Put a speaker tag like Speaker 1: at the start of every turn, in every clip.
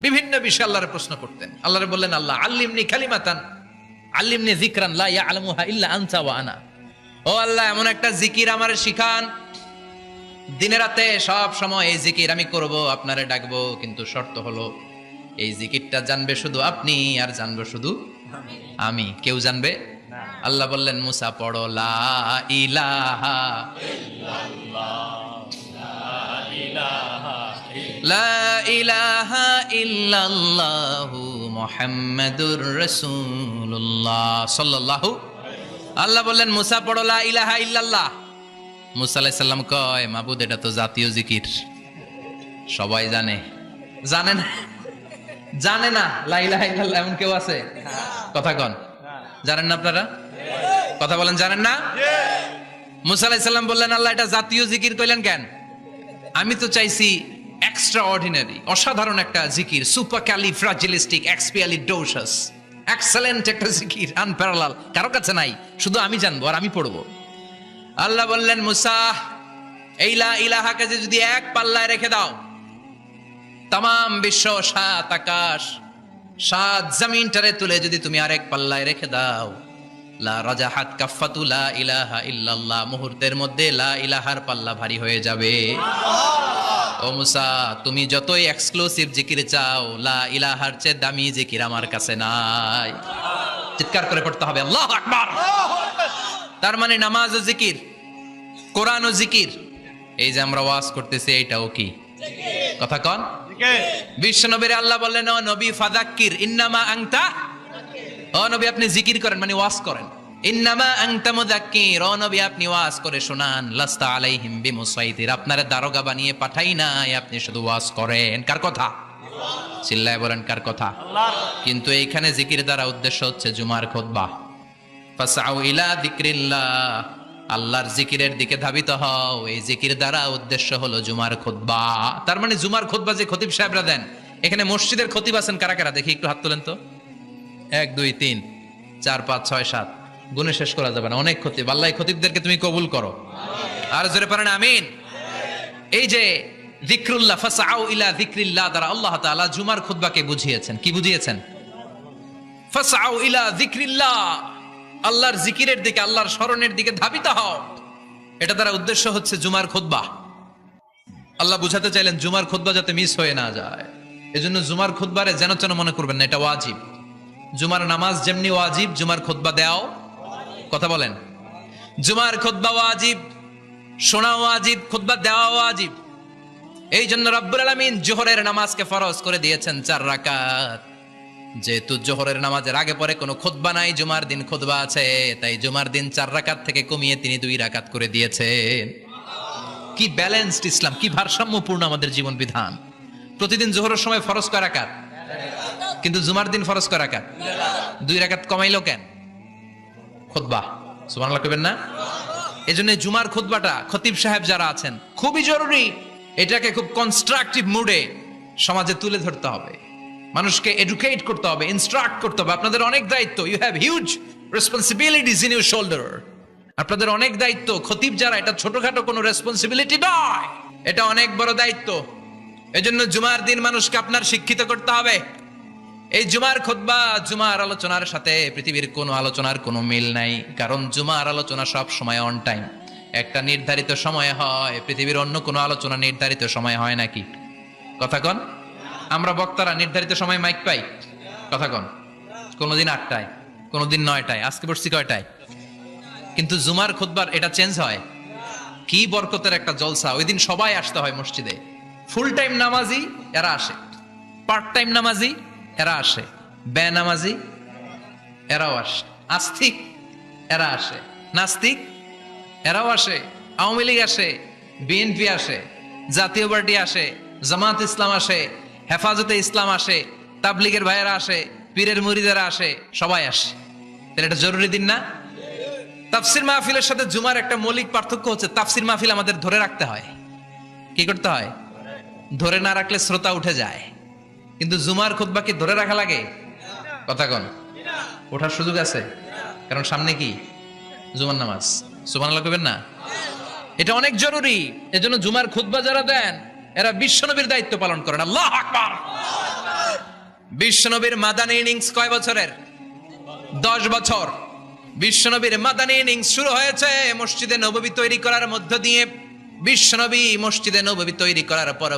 Speaker 1: বিভিন্ন বিষয়ে আল্লাহরে প্রশ্ন করতেন। আল্লাহরে বললেন, আল্লাহ আল্লিমনি কালিমাতান আল্লিমনি যিকরান লা ইয়ালামুহা ইল্লা আনতা ওয়া আনা। ও আল্লাহ, এমন একটা জিকির আমারে শিখান, দিনে রাতে সব সময় এই জিকির আমি করব, আপনারে ডাকবো, কিন্তু শর্ত হলো এই জিকিরটা জানবে শুধু আপনি, আর জানবো শুধু আমি, কেউ জানবে না। আল্লাহ বললেন, মুসা পড়ো লা ইলাহা লা ইলাহা ইল্লাল্লাহু মুহাম্মাদুর রাসূলুল্লাহ সাল্লাল্লাহু। আল্লাহ বললেন, মুসা পড়ো লা ইলাহা ইল্লাল্লাহ। মুসা আলাইহিস সালাম কয়, মাবুদ এটা তো জাতীয় জিকির, সবাই জানে। জানে না? জানে না লা ইলাহা ইল্লাল্লাহ এমন কেউ আছে? কথা কন, জানেন না আপনারা? কথা বলেন, জানেন না? মুসা আলাইহিস সালাম বললেন, আল্লাহ এটা জাতীয় জিকির কইলেন কেন? আমি তো চাইছি এক্সট্রা অর্ডিনারি, অসাধারণ একটা জিকির, সুপার ক্যালিফ্রাজিলিস্টিক এক্সপিয়ালিডোসাস, এক্সেলেন্ট একটা জিকির, আনপ্যারালাল, কারো কাছে নাই, শুধু আমি জানবো আর আমি পড়বো। আল্লাহ বললেন, মুসা এই লা ইলাহাকে যদি এক পাল্লায় রেখে দাও, তামাম বিশ্ব, সাত আকাশ, সাত জমিনটারে তুলে যদি তুমি আরেক পাল্লায় রেখে দাও, লা রাজাহাত কাফাতু লা ইলাহা ইল্লাল্লাহ, মুহূর্তের মধ্যে লা ইলাহার পাল্লা ভারী হয়ে যাবে। ও মুসা, তুমি যতই এক্সক্লুসিভ জিকির চাও, লা ইলাহার চেয়ে দামি জিকির আমার কাছে নাই। চিৎকার করে পড়তে হবে আল্লাহু আকবার। তার মানে নামাজ ও জিকির, কোরআন ও জিকির, এই যে আমরা ওয়াজ করতেছি এটাও কি কথা কন? বিশ্ব নবীর আল্লাহ বললেন, ও নবী ফাযাক্কির ইন্নামা আনতা, ও নবী আপনি জিকির করেন মানে ওয়াজ করেন। ইন্নামা আনতা মুযাক্কির, ও নবী আপনি ওয়াজ করে শোনান। লাস্তা আলাইহিম বিমুসাইতির, আপনারে দারোগা বানিয়ে পাঠাই নাই, আপনি শুধু ওয়াজ করেন। কার কথা? চিল্লায় বলেন কার কথা? আল্লাহর। কিন্তু এইখানে জিকির দ্বারা উদ্দেশ্য হচ্ছে জুমার খুতবা। ফাসআউ ইলা যিকরিল্লাহ, আল্লাহর জিকিরের দিকে ধাবিত হও, এই জিকির দ্বারা উদ্দেশ্য হলো জুমার খুতবা। তার মানে জুমার খুতবা যে খতিব সাহেবরা দেন, এখানে মসজিদের খতিব আছেন কারা কারা দেখি একটু হাত তোলেন তো। 1 2 3 4 5 6 7, গুণে শেষ করা যাবে না, অনেক খতিব। আল্লাহ এই খতিবদেরকে তুমি কবুল করো, আর জোরে পারেন আমিন। এই যে যিকরুল্লাহ, ফাসআউ ইলা যিকরিল্লাহ দ্বারা আল্লাহ তাআলা জুমার খুতবাকে বুঝিয়েছেন। কি বুঝিয়েছেন? ফাসআউ ইলা যিকরিল্লাহ, আল্লাহর জিকিরের দিকে, আল্লাহর স্মরণের দিকে ধাবিত হও। এটা দ্বারা উদ্দেশ্য হচ্ছে জুমার খুতবা। আল্লাহ বুঝাতে চাইলেন জুমার খুতবা যাতে মিস হয়ে না যায়, এজন্য জুমার খুতবারে যেন তেন মনে করবেন না, এটা ওয়াজিব। জুমার নামাজ যেমনি ওয়াজিব, জুমার খুতবা দেওয়াও, কথা বলেন, জুমার খুতবা ওয়াজিব, শোনা ওয়াজিব, খুতবা দেওয়া ওয়াজিব। এই জন্য রব্বুল আলামিন জোহরের নামাজকে ফরজ করে দিয়েছেন 4 রাকাত। যেহেতু জোহরের নামাজের আগে পরে কোনো খুতবা নাই, জুমার দিন খুতবা আছে, তাই জুমার দিন 4 রাকাত থেকে কমিয়ে তিনি 2 রাকাত করে দিয়েছেন। কি ব্যালেন্সড ইসলাম, কি ভারসাম্যপূর্ণ আমাদের জীবন বিধান। প্রতিদিন জোহরের সময় ফরজ কয় রাকাত, কিন্তু জুমার দিন ফরজ কয় রাকাত, 2 রাকাত কমাইলো কেন? খুতবা, সুবহানাল্লাহ কইবেন না? এজন্য জুমার খুতবাটা খতিব সাহেব যারা আছেন খুবই জরুরি। এটাকে খুব কনস্ট্রাকটিভ মুডে সমাজে তুলে ধরতে হবে, মানুষকে এডুকেট করতে হবে, ইনস্ট্রাক্ট করতে হবে। আপনাদের অনেক দায়িত্ব, you have huge responsibilities in your shoulder. আপনাদের অনেক দায়িত্ব। খতিব যারা, এটা ছোটখাটো কোনো রেসপন্সিবিলিটি নয়, এটা অনেক বড় দায়িত্ব। এজন্য জুমার দিন মানুষকে আপনার শিক্ষিত করতে হবে। এই জুমার খুতবা, জুমার আলোচনার সাথে পৃথিবীর কোনো আলোচনার কোনো মিল নাই, কারণ জুমার আলোচনা সব সময় অন টাইম, একটা নির্ধারিত সময় হয়। পৃথিবীর অন্য কোনো আলোচনা নির্ধারিত সময় হয় নাকি? কথা কন। আমরা বক্তারা নির্ধারিত সময় মাইক পাই, কথা কন। কোনোদিন 8টায়, কোনোদিন 9টায়, আজকে বসছি কয়টায়? কিন্তু জুমার খুতবার এটা চেঞ্জ হয়। কি বরকতের একটা জলসা! ওই দিন সবাই আসতে হয় মসজিদে। ফুল টাইম নামাজি এরা আসে, পার্ট টাইম নামাজি এরা আসে, বেনামাজি এরাও আসে, আস্তিক এরা আসে, নাস্তিক এরাও আসে, আওয়ামী লীগ আসে, বিএনপি আসে, জাতীয় পার্টি আসে, জামাত ইসলাম আসে, হেফাজতে ইসলাম আসে, তাবলিগের ভাইয়েরা আসে, পীরের মুরিদেরা আসে, সবাই আসে। তাহলে এটা জরুরি দিন না? তাফসির মাহফিলের সাথে জুমার একটা মৌলিক পার্থক্য হচ্ছে, তাফসির মাহফিল আমাদের ধরে রাখতে হয়। কি করতে হয়? ধরে না রাখলে শ্রোতা উঠে যায়। কিন্তু জুমার খুতবা কি ধরে রাখা লাগে? কথা কন। ওঠার সুযোগ আছে, কারণ সামনে কি জুমার নামাজ। সুবহানাল্লাহ কইবেন না? এটা অনেক জরুরি। এজন্য জুমার খুতবা যারা দেন, এরা বিশ্বনবীর দায়িত্ব পালন করেন। আল্লাহু আকবার। বিশ্বনবীর মাদানী ইনিংস কয় বছরের? 10 বছর। বিশ্বনবীর মাদানী ইনিংস শুরু হয়েছে মসজিদে নববী তৈরি করার মধ্য দিয়ে। বিশ্বনবী মসজিদে নববী তৈরি করার পর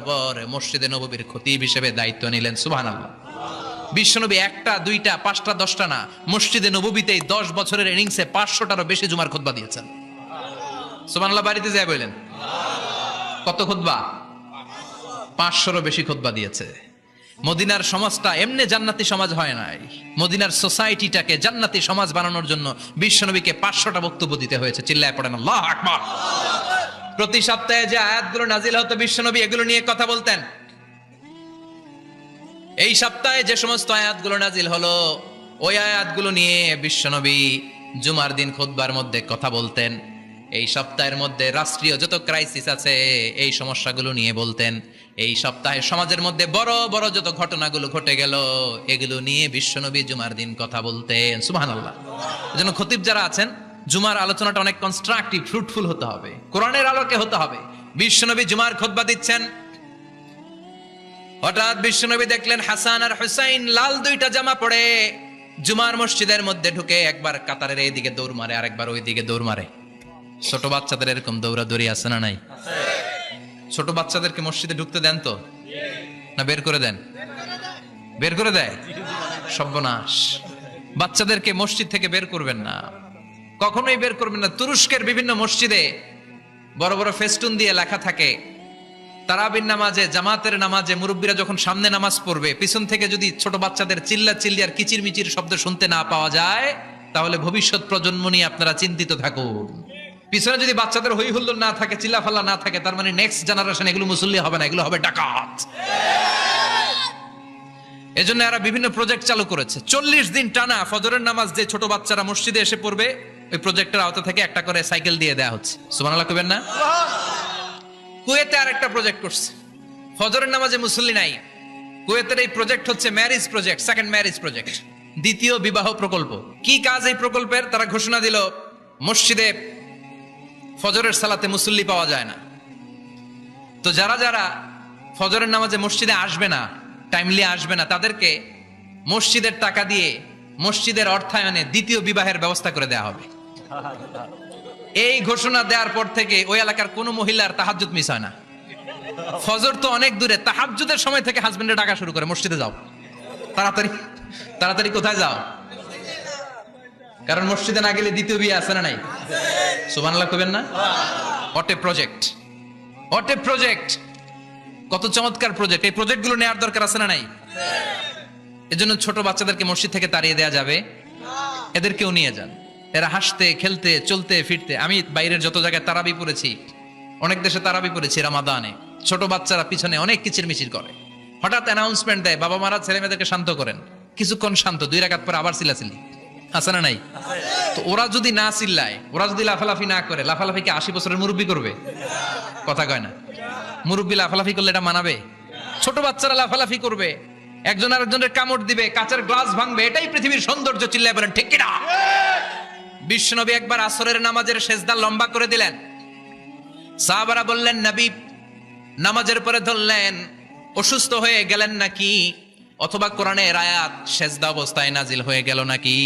Speaker 1: মসজিদে নববীর খতিব হিসেবে দায়িত্ব নিলেন। সুবহানাল্লাহ। বিশ্বনবী একটা, দুইটা, পাঁচটা, 10টা না, মসজিদে নববীতে 10 বছরের ইনিংসে 500টারও বেশি জুমার খুতবা দিয়েছেন। সুবহানাল্লাহ। বাড়িতে যায় বলেন কত খুতবা? 500রও বেশি খুতবা দিয়েছে। মদিনার সমাজটা এমনি জান্নাতি সমাজ হয় নাই। মদিনার সোসাইটিটাকে জান্নাতি সমাজ বানানোর জন্য বিশ্বনবীকে 500টা বক্তব্য দিতে হয়েছে। চিল্লায় পড়েন আল্লাহু আকবার। প্রতি সপ্তাহে যে আয়াতগুলো নাজিল হতো বিশ্বনবী এগুলো নিয়ে কথা বলতেন। এই সপ্তাহে যে সমস্ত আয়াতগুলো নাজিল হলো ওই আয়াতগুলো নিয়ে বিশ্বনবী জুমার দিন খুতবার মধ্যে কথা বলতেন। এই সপ্তাহের মধ্যে রাষ্ট্রীয় যত ক্রাইসিস আছে এই সমস্যাগুলো নিয়ে বলতেন। এই সপ্তাহে সমাজের মধ্যে বড় বড় যত ঘটনাগুলো ঘটে গেল এগুলো নিয়ে বিশ্বনবী জুমার দিন কথা বলতেন। সুবহানাল্লাহ। এজন্য খতিব যারা আছেন জুমার আলোচনাটা অনেক কনস্ট্রাকটিভ, ফ্রুটফুল হতে হবে, কোরআনের আলোকে হতে হবে। বিশ্বনবী জুমার খুতবা দিচ্ছেন, হঠাৎ বিশ্বনবী দেখলেন হাসান আর হুসাইন লাল 2টা জামা পরে জুমার মসজিদের মধ্যে ঢুকে একবার কাতারের এইদিকে দৌড় মারে, আরেকবার ওইদিকে দৌড় মারে। ছোট বাচ্চাদের এরকম দৌড়াদৌড়ি আছে না নাই? ছোট বাচ্চাদেরকে মসজিদে ঢুকতে দেন তো না বের করে দেন? বের করে দেয়। সর্বনাশ। বাচ্চাদেরকে মসজিদ থেকে বের করবেন না, কখনোই বের করবেন না। তুরস্কের বিভিন্ন মসজিদে বড় বড় ফেস্টুন দিয়ে লেখা থাকে তারাবির নামাজে, জামাতের নামাজে মুরব্বীরা যখন সামনে নামাজ পড়বে পিছন থেকে যদি ছোট বাচ্চাদের চিল্লা চিল্লি আর কিচির মিচির শব্দ শুনতে না পাওয়া যায় তাহলে ভবিষ্যৎ প্রজন্ম নিয়ে আপনারা চিন্তিত থাকুন। পিছনে যদি বাচ্চাদের হই হুল্লোড় না থাকে, চিল্লাফাল্লা না থাকে, তার মানে নেক্সট জেনারেশন এগুলো মুসল্লি হবে না, এগুলো হবে ডাকাত। এজন্য এরা বিভিন্ন প্রজেক্ট চালু করেছে। 40 দিন টানা ফজরের নামাজ যে ছোট বাচ্চারা মসজিদে এসে পড়বে ওই প্রজেক্টের আওতা থেকে একটা করে সাইকেল দিয়ে দেয়া হচ্ছে। সুবহানাল্লাহ কইবেন না? কুয়েতে আরেকটা প্রজেক্ট করছে, ফজরের নামাজে মুসল্লি নাই। কুয়েতের এই প্রজেক্ট হচ্ছে marriage project, second marriage project, দ্বিতীয় বিবাহ প্রকল্প। কি কাজ এই প্রকল্পের? তারা ঘোষণা দিল মসজিদে ফজরের সালাতে মুসল্লি পাওয়া যায় না, তো যারা যারা ফজরের নামাজে মসজিদে আসবে না, টাইমলি আসবে না, তাদেরকে মসজিদের টাকা দিয়ে মসজিদের অর্থায়নে দ্বিতীয় বিবাহের ব্যবস্থা করে দেয়া হবে। এই ঘোষণা দেওয়ার পর থেকে ওই এলাকার কোন মহিলার তাহাজ্জুদ মিস হয় না। ফজর তো অনেক দূরে, তাহাজ্জুদের সময় থেকে হাজবেন্ডের ডাকা শুরু করে মসজিদে যাও, তাড়াতাড়ি তাড়াতাড়ি কোথায় যাও, কারণ মসজিদে না গেলে দ্বিতীয় বিয়ে আছে না নাই? সুবহানাল্লাহ কইবেন না? What a project, what a project, কত চমৎকার প্রজেক্ট। এই প্রজেক্টগুলো নেওয়ার দরকার আছে না নাই? এজন্য ছোট বাচ্চাদেরকে মসজিদ থেকে তাড়িয়ে দেওয়া যাবে? এদেরকেও নিয়ে যান, এরা হাসতে খেলতে চলতে ফিরতে। আমি বাইরের যত জায়গায় তারাবি পড়েছি, অনেক দেশে তারাবি পড়েছি রমাদানে, ছোট বাচ্চারা পিছনে অনেক কিচির মিচির করে, হঠাৎ অ্যানাউন্সমেন্ট দেয় বাবা মারা ছেলে মেয়েদেরকে শান্ত করেন, কিছুক্ষণ শান্ত, 2 রাকাত পরে আবার চিল্লাচিল্লি, আছে না নাই? তো ওরা যদি না চিল্লায়, ওরা যদি লাফালাফি না করে, লাফালাফি কি 80 বছরের মুরব্বী করবে? কথা কয় না। মুরব্বী লাফালাফি করলে এটা মানাবে? ছোট বাচ্চারা লাফালাফি করবে, একজন আরেকজনের কামড় দিবে, কাঁচের গ্লাস ভাঙবে, এটাই পৃথিবীর সৌন্দর্য। চিল্লায় বলেন ঠিক কিনা? বিশ্বনবী একবার আসরের নামাজের সেজদা লম্বা করে দিলেন। সাহাবারা বললেন নবী নামাজের পরে ধরলেন অসুস্থ হয়ে গেলেন নাকি, অথবা কোরআনের আয়াত সেজদা অবস্থায় নাজিল হয়ে গেল নাকি?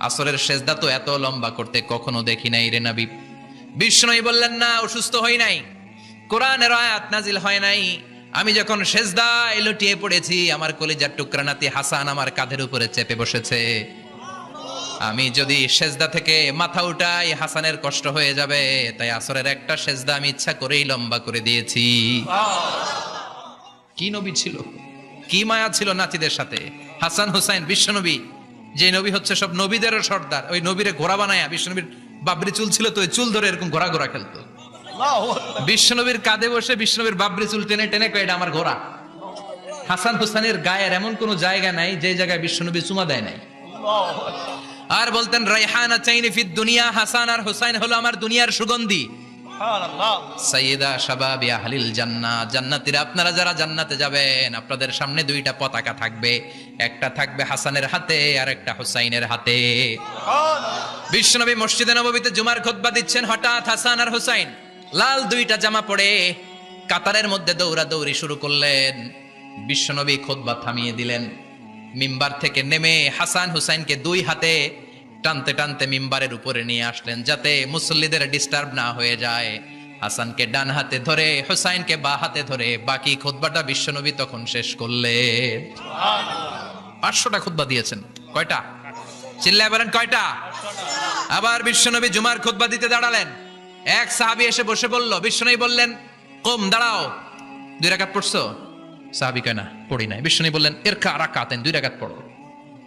Speaker 1: আসরের সেজদা তো এত লম্বা করতে কখনো দেখি নাই রে নবী। বিশ্বনবী বললেন না, অসুস্থ হই নাই, কোরআনের আয়াত নাজিল হয় নাই। আমি যখন সেজদায় লুটিয়ে পড়েছি আমার কলিজার টুকরা নাতি হাসান আমার কাঁধের উপরে চেপে বসেছে। আমি যদি সেজদা থেকে মাথা উঠাই হাসানের কষ্ট হয়ে যাবে, তাই আসরের একটা সেজদা আমি ইচ্ছা করেই লম্বা করে দিয়েছি। কি নবী ছিল, কি মায়া ছিল নাতিদের সাথে। হাসান হুসাইন বিশ্বনবী, যে নবী হচ্ছে সব নবীদেরও সর্দার, ওই নবীরে ঘোড়া বানায়া, বিশ্বনবীর বাবরি চুল ছিল তো ওই চুল ধরে এরকম ঘোড়া ঘোড়া খেলতো। বিশ্বনবীর কাঁধে বসে বিশ্বনবীর বাবরি চুল টেনে টেনে কয় এটা আমার ঘোড়া। হাসান হুসাইনের গায়ের এমন কোন জায়গা নাই যে জায়গায় বিশ্বনবী চুমা দেয় নাই। আর বলতেন রাইহানা চাইনি ফিদ দুনিয়া, হাসান আর হুসাইন হলো আমার দুনিয়ার সুগন্ধি। সুবহানাল্লাহ। সাইয়্যিদা শাবাবি আহলিল জান্নাহ, জান্নাতীরা আপনারা যারা জান্নাতে যাবেন আপনাদের সামনে 2টা পতাকা থাকবে, একটা থাকবে হাসানের হাতে আর একটা হুসাইনের হাতে। সুবহানাল্লাহ। বিশ্বনবী মসজিদে নববীতে জুমার খুতবা দিচ্ছেন, হঠাৎ হাসান আর হুসাইন লাল 2টা জামা পরে কাতারের মধ্যে দৌড়াদৌড়ি শুরু করলেন। বিশ্বনবী খুতবা থামিয়ে দিলেন। মিম্বার থেকে নেমে হাসান হুসাইনকে দুই হাতে টানতে টানতে মিম্বারের উপরে নিয়ে আসলেন, যাতে মুসল্লিদের ডিস্টার্ব না হয়ে যায়। হাসানকে ডান হাতে ধরে, হুসাইনকে বা হাতে ধরে বাকি খুতবাটা বিশ্বনবী তখন শেষ করলেন। 500টা খুতবা দিয়েছেন। কয়টা? চিল্লায় বলেন কয়টা? আবার বিশ্বনবী জুমার খুতবা দিতে দাঁড়ালেন। এক সাহাবী এসে বসে বলল, বিশ্বনবী বললেন, কম দাঁড়াও, 2 রাকাত পড়ছো? সাহাবী কয় না, পড়ি নাই। বিশ্বনবী বললেন, ইরকা রাকাতাইন, 2 রাকাত পড়ো।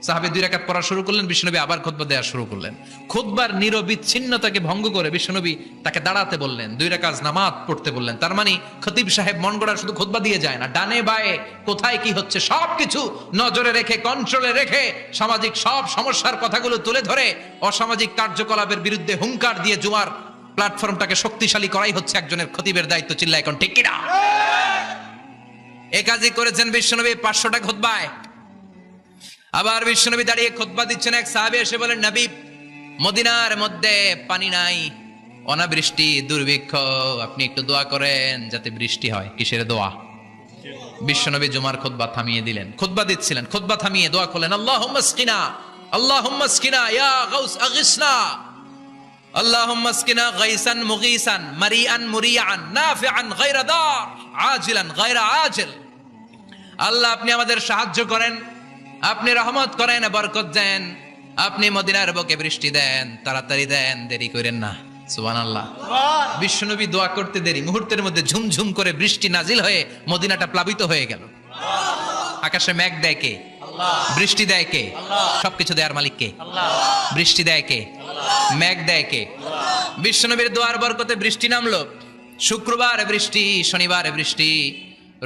Speaker 1: সাহাবী 2 রাকাত পড়া শুরু করলেন। বিশ্বনবী আবার খুতবা দেওয়া শুরু করলেন। খুতবার নিরবিচ্ছিন্নতাকে ভঙ্গ করে বিশ্বনবী তাকে দাঁড়াতে বললেন, 2 রাকাত নামাজ পড়তে বললেন। তার মানে খতিব সাহেব মন গড়া শুধু খুতবা দিয়ে যায় না, ডানে বায়ে কোথায় কি হচ্ছে সবকিছু নজরে রেখে, কন্ট্রোলে রেখে, সামাজিক সব সমস্যার কথাগুলো তুলে ধরে অসামাজিক কার্যকলাপের বিরুদ্ধে হুঙ্কার দিয়ে জুমার প্ল্যাটফর্মটাকে শক্তিশালী করাই হচ্ছে একজনের খতিবের দায়িত্ব। চিল্লা এখন ঠিক কিনা? এই কাজই করেছেন বিশ্বনবী 500টা খুতবায়। আবার বিশ্বনবী দাঁড়িয়ে খুতবা দিচ্ছেন। এক সাহাবী এসে বলেন, নবী, মদিনার মধ্যে পানি নাই, অনাবৃষ্টি, দুর্ভিক্ষ, আপনি একটু দোয়া করেন যাতে বৃষ্টি হয়। কিসের দোয়া? বিশ্বনবী জুমার খুতবা থামিয়ে দিলেন। খুতবা দিচ্ছিলেন, খুতবা থামিয়ে দোয়া করলেন, আল্লাহুম্মা আসকিনা, আল্লাহুম্মা আসকিনা ইয়া গাউস আগিসনা, আল্লাহুম্মা আসকিনা গাইসান মুগীসান মারিআন মুরিআন নাফিআন গায়রা দার আজিলান গায়রা আজিল। আল্লাহ, আপনি আমাদের সাহায্য করেন, আপনি রহমত করেন, বরকত দেন, আপনি মদিনার বুকে বৃষ্টি দেন, তাড়াতাড়ি দেন, দেরি করেন না। সুবহানাল্লাহ। বিশ্বনবী দোয়া করতে দেরি, মুহূর্তের মধ্যে ঝুমঝুম করে বৃষ্টি নাজিল হয়ে মদিনাটা প্লাবিত হয়ে গেল। আকাশে মেঘ দেয় কে? বৃষ্টি দেয় কে? সবকিছু দেয়ার মালিক কে? বৃষ্টি দেয় কে? মেঘ দেয় কে? বিশ্বনবীর দোয়ার বরকতে বৃষ্টি নামলো। শুক্রবার বৃষ্টি, শনিবার বৃষ্টি,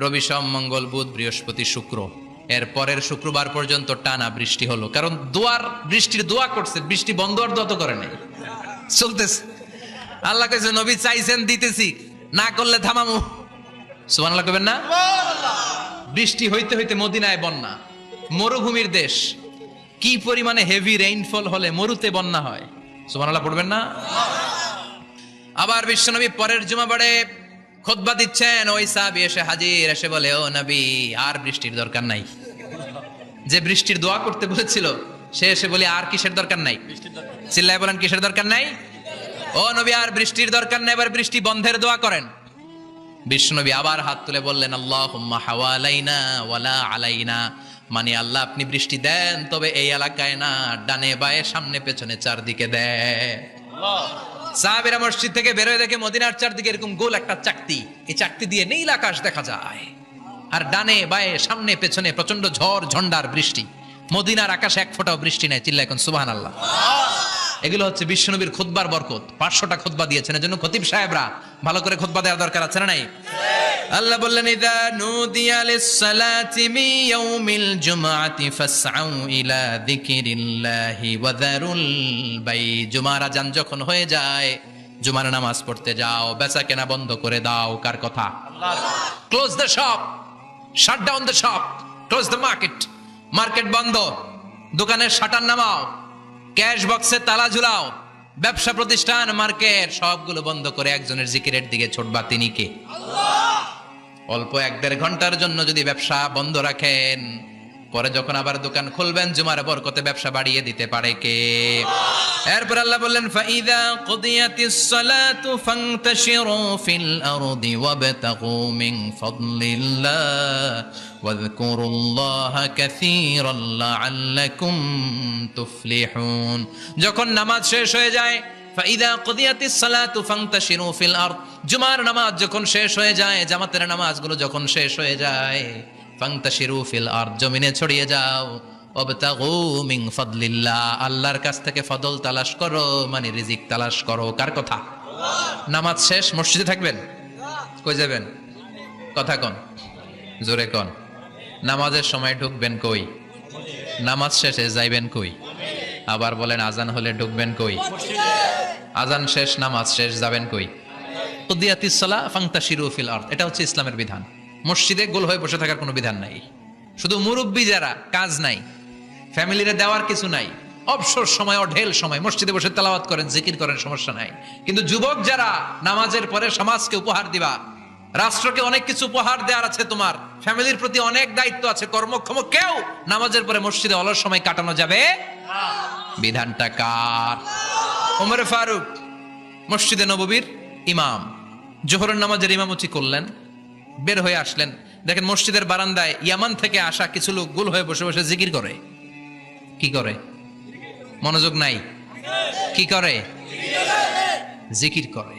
Speaker 1: রবি সোম মঙ্গল বুধ বৃহস্পতি শুক্র, এর পরের শুক্রবার পর্যন্ত টানা বৃষ্টি হলো। কারণ বৃষ্টির দোয়া করছে, বৃষ্টি বন্ধ আর দোয়া তো করে নাই, চলতেছে। আল্লাহ কইছে, নবী চাইছেন দিতেছি, না করলে থামামু। সুবহানাল্লাহ কইবেন না? বৃষ্টি হইতে হইতে মদিনায় বন্যা। মরুভূমির দেশ, কি পরিমাণে হেভি রেইনফল হলে মরুতে বন্যা হয়। সুবহানাল্লাহ পড়বেন না? আবার বিশ্বনবী পরের জুমাবারে খুতবা দিচ্ছেন। ওই সাহাবী এসে হাজির, এসে বলে, ও নবী, আর বৃষ্টির দরকার নাই। যে বৃষ্টির দোয়া করতে বলেছিল সে এসে বলে, আর কিসের দরকার নাই? চিল্লায় বলেন, কিসের দরকার নাই? ও নবী, আর বৃষ্টির দরকার নাই, এবার বৃষ্টি বন্ধের দোয়া করেন। বিশ্বনবী আবার হাত তুলে বললেন, আল্লাহুম্মা হাওয়ালাইনা ওয়ালা আলাইনা, মানে আল্লাহ, আপনি বৃষ্টি দেন, তবে এই এলাকায় না, ডানে বায়ে সামনে পেছনে চারদিকে দেন। সাহাবীরা মসজিদ থেকে বের হয়ে দেখে মদিনার চারদিকে এরকম গোল একটা চাকতি, এই চাকতি দিয়ে নীল আকাশ দেখা যায়, আর ডানে বায়ে সামনে পেছনে প্রচন্ড ঝড় ঝন্ডার বৃষ্টি। মদিনার আকাশে এক ফোঁটাও বৃষ্টি নাই। চিল্লা এখন সুবহানাল্লাহ। এগুলো হচ্ছে বিশ্বনবীর খুতবার বরকত। 500টা খুতবা দিয়েছেন, এজন্য খতিব সাহেবরা ভালো করে খুতবা দেওয়ার দরকার আছে না নাই? আল্লাহ বললেন, ইযা নুদিয়া লিস-সালাতি মিন ইয়াউমিল জুমআতি ফাসআউ ইলা যিকিরিল্লাহি ওয়া যারুল বাই। জুমার আযান যখন হয়ে যায়, জুমার নামাজ পড়তে যাও, বেচা কেনা বন্ধ করে দাও। কার কথা? আল্লাহর। Close the shop, shut down the shop, close the market. Market বন্ধ, দোকানের শাটার নামাও, ক্যাশ বক্সে তালা ঝুলাও, ব্যবসা প্রতিষ্ঠান, মার্কেট সবগুলো বন্ধ করে একজনের জিকিরের দিকে ছুটবা। তিনি কে? আল্লাহ। অল্প 1-1.5 ঘন্টার জন্য যদি ব্যবসা বন্ধ রাখেন, পরে যখন আবার দোকান খুলবেন, জুমার বরকতে ব্যবসা বাড়িয়ে দিতে পারে কে? এরপর আল্লাহ বললেন, ফাইদা কুদিয়াতিস সালাতু ফান্তাশিরু ফিল আরদি ওয়াবতাগু মিন ফাদলিল্লাহ ওয়াযকুরুল্লাহা কাসীরান লাআল্লাকুম তুফলিহুন। যখন নামাজ শেষ হয়ে যায়, ফাইদা কুদিয়াতিস সালাতু ফান্তাশিরু ফিল আরদ, জুমার নামাজ যখন শেষ হয়ে যায়, জামাতের নামাজগুলো যখন শেষ হয়ে যায়, ফান্তাশিরু ফিল আরদ, জমিনে ছড়িয়ে যাও, ওয়াবতাগু মিন ফাদলিল্লাহ, আল্লাহর কাছ থেকে ফদল তালাশ করো, মানে রিজিক তালাশ করো। কার কথা? আল্লাহ। নামাজ শেষ মসজিদে থাকবেন? কই যাবেন? কথা কোন, জোরে কোন। নামাজের সময় ঢুকবেন কই? নামাজ শেষে যাইবেন কই? আবার বলেন, আজান হলে ঢুকবেন কই? আজান শেষ, নামাজ শেষ, যাবেন কই? কুদিয়াতিস সালাহ ফান্তাশিরু ফিল আরদ, এটা হচ্ছে ইসলামের বিধান। মসজিদে গোল হয়ে বসে থাকার কোনো বিধান নাই। শুধু মুরব্বী যারা, কাজ নাই, ফ্যামিলিরে দেওয়ার কিছু নাই, অবসর সময়, অঢেল সময় মসজিদে বসে তেলাওয়াত করেন, জিকির করেন, সমস্যা নাই। কিন্তু যুবক যারা, নামাজের পরে সমাজকে উপহার দিবা, রাষ্ট্রকে অনেক কিছু উপহার দেওয়ার আছে, তোমার ফ্যামিলির প্রতি অনেক দায়িত্ব আছে, কর্মক্ষম কেউ নামাজের পরে মসজিদে অলস সময় কাটানো যাবে না। বিধানটা কার? ওমর ফারুক মসজিদে নববীর ইমাম, জোহরের নামাজের ইমামতি করলেন, বের হয়ে আসলেন, দেখেন মসজিদের বারান্দায় ইয়ামান থেকে আসা কিছু লোক গোল হয়ে বসে বসে জিকির করে। কি করে? মনোযোগ নাই। কি করে? জিকির করে।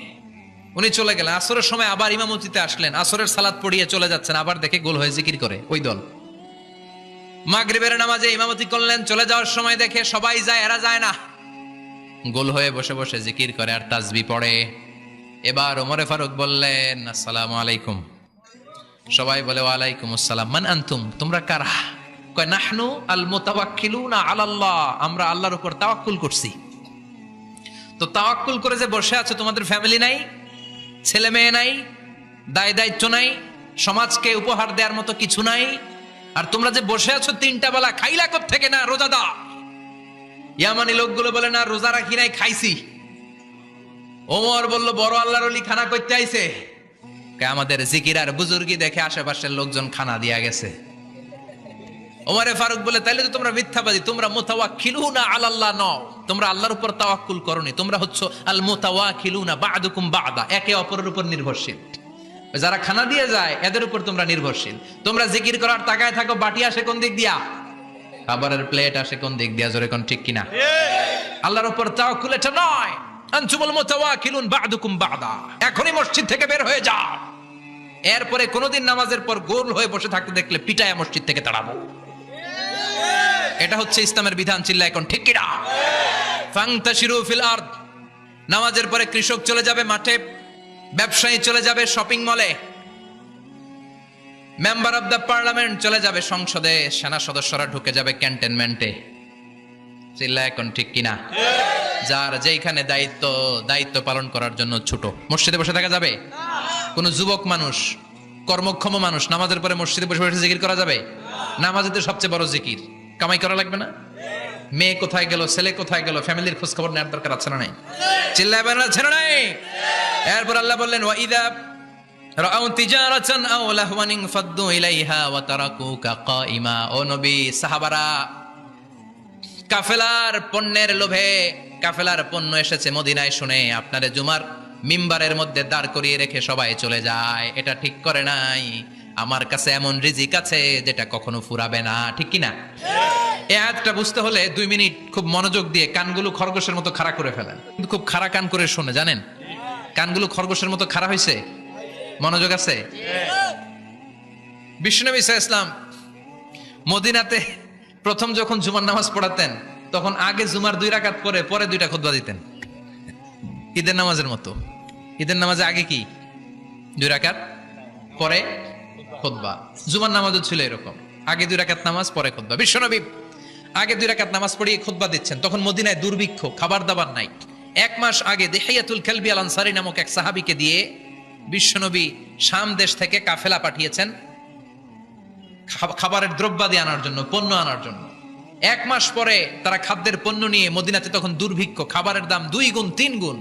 Speaker 1: উনি চলে গেলেন, আসরের সময় আবার ইমামতিতে আসলেন, আসরের সালাত পড়িয়ে চলে যাচ্ছেন, আবার দেখে গোল হয়ে জিকির করে ওই দল। মাগরিবের নামাজে ইমামতি করলেন, চলে যাওয়ার সময় দেখে সবাই যায়, এরা যায় না, গোল হয়ে বসে বসে জিকির করে আর তাসবিহ পড়ে। এবার ওমর ফারুক বললেন, আসসালামু আলাইকুম। সবাই বলে ওয়ালাইকুম আসসালাম। মান আনতুম, তোমরা কারা? কয় নাহনু আল মুতাওয়াক্কিলুনা আলাল্লাহ, আমরা আল্লাহর উপর তাওয়াক্কুল করছি। তো তাওয়াক্কুল করে যে বসে আছো, তোমাদের ফ্যামিলি নাই, ছেলে মেয়ে নাই, দায় দায়িত্ব নাই, সমাজকে উপহার দেওয়ার মতো কিছু নাই, আর তোমরা যে বসে আছো তিনটা বেলা খাইলা কোত্থেকে? না রোজাদা। ইয়ামানি লোকগুলো বলে না রোজা রাখি নাই, খাইছি। ওমর বলল বড় আল্লাহর ওলি খানা করতে আইছে। আমাদের জিকির আর বুজুর্গি দেখে আশেপাশের লোকজন খানা দিয়া গেছে। ওমরে ফারুক বলে তাইলে তো তোমরা মিথ্যাবাদী, তোমরা মুতাওয়াক্কিলুনা আলাল্লাহ নও, তোমরা আল্লাহর উপর তাওয়াক্কুল করনি, তোমরা হচ্ছে আল মুতাওয়াক্কিলুনা বা'দুকুম বা'দা, একে অপরের উপর নির্ভরশীল। যারা খানা দিয়ে যায় এদের উপর তোমরা নির্ভরশীল। তোমরা জিকির করার তাকায় থাকো, বাটি আসে কোন দিক দিয়া, খাবারের প্লেট আসে কোন দিক দিয়া, জোরে কোন ঠিক কিনা? আল্লাহর উপর তাওয়াক্কুল এটা নয়। আনতুমুল মুতাওয়াক্কিলুন বা'দুকুম বা'দা, এখনই মসজিদ থেকে বের হয়ে যাও। এরপরে কোনোদিন নামাজের পর গোল হয়ে বসে থাকতে দেখলে পিটায়া মসজিদ থেকে তাড়াবো। এটা হচ্ছে ইসলামের বিধান। চিল্লা এখন ঠিক কিনা? ফান্তাশিরু ফিল আরদ, নামাজের পরে কৃষক চলে যাবে মাঠে, ব্যবসায়ী চলে যাবে শপিং মলে, মেম্বার অফ দ্য পার্লামেন্ট চলে যাবে সংসদে, সেনা সদস্যরা ঢুকে যাবে ক্যান্টনমেন্টে। চিল্লা এখন ঠিক কিনা? যার যেইখানে দায়িত্ব পালন করার জন্য ছোট, মসজিদে বসে থাকা যাবে? কোন যুবক মানুষ, কর্মক্ষম মানুষ নামাজের পরে মসজিদে বসে বসে জিকির করা যাবে? নামাজে তো সবচেয়ে বড় জিকির, কামাই করা লাগবে না? মেয়ে কোথায় গেল, ছেলে কোথায় গেল, ফ্যামিলির খোঁজ খবর নেওয়ার দরকার আছে না নাই? চিল্লাবেন না, ছেড়ে নাই। এরপর আল্লাহ বললেন ওয়া ইযা রাআউ তিজারাতান আও লাহওয়ান ফাদ্দু ইলাইহা ওয়া তারাকুকা কাইমা। ও নবী, সাহাবারা কাফেলার পণ্যের লোভে, কাফেলার পণ্য এসেছে মদিনায় শুনে আপনারে জুমার মিম্বারের মধ্যে দাঁড় করিয়ে রেখে সবাই চলে যায়। এটা ঠিক করে নাই। আমার কাছে এমন রিজিক আছে যেটা কখনো ফুরাবে না, ঠিক কিনা? এই আয়াতটা বুঝতে হলে 2 মিনিট খুব মনোযোগ দিয়ে কানগুলো খরগোশের মতো খাড়া করে ফেলেন, কিন্তু খুব খাড়া কান করে শুনে, জানেন কানগুলো খরগোশের মতো খাড়া হয়েছে? মনোযোগ আছে? বিশ্বনবী সাল্লাল্লাহু আলাইহি ওয়াসাল্লাম মদিনাতে প্রথম যখন জুমার নামাজ পড়াতেন, তখন আগে জুমার 2 রাকাত পরে 2টা খুতবা দিতেন, ঈদের নামাজের মতো। ঈদের নামাজে আগে কি 2 রাকাত, পরে খুতবা। জুমার নামাজও ছিল এরকম, আগে 2 রাকাত নামাজ, পরে খুতবা। বিশ্বনবী আগে 2 রাকাত নামাজ পড়িয়ে খুতবা দিচ্ছেন, তখন মদিনায় দুর্ভিক্ষ, খাবার দাবার নাই। 1 মাস আগে দিহিয়াতুল কালবি আল আনসারী নামক এক সাহাবীকে দিয়ে বিশ্বনবী শাম দেশ থেকে কাফেলা পাঠিয়েছেন খাবারের দ্রব্যাদি আনার জন্য, পণ্য আনার জন্য। 1 মাস পরে তারা খাদ্যের পণ্য নিয়ে, মদিনাতে তখন দুর্ভিক্ষ, খাবারের দাম 2 গুণ 3 গুণ,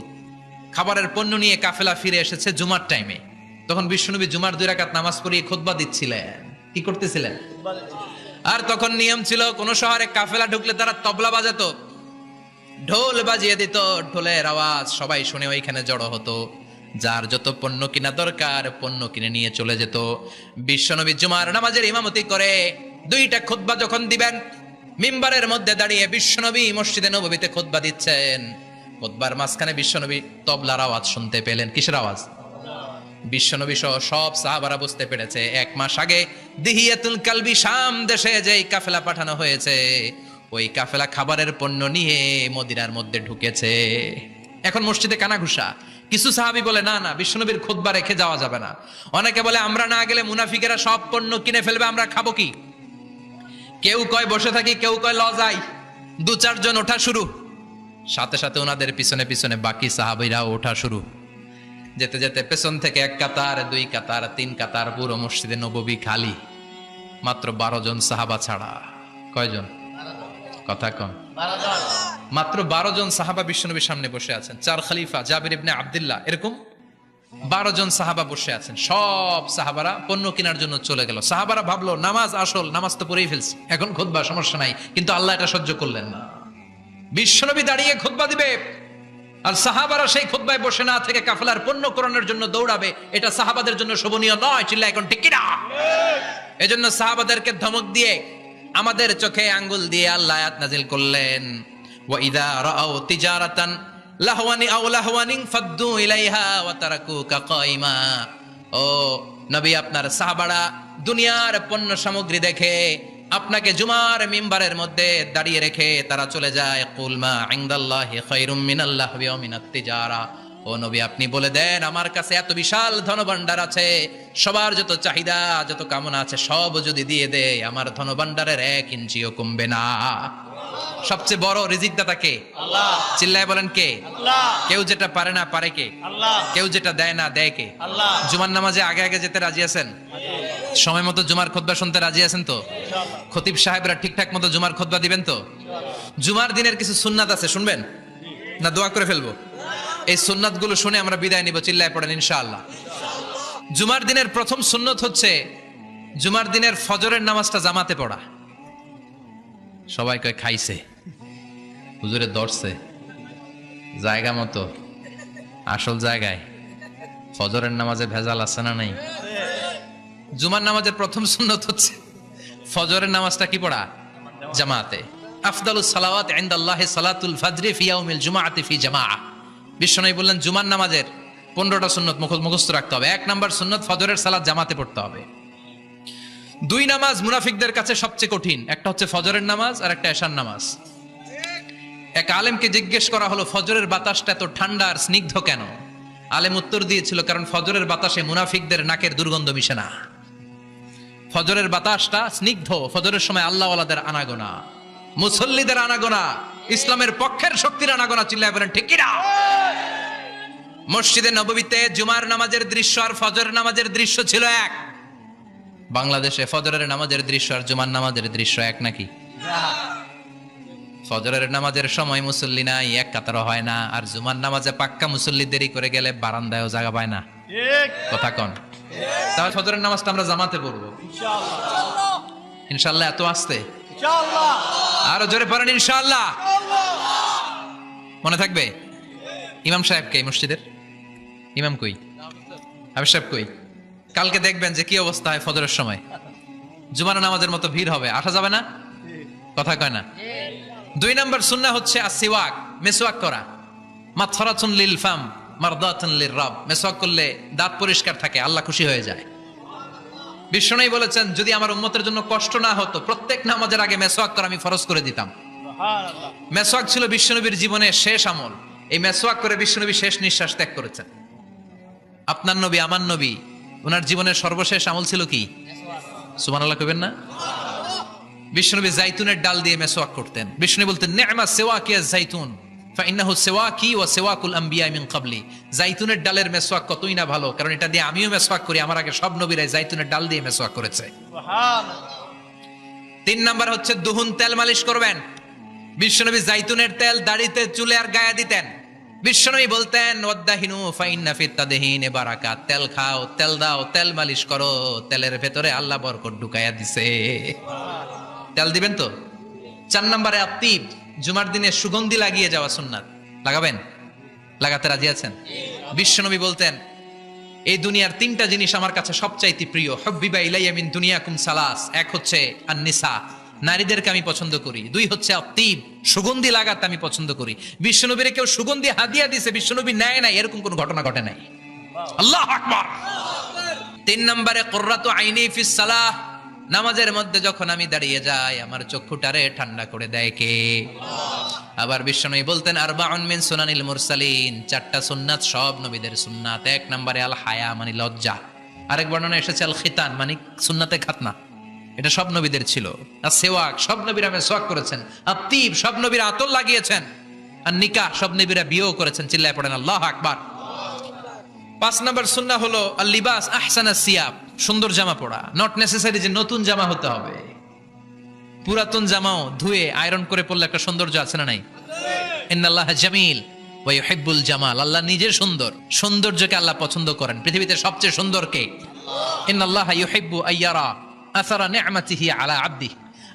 Speaker 1: খাবারের পণ্য নিয়ে কাফেলা ফিরে এসেছে জুমার টাইমে। তখন বিশ্বনবী জুমার 2 রাকাত নামাজ পড়িয়ে খুতবা দিচ্ছিলেন। কি করতেছিলেন? আর তখন নিয়ম ছিল, কোন শহরে কাফেলা ঢুকলে তারা তবলা বাজাতো, ঢোল বাজিয়ে দিত, ঢোলের আওয়াজ সবাই শুনে ওইখানে জড়ো হতো। যার যত পণ্য কিনা দরকার পণ্য কিনে নিয়ে চলে যেত। বিশ্বনবী জুমার নামাজের ইমামতি করে 2টা খুতবা যখন দিবেন, মিম্বারের মধ্যে দাঁড়িয়ে বিশ্বনবী মসজিদে নববীতে খুতবা দিচ্ছেন। খুতবার মাঝখানে বিশ্বনবী তবলার আওয়াজ শুনতে পেলেন। কিসের আওয়াজ? বিশ্বনবী সহ সব সাহাবারা বুঝতে পেরেছে 1 মাস আগে দিহিয়াতুল কালবি শাম দেশে যেই কাফেলা পাঠানো হয়েছে, ওই কাফেলা খাবারের পণ্য নিয়ে মদিনার মধ্যে ঢুকেছে। এখন মসজিদে কানাঘুষা। কিছু সাহাবী বলে না না, বিশ্বনবীর খুতবা রেখে যাওয়া যাবে না। অনেকে বলে আমরা না গেলে মুনাফিকেরা সব পণ্য কিনে ফেলবে, আমরা খাবো কি? কেউ কয় বসে থাকি, কেউ কয় ল যাই। 2-4 জন ওঠা শুরু, সাথে সাথে ওনাদের পিছনে পিছনে বাকি সাহাবীরাও ওঠা শুরু। যেতে যেতে পেছন থেকে 1 কাতার, 2 কাতার, 3 কাতার, পুরো মসজিদে নববী খালি, মাত্র 12 জন সাহাবা ছাড়া। কয়জন? কথা কম। মাত্র 12 জন সাহাবা বিশ্বনবীর সামনে বসে আছেন। 4 খলিফা, জাবির ইবনে আব্দুল্লাহ, এরকম 12 জন সাহাবা বসে আছেন, সব সাহাবারা পণ্য কেনার জন্য চলে গেল। সাহাবারা ভাবলো নামাজ আসল, নামাজ তো পড়েই ফেলছি, এখন খুতবা সমস্যা নাই, কিন্তু আল্লাহ এটা সহ্য করলেন না। বিশ্বনবী দাঁড়িয়ে খুতবা দিবে আর সাহাবারা সেই খুতবায় বসে না থেকে কাফেলার পণ্য কোরআনের জন্য দৌড়াবে, এটা সাহাবাদের জন্য শোভনীয় নয়। চিল্লা এখন ঠিক কিনা? এজন্য সাহাবাদেরকে ধমক দিয়ে, আমাদের চোখে আঙ্গুল দিয়ে আল্লাহ আয়াত নাজিল করলেন, ওয়া ইযা রাআউ তিজারাতান লাহওয়ানি আও লাহওয়ানিন ফাদ্দু ইলাইহা ওয়া তারাকুকা কাইমা। ও নবী, আপনার সাহাবারা দুনিয়ার পণ্য সামগ্রী দেখে আপনাকে জুমার মিম্বারের মধ্যে দাঁড়িয়ে রেখে তারা চলে যায়। কুল মা ইনদাল্লাহি খায়রুম মিনাল লাহবি ওয়া মিনাত তিজারা। ও নবী, আপনি বলে দেন আমার কাছে এত বিশাল ধনভাণ্ডার আছে, সবার যত চাহিদা যত কামনা আছে সব যদি দিয়ে দেয় আমার ধনভাণ্ডারের 1 ইঞ্চিও কমবে না। সবচেয়ে বড় রিজিক দাতা কে? আল্লাহ। চিল্লায় বলেন কে? আল্লাহ। কেউ যেটা পারে না পারে কে? আল্লাহ। কেউ যেটা দেয় না দেয় কে? আল্লাহ। জুমার নামাজে আগে আগে যেতে রাজি আছেন? সময় মতো জুমার খুতবা শুনতে রাজি আছেন তো? খতিব সাহেবরা ঠিকঠাক মতো জুমার খুতবা দিবেন তো? জুমার দিনের কিছু সুন্নাত আছে, শুনবেন না দোয়া করে ফেলবো? এই সুন্নাত গুলো শুনে আমরা বিদায় নিব। চিল্লায় পড়েন ইনশাআল্লাহ। জুমার দিনের প্রথম সুন্নত হচ্ছে জুমার দিনের ফজরের নামাজটা জামাতে পড়া। সবাই কয় খাইছে, হুজুরে ধরছে জায়গা মতো, আসল জায়গায়। ফজরের নামাজে ভেজাল আছে না নাই? জুমার নামাজের প্রথম সুন্নত হচ্ছে ফজরের নামাজটা কি পড়া? জামাতে। আফদালুস সালাওয়াত ইনদাল্লাহি সালাতুল ফাজরি ফি ইয়াউমিল জুমআতি ফি জামাআ। বিশ্বনবী বললেন জুমার নামাজের 15টা সুন্নত মুখস্থ রাখতে হবে। 1 নাম্বার সুন্নত ফজরের সালাত জামাতে পড়তে হবে। 2 নামাজ মুনাফিকদের কাছে সবচেয়ে কঠিন, একটা হচ্ছে ফজরের নামাজ আর একটা এশার নামাজ। এক আলেমকে জিজ্ঞেস করা হলো ফজরের বাতাসটা এত ঠান্ডা আর স্নিগ্ধ কেন? আলেম উত্তর দিয়েছিল কারণ ফজরের বাতাসে মুনাফিকদের নাকের দুর্গন্ধ মিশে না। ফজরের বাতাসটা স্নিগ্ধ, ফজরের সময় আল্লাহওয়ালাদের আনাগোনা, মুসল্লিদের আনাগোনা, ইসলামের পক্ষের শক্তির আনাগোনা। চিল্লায় বলেন ঠিক কিনা? মসজিদে নববীতে জুমার নামাজের দৃশ্য আর ফজরের নামাজের দৃশ্য ছিল এক। বাংলাদেশে ফজরের নামাজের দৃশ্য আর জুমার নামাজের দৃশ্য এক নাকি? ফজরের নামাজের সময় মুসল্লি নাই, এক কাতার হয় না, আর জুমার নামাজে পাক্কা মুসল্লি দেরি করে গেলে বারান্দায়ও জায়গা পায় না। কথা কন? তাহলে ফজরের নামাজটা আমরা জামাতে পড়বো ইনশাআল্লাহ। ইনশাআল্লাহ এত আসতে ইনশাআল্লাহ, আরো জোরে পড়েন ইনশাআল্লাহ। মনে থাকবে? ইমাম সাহেব কে? মসজিদের ইমাম কই? হাফেজ সাহেব কই? কালকে দেখবেন যে কি অবস্থা হয় ফজরের সময়। জুমার নামাজের মতো ভিড় হবে, আসা যাবে না। কথা কয় না? 2 নাম্বার সুন্নাহ হচ্ছে আসওয়াক, মেসওয়াক করা। মাথরাতুন লিল ফাম মারদাতুন লির রাব। মেসওয়াক করলে দাঁত পরিষ্কার থাকে, আল্লাহ খুশি হয়ে যায়। বিশ্বনবী বলেছেন যদি আমার উম্মতের জন্য কষ্ট না হতো প্রত্যেক নামাজের আগে মেসওয়াক করা আমি ফরজ করে দিতাম। সুবহানাল্লাহ। মেসওয়াক ছিল বিশ্বনবীর জীবনের শেষ আমল। এই মেসওয়াক করে বিশ্বনবী শেষ নিঃশ্বাস ত্যাগ করেছেন। আপনার নবী আমার নবী ওনার জীবনের সর্বশেষ আমল ছিল কি? সুবহানাল্লাহ কইবেন না? বিশ্বনবী জাইতুনের ডাল দিয়ে মেসওয়াক করতেন। বিশ্বনবী বলতেন নি'মা সিওয়াকিয়া জাইতুন ফাইন্নাহু সিওয়াকি ওয়া সিওয়াকুল আমবিয়া মিন ক্বাবলি। জাইতুনের ডালের মেসওয়াক কতই না ভালো, কারণ এটা দিয়ে আমিও মেসওয়াক করি, আমার আগে সব নবীরাই জাইতুনের ডাল দিয়ে মেসওয়াক করেছে। সুবহানাল্লাহ। 3 নাম্বার হচ্ছে দুহুন, তেল মালিশ করবেন। বিশ্বনবী জাইতুনের তেল দাড়িতে চুলে আর গায়ে দিতেন। বিশ্বনবী বলতেন ওয়াদাহিনু ফাইন্না ফিত তাদহিনে বারাকাত। তেল খাও, তেল দাও, তেল মালিশ করো, তেলের ভেতরে আল্লাহ বরকত ঢুকাইয়া দিছে। তেল দিবেন তো? 4 নম্বরে আতিব, জুমার দিনে সুগন্ধি লাগিয়ে যাওয়া সুন্নাত। লাগাবেন? লাগাতে রাজি আছেন? বিশ্বনবী বলতেন এই দুনিয়ার 3টা জিনিস আমার কাছে সবচাইতে প্রিয়। হুব্বিবা ইলাইয়া মিন দুনিয়াকুম সালাস। 1 হচ্ছে আন-নিসা, নারীদেরকে আমি পছন্দ করি। 2 হচ্ছে আতিব, সুগন্ধি লাগাতে আমি পছন্দ করি। বিশ্বনবীরে কেউ সুগন্ধি হাদিয়া দিয়েছে, বিশ্বনবী নেয় নাই, এরকম কোনো ঘটনা ঘটে নাই। আল্লাহু আকবার। 3 নম্বরে কুররাতু আইনি ফিস সালাহ। নামাজের মধ্যে যখন আমি দাঁড়িয়ে যাই আমার চক্ষুটারে ঠান্ডা করে দেয় কে? আবার বিশ্বনবী বলতেন আরবাউন মিন সুনানিল মুরসালিন। 4টা সুন্নাত সব নবীদের সুন্নাত। 1 নম্বরে আল হায়া মানে লজ্জা। আরেক বর্ণনা এসেছে আল খিতান মানে সুন্নাতে খাতনা, এটা সব নবীদের ছিল। আর সেওয়াক, সব নবীরা মেসওয়াক করেছেন। আতিব, সব নবীরা আতর লাগিয়েছেন। আর নিকাহ, সব নবীরা বিয়েও করেছেন। চিল্লায় পড়েন আল্লাহু আকবার। 5 নম্বর সুন্নাহ হলো আল লিবাস আহসানাস সিয়াব, সুন্দর জামা পরা। নট নেসেসারি যে নতুন জামা হতে হবে, পুরাতন জামাও ধুয়ে আয়রন করে পরলে একটা সৌন্দর্য আছে না নাই? ইন্নাল্লাহা জামিল ওয়া ইউহিব্বুল জামাল, আল্লাহ নিজে সুন্দর, সৌন্দর্যকে আল্লাহ পছন্দ করেন। পৃথিবীতে সবচেয়ে সুন্দর কে? ইন্নাল্লাহা ইউহিব্বু আইয়ারা আসারা নি'মাতিহি আলা আবদি,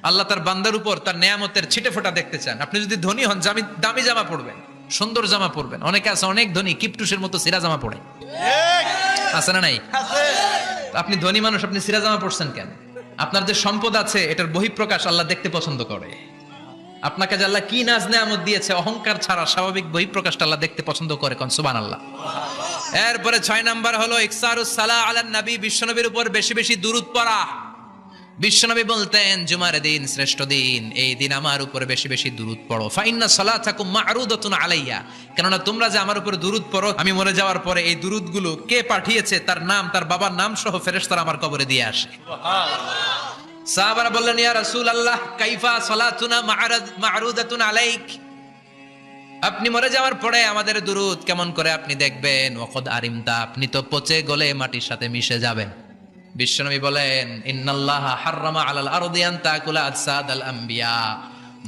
Speaker 1: আল্লাহ তার বান্দার উপর তার নেয়ামতের ছিটেফোঁটা দেখতে চান। আপনি যদি ধনী হন, দামি জামা পরবেন, সুন্দর জামা পরবেন। অনেকে আছে অনেক ধনী, কিপটুসের মতো সিরা জামা পরে, আছে না নাই? আপনি ধনী মানুষ, আপনি সিরা জামা পরছেন কেন? আপনার যে সম্পদ আছে এটার বহিঃপ্রকাশ আল্লাহ দেখতে পছন্দ করে। আপনাকে যে আল্লাহ কি নাজ নেয়ামত দিয়েছে, অহংকার ছাড়া স্বাভাবিক বহিঃপ্রকাশটা আল্লাহ দেখতে পছন্দ করে। কোন সুবহানাল্লাহ। এরপরে 6 নাম্বার হলো ইকসারুস সালাহ আলান নবী, বিশ্বনবীর উপর বেশি বেশি দুরূদ পড়া। বিশ্বনবী বলতেন জুমার দিন শ্রেষ্ঠ দিন, এই দিন আমার উপরে বেশি বেশি দুরূদ পড়ো। ফাইন্না সালাতাকুম মা'রুদাতুন আলাইয়া, কেননা তোমরা যে আমার উপরে দুরূদ পড়ো, আমি মরে যাওয়ার পরে এই দুরূদগুলো কে পাঠিয়েছে তার নাম, তার বাবার নাম সহ ফেরেশতারা আমার কবরে দিয়ে আসে। সুবহানাল্লাহ। সাহাবারা বললেন ইয়া রাসূলুল্লাহ কাইফা সালাতুনা মা'রুদাতুন আলাইক, আপনি মরে যাওয়ার পরে আমাদের দুরূদ কেমন করে আপনি দেখবেন? ওয়াকাদ আরিমতা, আপনি তো পচে গলে মাটির সাথে মিশে যাবেন। বিশ্বনবী বলেন ইন্নাল্লাহা হাররামা আলাল আরদি আন তাকুলা আজসাদাল আম্বিয়া,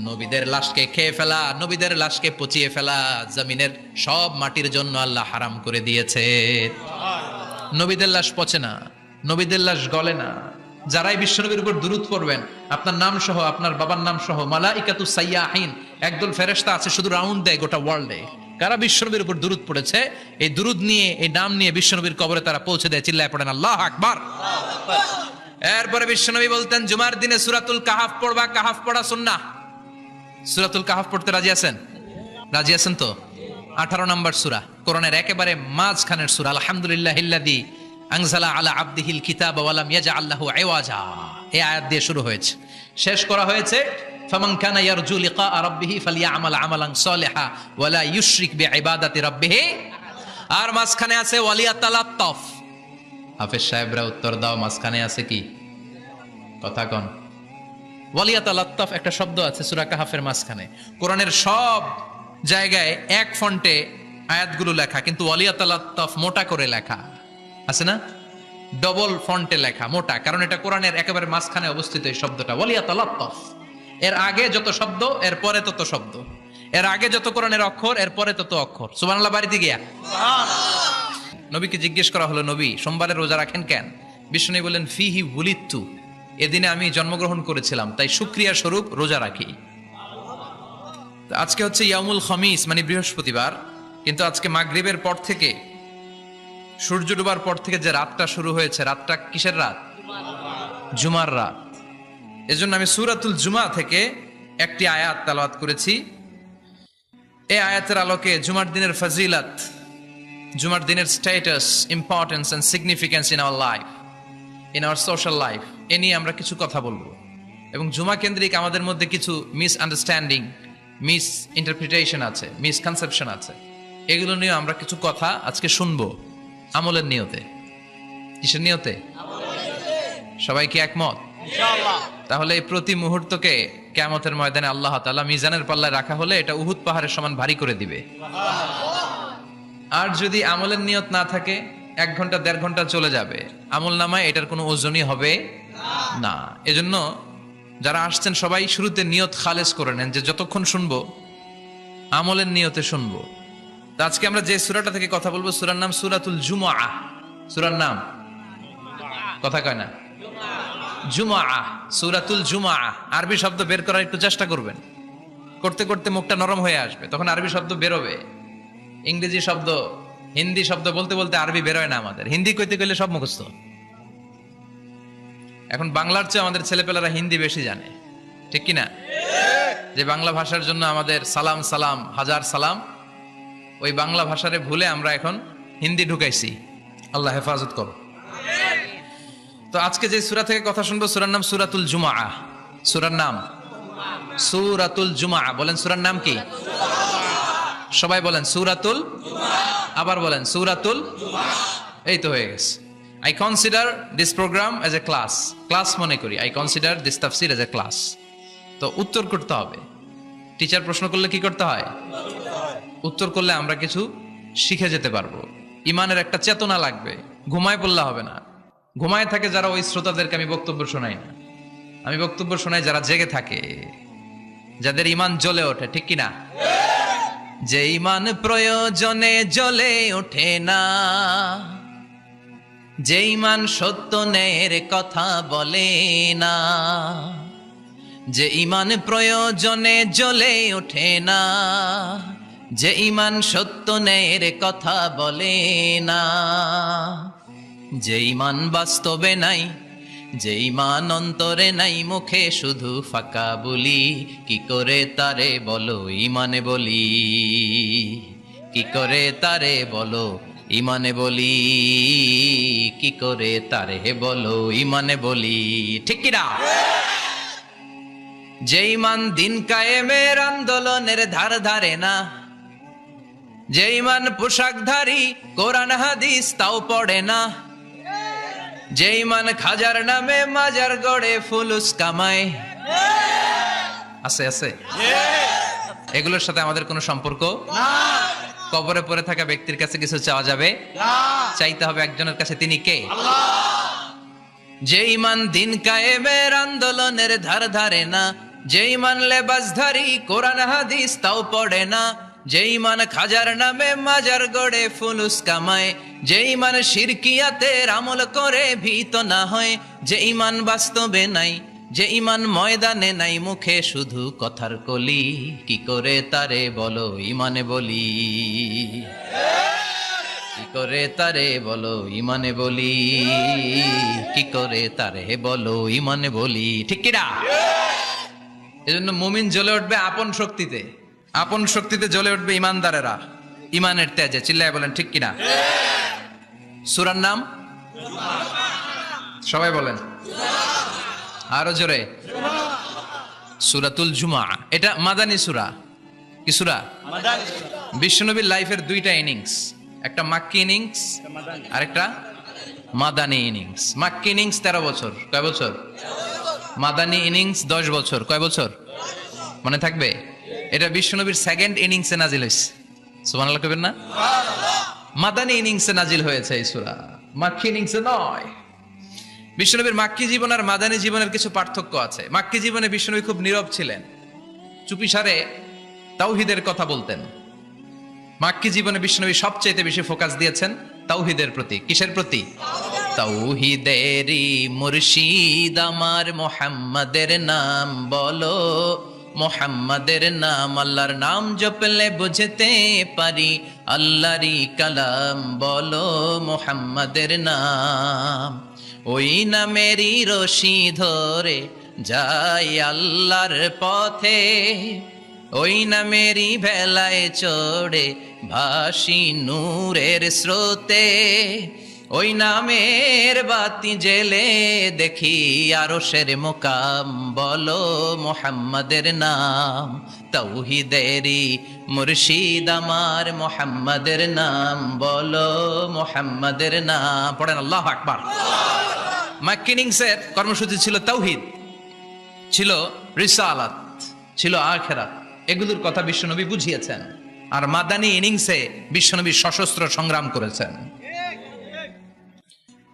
Speaker 1: নবীদের লাশকে খেয়ে ফেলা, নবীদের লাশকে পচিয়ে ফেলা জমিনের সব মাটির জন্য আল্লাহ হারাম করে দিয়েছে। নবীদের লাশ পচে না, নবীদের লাশ গলে না। যারাই বিশ্বনবীর উপর দুরূদ পড়বেন, আপনার নাম সহ, আপনার বাবার নাম সহ, মালাইকাতুস সাইয়াহিন, একদল ফেরেশতা আছে শুধু রাউন্ড দেয় গোটা ওয়ার্ল্ডে। কারা বিশ্বনবীর উপর দুরূদ পড়েছে, এই দুরূদ নিয়ে, এই নাম নিয়ে বিশ্বনবীর কবরে তারা পৌঁছে দেয়। চিল্লায় পড়েন আল্লাহু আকবার। এরপরে বিশ্বনবী বলতেন জুমার দিনে সূরাতুল কাহাফ পড়বা, কাহাফ পড়া সুন্নাহ। সূরাতুল কাহাফ পড়তে রাজি আছেন? রাজি আছেন তো? 18 নম্বর সূরা, কোরআনের একেবারে মাঝখানের সূরা। আলহামদুলিল্লাহিল্লাযী আনজালা আলা আবদিহিল কিতাবা ওয়া লাম ইয়াজআল লাহু ইওয়াজা, এই আয়াত দিয়ে শুরু হয়েছে, শেষ করা হয়েছে ফামান কানা ইয়ারজু লিকা রাব্বিহি ফালইয়ামাল আমালান সলিহা ওয়া লা ইউশরিক বিইবাদাতি রাব্বিহি। আর মাঝখানে আছে ওয়ালিয়াতালাত্তাফ। হাফেজ সাহেবরা উত্তর দাও, মাঝখানে আছে কি? কথা কোন? ওয়ালিয়াতালাত্তাফ একটা শব্দ আছে সূরা কাহাফের মাঝখানে। কোরআনের সব জায়গায় এক ফন্টে আয়াতগুলো লেখা, কিন্তু ওয়ালিয়াতালাত্তাফ মোটা করে লেখা আছে না? ডবল ফন্টে লেখা, মোটা, কারণ এটা কোরআনের একেবারে মাঝখানে অবস্থিত এই শব্দটা ওয়ালিয়াতালাত্তাফ। এর আগে যত শব্দ, এর পরে তত শব্দ, এর আগে যত কোরআনের অক্ষর, এর পরে তত অক্ষর। সুবহানাল্লাহ। বাড়িতে গিয়া নবীকে জিজ্ঞেস করা হলো, নবী সোমবারে রোজা রাখেন কেন? বিষ্ণু বললেন ফিহি উলিদতু, এদিনে আমি জন্মগ্রহণ করেছিলাম, তাই শুকরিয়া স্বরূপ রোজা রাখি। আজকে হচ্ছে ইয়াউমুল খামিস, মানে বৃহস্পতিবার, কিন্তু আজকে মাগরিবের পর থেকে, সূর্য ডোবার পর থেকে যে রাতটা শুরু হয়েছে, রাতটা কিসের রাত? জুমার রাত। এজন্য আমি সূরাতুল জুমা থেকে একটি আয়াত তেলাওয়াত করেছি। এই আয়াতের আলোকে জুমার দিনের ফজিলত, জুমার দিনের status, importance and significance in our life, in our social life, এ নিয়ে আমরা কিছু কথা বলবো। এবং জুমা কেন্দ্রিক আমাদের মধ্যে কিছু মিস আন্ডারস্ট্যান্ডিং, মিস ইন্টারপ্রিটেশন আছে, মিসকনসেপশন আছে, এগুলো নিয়ে আমরা কিছু কথা আজকে শুনবো আমলের নিয়তে। কিসের নিয়তে? সবাই কি একমত? ইনশাআল্লাহ। তাহলে এই প্রতি মুহূর্তকে কিয়ামতের ময়দানে আল্লাহ তাআলা মিজানের পাল্লায় রাখা হলে এটা উহুদ পাহাড়ের সমান ভারী করে দিবে। আর যদি আমলের নিয়ত না থাকে, 1 ঘন্টা 1.5 ঘন্টা চলে যাবে, আমল নামায় এটার কোনো ওজনই হবে না। এজন্য যারা আসছেন সবাই শুরুতে নিয়ত খালেস করে নেন, যে যতক্ষণ শুনবো আমলের নিয়তে শুনবো। তো আজকে আমরা যে সূরাটা থেকে কথা বলবো, সূরার নাম সূরাতুল জুমআহ। সূরার নাম কথা কয় না? জুমআহ, সূরাতুল জুমআহ। আরবি শব্দ বের করার একটু চেষ্টা করবেন, করতে করতে মুখটা নরম হয়ে আসবে, তখন আরবি শব্দ বেরোবে। ইংরেজি শব্দ, হিন্দি শব্দ বলতে বলতে আরবি বেরোয় না আমাদের। হিন্দি কইতে গেলে সব মুখস্থ। এখন বাংলার চেয়ে আমাদের ছেলেপেলারা হিন্দি বেশি জানে, ঠিক কিনা? যে বাংলা ভাষার জন্য আমাদের সালাম সালাম হাজার সালাম, ওই বাংলা ভাষারে ভুলে আমরা এখন হিন্দি ঢুকাইছি। আল্লাহ হেফাজত করো। তো আজকে যে সূরা থেকে কথা শুনবো, সূরার নাম সূরাতুল জুমআহ। সূরার নাম সূরাতুল জুমআহ। বলেন সূরার নাম কি? সবাই বলেন সূরাতুল জুমআহ। আবার বলেন সূরাতুল জুমআহ। এই তো হয়ে গেছে। I consider this program as a class. Class মনে করি। I consider this tafsir as a class. তো উত্তর করতে হবে। টিচার প্রশ্ন করলে কি করতে হয়? উত্তর করলে আমরা কিছু শিখে যেতে পারবো। ইমানের একটা চেতনা লাগবে। ঘুমায় পড়লে হবে না। ঘুমায় থাকে যারা, ওই শ্রোতাদেরকে আমি বক্তব্য শোনাই না। আমি বক্তব্য শোনাই যারা জেগে থাকে, যাদের ইমান জ্বলে ওঠে, ঠিক কিনা? যে ইমান প্রয়োজনে জ্বলে ওঠে না, যে ইমান সত্য ন্যায়ের কথা বলে না, যে ইমান প্রয়োজনে জ্বলে ওঠে না, যে ইমান সত্য ন্যায়ের কথা বলে না, যে ইমান বাস্তবে নাই, যে ইমান অন্তরে নাই, মুখে শুধু ফাঁকা বলি, কি করে তারে বলো ইমানে বলি, কি করে তারে বলো ইমানে বলি, কি করে তারে বলো ইমানে বলি, ঠিক কিনা? যে ইমান দিন কায়েমের আন্দোলনের ধার ধারে না, যে ইমান পোশাকধারী কোরআন হাদিস তাও পড়ে না, যে ইমান খাজার নামে মাজার গড়ে ফুলুস কামায়, আছে আছে, এগুলোর সাথে আমাদের কোনো সম্পর্ক না। কবরে পড়ে থাকা ব্যক্তির কাছে কিছু চাওয়া যাবে না, চাইতে হবে একজনের কাছে, তিনি কে? আল্লাহ। যে ইমান দিন কায়েমের আন্দোলনের ধার ধারে না, যে ইমান লেবাসধারী কোরআন হাদিস তাও পড়ে না, যে ইমান খাজার নামে মাজার গড়ে ফুলুস কামায়, যে ইমান শিরকিয়াতের আমল করে ভীত না হয়, যে ইমান বাস্তবে নাই, যে ইমান ময়দানে নাই, মুখে শুধু কথার কলি, কি করে তারে বলো ইমানে বলি, কি করে তারে বলো ইমানে বলি, কি করে তারে বলো ইমানে বলি, ঠিক কিনা? এজন্য মুমিন জ্বলে উঠবে আপন শক্তিতে, আপন শক্তিতে জ্বলে উঠবে ইমানদারেরা ইমানের তেজে। চিল্লায় বলেন ঠিক কিনা? সূরার নাম সবাই বলেন আরো জোরে, সূরাতুল জুমআ। এটা মাদানী সূরা। কি সূরা? মাদানী সূরা। বিশ্বনবীর লাইফের দুইটা ইনিংস, একটা মাক্কি ইনিংস আর একটা মাদানী ইনিংস। মাক্কি ইনিংস 13 বছর, কয় বছর? মাদানী ইনিংস 10 বছর, কয় বছর? মনে থাকবে? এটা বিশ্বনবীর সেকেন্ড ইনিংসে নাজিল হয়েছে। সুবহানাল্লাহ কইবেন না? মাদানী ইনিংসে নাজিল হয়েছে এই সূরা, মাক্কি ইনিংসে নয়। বিশ্বনবীর মাক্কি জীবন আর মাদানী জীবনের কিছু পার্থক্য আছে। মাক্কি জীবনে বিশ্বনবী খুব নীরব ছিলেন, চুপিসারে তাওহীদের কথা বলতেন। মাক্কি জীবনে বিশ্বনবী সবচেয়ে বেশি ফোকাস দিয়েছেন তাওহীদের প্রতি। কিসের প্রতি? তাওহীদেরই মুর্শিদ আমার মুহাম্মাদের নাম বলো, মুহাম্মাদের নাম, আল্লাহর নাম জপলে বুঝতে পারি, আল্লাহরই কালাম বলো মুহাম্মাদের নাম। ওই নামেরই রশি ধরে যাই আল্লাহর পথে, ওই নামেরই ভেলায় চড়ে ভাসি নূরের স্রোতে, ওই নামের বাতি জেলে দেখি আরশের মুকাম বলো মুহাম্মাদের নাম। তাওহীদেরই মুর্শিদ আমার মুহাম্মাদের নাম বলো মুহাম্মাদের নাম। পড়েন আল্লাহু আকবার। মাক্কি ইনিংসের কর্মসূচি ছিল তাওহীদ, ছিল রিসালাত, ছিল আখিরাত, এগুলোর কথা বিশ্বনবী বুঝিয়েছেন। আর মাদানী ইনিংসে বিশ্বনবী সশস্ত্র সংগ্রাম করেছেন।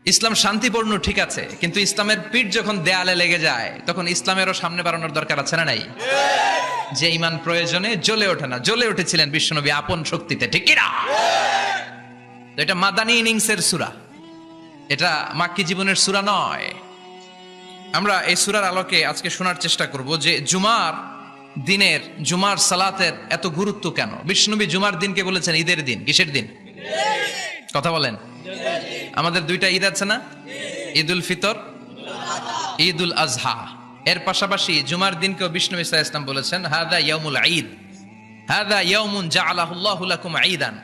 Speaker 1: ইসলাম শান্তিপূর্ণ ঠিক আছে, কিন্তু ইসলামের পিঠ যখন দেয়ালে লেগে যায় তখন ইসলামেরও সামনে বাড়ানোর দরকার আছে না নাই? যে ইমান প্রয়োজনে জ্বলে ওঠে না, জ্বলে উঠেছিলেন বিশ্বনবী আপন শক্তিতে, ঠিক কিনা? এটা মাদানী ইনিংসের সূরা, এটা মাক্কি জীবনের সূরা নয়। আমরা এই সূরার আলোকে আজকে শোনার চেষ্টা করব যে জুমার দিনের, জুমার সালাতের এত গুরুত্ব কেন। বিশ্বনবী জুমার দিনকে বলেছেন ঈদের দিন। কিসের দিন? কথা বলেন। আমাদের দুইটা ঈদ আছে না? ঈদুল ফিতর, ঈদুল আজহা। এর পাশাপাশি জুমার দিনকেও বিষ্ণু ইসা ইসলাম বলেছেন হাদা ইয়াউমুল ঈদ, হাদা ইয়াউমুন জাআলাহুল্লাহু লাকুম ঈদান।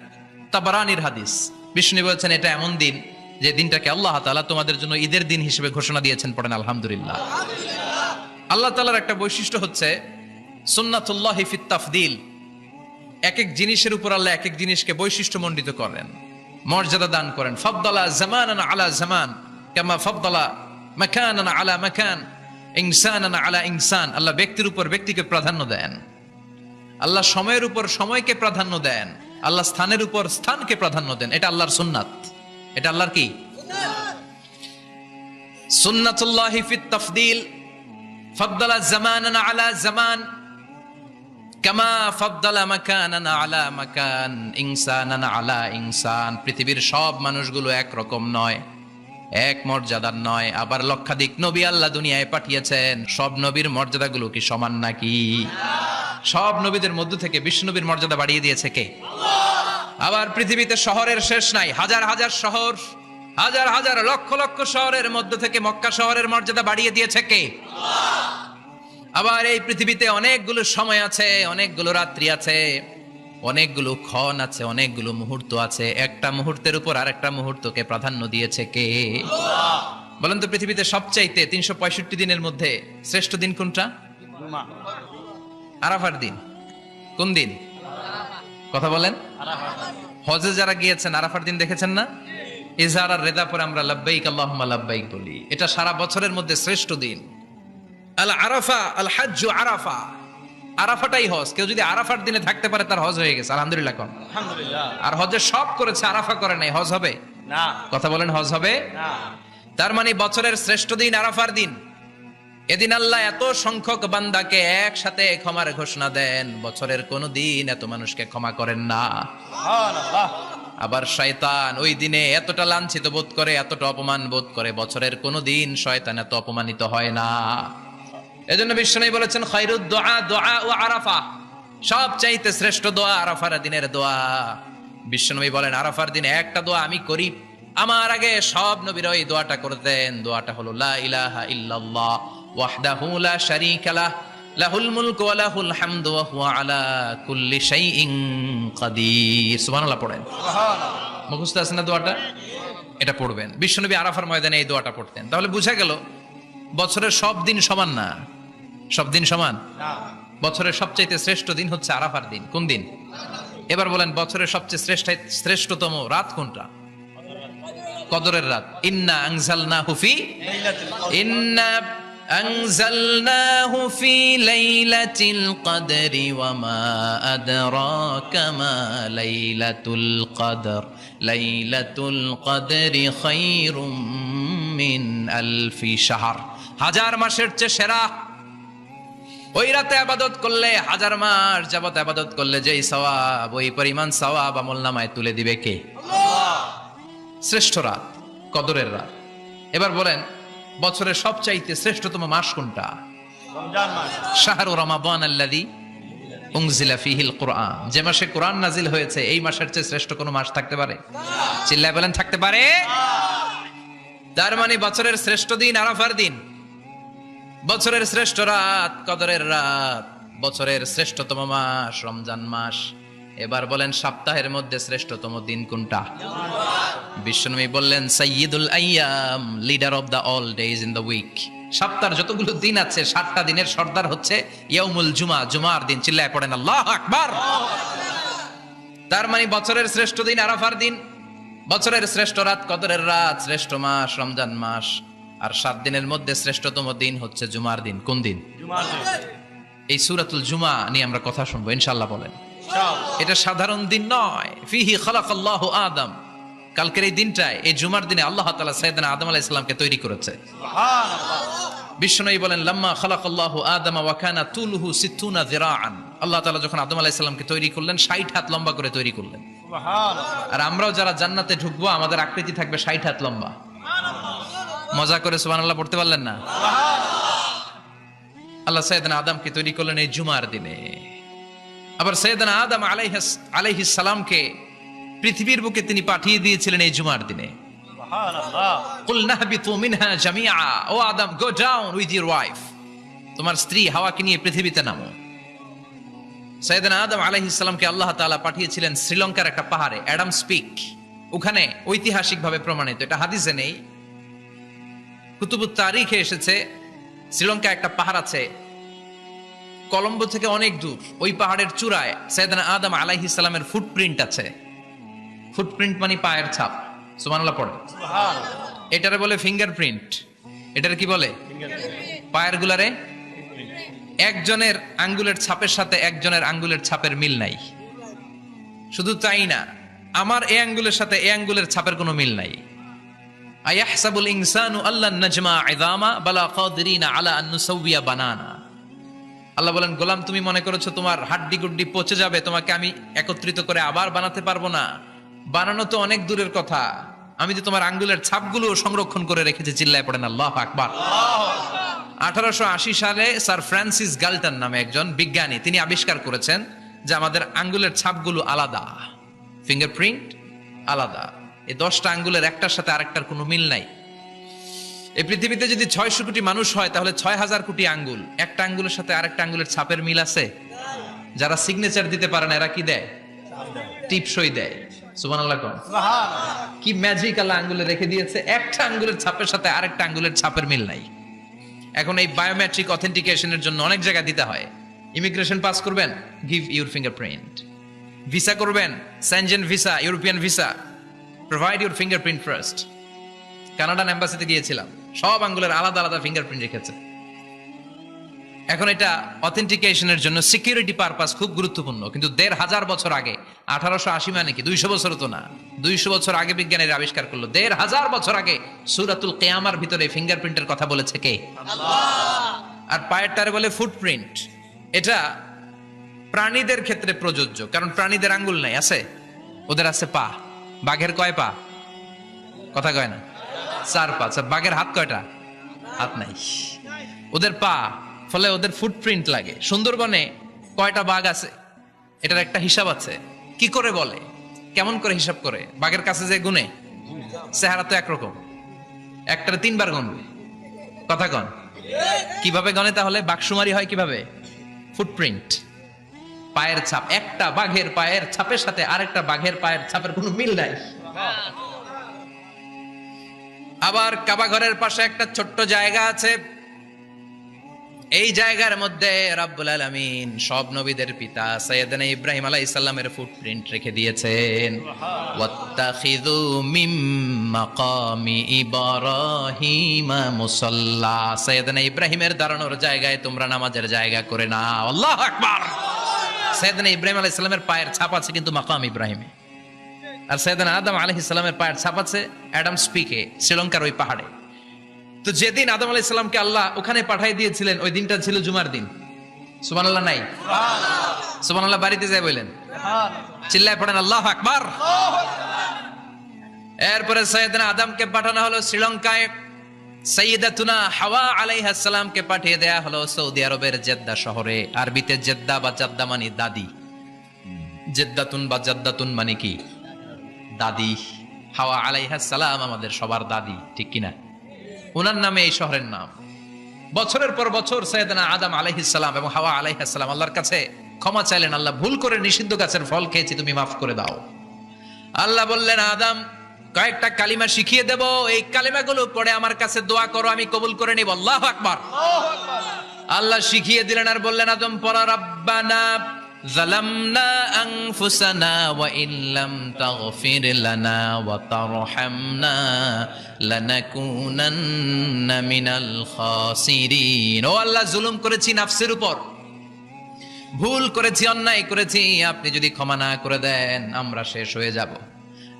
Speaker 1: তাবারানির হাদিস। বিষ্ণু বলেছেন এটা এমন দিন যে দিনটাকে আল্লাহ তাআলা তোমাদের জন্য ঈদের দিন হিসেবে ঘোষণা দিয়েছেন। পড়েন আলহামদুলিল্লাহ। আল্লাহ তাআলার একটা বৈশিষ্ট্য হচ্ছে সুন্নাতুল্লাহি ফিত তাফদিল। এক এক জিনিসের উপর আল্লাহ এক এক জিনিসকে বৈশিষ্ট্যমণ্ডিত করেন, মর্যাদা দান করেন। ফাদ্দালা জামানান আলা জামান কামা ফাদ্দালা মাকানান আলা মাকান, ইনসানান আলা ইনসান। আল্লাহ ব্যক্তির উপর ব্যক্তিকে প্রাধান্য দেন, আল্লাহ সময়ের উপর সময়কে প্রাধান্য দেন, আল্লাহ স্থানের উপর স্থানকে প্রাধান্য দেন। এটা আল্লাহর সুন্নাত। এটা আল্লাহর কি? সুন্নাতুল্লাহি ফিত তাফদিল। ফাদ্দালা জামানান আলা জামান। কামা ফাদ্দালা মাকানান আলা মাকান, ইনসানান আলা ইনসান। পৃথিবীর সব মানুষগুলো একরকম নয়, এক মর্যাদার নয়। আবার লক্ষাধিক নবী আল্লাহ দুনিয়ায় পাঠিয়েছেন, সব নবীর মর্যাদাগুলো কি সমান নাকি? সব নবীদের মধ্য থেকে বিশ্ব নবীর মর্যাদা বাড়িয়ে দিয়েছে কে? আবার পৃথিবীতে শহরের শেষ নাই, হাজার হাজার শহর, হাজার হাজার লক্ষ লক্ষ শহরের মধ্য থেকে মক্কা শহরের মর্যাদা বাড়িয়ে দিয়েছে কে? আবার এই পৃথিবীতে অনেকগুলো সময় আছে, অনেকগুলো রাত্রি আছে, অনেকগুলো ক্ষণ আছে, অনেকগুলো মুহূর্ত আছে। একটা মুহূর্তের উপর আরেকটা মুহূর্তকে প্রাধান্য দিয়েছে কে? বলেন তো, পৃথিবীতে সবচাইতে 365 দিনের মধ্যে শ্রেষ্ঠ দিন কোনটা? আরাফার দিন। কোন দিন? কথা বলেন। হজে যারা গিয়েছেন আরাফার দিন দেখেছেন না? ইজহার আর রেদা পরে আমরা লাব্বাইক আল্লাহুম্মা লাব্বাইক বলি। এটা সারা বছরের মধ্যে শ্রেষ্ঠ দিন। আল আরাফা আল হাজ্জু আরাফা, আরাফাটাই হজ। কেউ যদি আরাফার দিনে থাকতে পারে তার হজ হয়ে গেছে, আলহামদুলিল্লাহ কোন। আলহামদুলিল্লাহ। আর হজে সব করেছে, আরাফা করে নাই, হজ হবে না। কথা বলেন, হজ হবে না। তার মানে বছরের শ্রেষ্ঠ দিন আরাফার দিন। এদিন আল্লাহ এত সংখ্যক বান্দাকে একসাথে ক্ষমার ঘোষণা দেন, বছরের কোন দিন এত মানুষকে ক্ষমা করেন না। সুবহানাল্লাহ। আবার শয়তান ওই দিনে এতটা লাঞ্ছিত বোধ করে, এতটা অপমান বোধ করে, বছরের কোন দিন শয়তান এত অপমানিত হয় না। এজন্য বিশ্বনবী বলেছেন, খায়রুদ দুআ দুআ ও আরাফা, সবচাইতে শ্রেষ্ঠ দোয়া আরাফার দিনের দোয়া। বিশ্বনবী বলেন, আরাফার দিনে একটা দোয়া আমি করি, আমার আগে সব নবীরা এই দোয়াটা করতেন। দোয়াটা হলো লা ইলাহা ইল্লাল্লাহ ওয়াহদাহু লা শারীকা লাহ লাহুল মুলকু ওয়া লাহুল হামদু ওয়া হুয়া আলা কুল্লি শাইইন কাদির। সুবহানাল্লাহ পড়েন। সুবহানাল্লাহ। মুখস্থ আছে না দোয়াটা? এটা পড়বেন। বিশ্বনবী আরাফার ময়দানে এই দোয়াটা পড়তেন। তাহলে বুঝা গেল বছরের সব দিন সমান না। সব দিন সমান না। বছরের সবচাইতে শ্রেষ্ঠ দিন হচ্ছে আরাফার দিন। কোন দিন? এবার বলেন, বছরের সবচেয়ে শ্রেষ্ঠতম রাত কোনটা? কদরের রাত। ইন্না আনজালনাহু ফি ইন্না আনজালনাহু ফি লাইলাতিল কদরি ওয়া মা আদরাকা মা লাইলাতুল কদর লাইলাতুল কদরি খায়রুম মিন আলফি শাহর। হাজার মাসের চেয়ে সেরা। ওই রাতে ইবাদত করলে, হাজার মাস যাবত ইবাদত করলে যেই সওয়াব, ওই পরিমাণ সওয়াব আমলনামায় তুলে দিবে কে? আল্লাহ। শ্রেষ্ঠ রাত কদরের রাত। এবার বলেন, বছরের সবচাইতে শ্রেষ্ঠতম মাস কোনটা? রমজান মাস। শাহরু রমাদান আল্লাযী উনজিলা ফীহিল কুরআন। যে মাসে কোরআন নাজিল হয়েছে, এই মাসের চেয়ে শ্রেষ্ঠ কোনো মাস থাকতে পারে? চিল্লায় বলেন, থাকতে পারে? তার মানে বছরের শ্রেষ্ঠ দিন আরাফার দিন, বছরের শ্রেষ্ঠ রাত কদরের রাত, বছরের শ্রেষ্ঠতম মাস রমজান মাস। এবার বলেন, সপ্তাহের মধ্যে শ্রেষ্ঠতম দিন কোনটা? বিশ্বনবী বললেন, সাইয়্যিদুল আইয়াম, leader of the all days in the week. সপ্তাহের যতগুলো দিন আছে, 7টা দিনের সর্দার হচ্ছে ইয়াউমুল জুমা, জুমার দিন। চিল্লায় পড়েন আল্লাহু আকবার। তার মানে বছরের শ্রেষ্ঠ দিন আরাফার দিন, বছরের শ্রেষ্ঠ রাত কদরের রাত, শ্রেষ্ঠ মাস রমজান মাস। আর 7 দিনের মধ্যে শ্রেষ্ঠতম দিন হচ্ছে জুমার দিন। কোন দিন? জুমার দিন। এই সূরাতুল জুমা নিয়ে আমরা কথা শুনবো ইনশাআল্লাহ। বলেন, এটা সাধারণ দিন নয়। ফিহি খালাকাল্লাহু আদম। কালকের এই দিনটায়, এই জুমার দিনে আল্লাহ তাআলা সাইয়েদনা আদম আলাইহিস সালামকে তৈরি করেছে। সুবহানাল্লাহ। বিশ্বনবী বলেন, লাম্মা খালাকাল্লাহু আদম ওয়া কানা তুলুহু 60 যিরাআন। আল্লাহ তাআলা যখন আদম আলাইহিস সালামকে তৈরি করলেন, 60 হাত লম্বা করে তৈরি করলেন। সুবহানাল্লাহ। আর আমরাও যারা জান্নাতে ঢুকবো, আমাদের আকৃতি থাকবে 60 হাত লম্বা। মজা করে সুবহানাল্লাহ পড়তে পারলেন না? আল্লাহ সাইয়েদনা আদমকে তৈরি করলেন এই জুমার দিনে। আবার সাইয়েদনা আদম আলাইহিস সালামকে পৃথিবীর বুকে তিনি পাঠিয়ে দিয়েছিলেন এই জুমার দিনে। সুবহানাল্লাহ। কুল নাহবিতু মিনহা জামিআ। O Adam, go down with your wife. তোমার স্ত্রী হাওয়াকে নিয়ে পৃথিবীতে নামো। সাইয়েদনা আদম আলাইহিস সালামকে আল্লাহ তাআলা পাঠিয়েছিলেন শ্রীলঙ্কার একটা পাহাড়ে, অ্যাডামস পিক। ওখানে ঐতিহাসিকভাবে প্রমাণিত, এটা হাদিসে নেই, কুতুবুত তারিখে এসেছে। শ্রীলঙ্কায় একটা পাহাড় আছে, কলম্বো থেকে অনেক দূর। ওই পাহাড়ের চূড়ায় সাইয়েদনা আদম আলাইহিস সালামের ফুটপ্রিন্ট আছে। ফুটপ্রিন্ট মানে পায়ের ছাপ। সুবহানাল্লাহ পড়ে। সুবহানাল্লাহ। এটারে বলে ফিঙ্গারপ্রিন্ট। এটারে কি বলে? পায়ের গুলারে একজনের আঙ্গুলের ছাপের সাথে একজনের আঙ্গুলের ছাপের মিল নাই। শুধু তাই না, আমার এই আঙ্গুলের সাথে এই আঙ্গুলের ছাপের কোনো মিল নাই। আয়াহসাবুল ইনসানু আল্লান নাজমা ইযামা বালা কাদিরিনা আলা আন নুসাউইয়া বানানা। আল্লাহ বলেন, গোলাম তুমি মনে করেছো তোমার হাড্ডি গুড্ডি পচে যাবে, তোমাকে আমি একত্রিত করে আবার বানাতে পারবো না? বানানো তো অনেক দূরের কথা, আমি তো তোমার আঙ্গুলের ছাপগুলো সংরক্ষণ করে রেখেছি। চিল্লায় পড়েন আল্লাহু আকবার। 1880 সালে স্যার ফ্রান্সিস গাল্টন নামে একজন বিজ্ঞানী, তিনি আবিষ্কার করেছেন যে আমাদের আঙ্গুলের ছাপগুলো আলাদা, ফিঙ্গারপ্রিন্ট আলাদা। এই 10টা আঙ্গুলের একটার সাথে আরেকটার কোনো মিল নাই। এই পৃথিবীতে যদি 600 কোটি মানুষ হয় তাহলে 6000 কোটি আঙ্গুল, একটা আঙ্গুলের সাথে আরেকটা আঙ্গুলের ছাপের মিল আছে? যারা সিগনেচার দিতে পারে না এরা কি দেয়? টিপসই দেয়। সুবহানাল্লাহ কোন কি ম্যাজিক আল্লাহ আঙ্গুলে রেখে দিয়েছে, একটা আঙ্গুলের ছাপের সাথে আরেকটা আঙ্গুলের ছাপের মিল নাই। এখন এই বায়োমেট্রিক অথেন্টিকেশনের জন্য অনেক জায়গায় দিতে হয়। ইমিগ্রেশন পাস করবেন, গিভ ইউর ফিঙ্গারপ্রিন্ট। ভিসা করবেন, Schengen visa, European visa, provide your fingerprint first. Canadian এম্বাসিতে গিয়েছিলাম, সব আঙ্গুলের আলাদা আলাদা ফিঙ্গারপ্রিন্ট রেখেছে। এখন এটা অথেন্টিকেশনের জন্য সিকিউরিটি পারপাস খুব গুরুত্বপূর্ণ। কিন্তু 1500 বছর আগে, 1880 মানে কি 200 বছর তো না, 200 বছর আগে বিজ্ঞানীরা আবিষ্কার করলো। 1500 বছর আগে সূরাতুল কিয়ামার ভিতরে ফিঙ্গারপ্রিন্টের কথা বলেছে কে? আল্লাহ। আর পায়েরটারে বলে ফুটপ্রিন্ট। এটা প্রাণীদের ক্ষেত্রে প্রযোজ্য, কারণ প্রাণীদের আঙ্গুল নাই, আছে? ওদের আছে পা। বাঘের কয় পা? কথা কয় না, 4 পা। বাঘের হাত কয়টা? হাত নাই, ওদের পা। ফলে ওদের ফুটপ্রিন্ট লাগে। সুন্দরবনে কয়টা বাঘ আছে এটার একটা হিসাব আছে। কি করে বলে, কেমন করে হিসাব করে? বাঘের কাছে যে গুনে, চেহারা তো একরকম, একটার 3 বার গুনবে। কথা কন, কিভাবে গনে তাহলে? বাঘসুমারি হয় কিভাবে? ফুটপ্রিন্ট, পায়ের ছাপ। একটা বাঘের পায়ের ছাপের সাথে আরেকটা বাঘের পায়ের ছাপের কোনো মিল নাই। আবার কাবা ঘরের পাশে একটা ছোট্ট জায়গা আছে, এই জায়গার মধ্যে রাব্বুল আলামিন সব নবীদের পিতা সাইয়েদনা ইব্রাহিম আলাইহিস সালামের ফুটপ্রিন্ট রেখে দিয়েছেন। ওয়াত্তাখিযু মিম মাকামি ইব্রাহিম মুসাল্লা, সাইয়েদনা ইব্রাহিমের দাঁড়ানোর জায়গায় তোমরা নামাজের জায়গা করে নাও। আল্লাহু আকবার। সাইয়েদনা ইব্রাহিম আলাইহিস সালামের পায়ের ছাপ আছে কিন্তু মাকাম ইব্রাহিমে। আর সাইয়েদনা আদম আলাইহিস সালামের পায়ের ছাপ আছে অ্যাডামস পিকে, শ্রীলঙ্কার ওই পাহাড়ে। তো যেদিন আদম আলাইহিস সালামকে আল্লাহ ওখানে পাঠিয়ে দিয়েছিলেন, ওই দিনটা ছিল জুমার দিন। সুবহানাল্লাহ নাই? সুবহানাল্লাহ বাড়িতে যায় বলেন, চিল্লায় পড়েন আল্লাহু আকবার। এরপরে সাইয়েদনা আদমকে পাঠানো হলো শ্রীলঙ্কায়, সাইয়্যিদাতুনা হাওয়া আলাইহিস সালামকে পাঠিয়ে দেয়া হলো সৌদি আরবের জেদ্দা শহরে। আরবিতে জেদ্দা বা জাদ্দা মানে দাদি, জেদ্দাতুন বা জাদ্দাতুন মানে কি? দাদি। হাওয়া আলাইহিস সালাম আমাদের সবার দাদি, ঠিক কিনা? ওনার নামে এই শহরের নাম। বছরের পর বছর সাইয়েদনা আদম আলাইহিস সালাম এবং হাওয়া আলাইহিস সালাম আল্লাহর কাছে ক্ষমা চাইলেন, আল্লাহ ভুল করে নিষিদ্ধ গাছের ফল খেয়েছি, তুমি মাফ করে দাও। আল্লাহ বললেন, আদম কয়েকটা কালিমা শিখিয়ে দেব, এই কালিমাগুলো পড়ে আমার কাছে দোয়া করো, আমি কবুল করে নিব। আল্লাহু আকবার। আল্লাহ শিখিয়ে দিলেন আর বললেন, আদম পড়া, রাব্বানা যালামনা আনফুসানা ওয়া ইল্লাম তাগফির লানা ওয়া তারহামনা লানাকুনান্না মিনাল খাসিরিন। ও আল্লাহ, জুলুম করেছি নাফসের উপর, ভুল করেছি, অন্যায় করেছি, আপনি যদি ক্ষমা না করে দেন আমরা শেষ হয়ে যাব,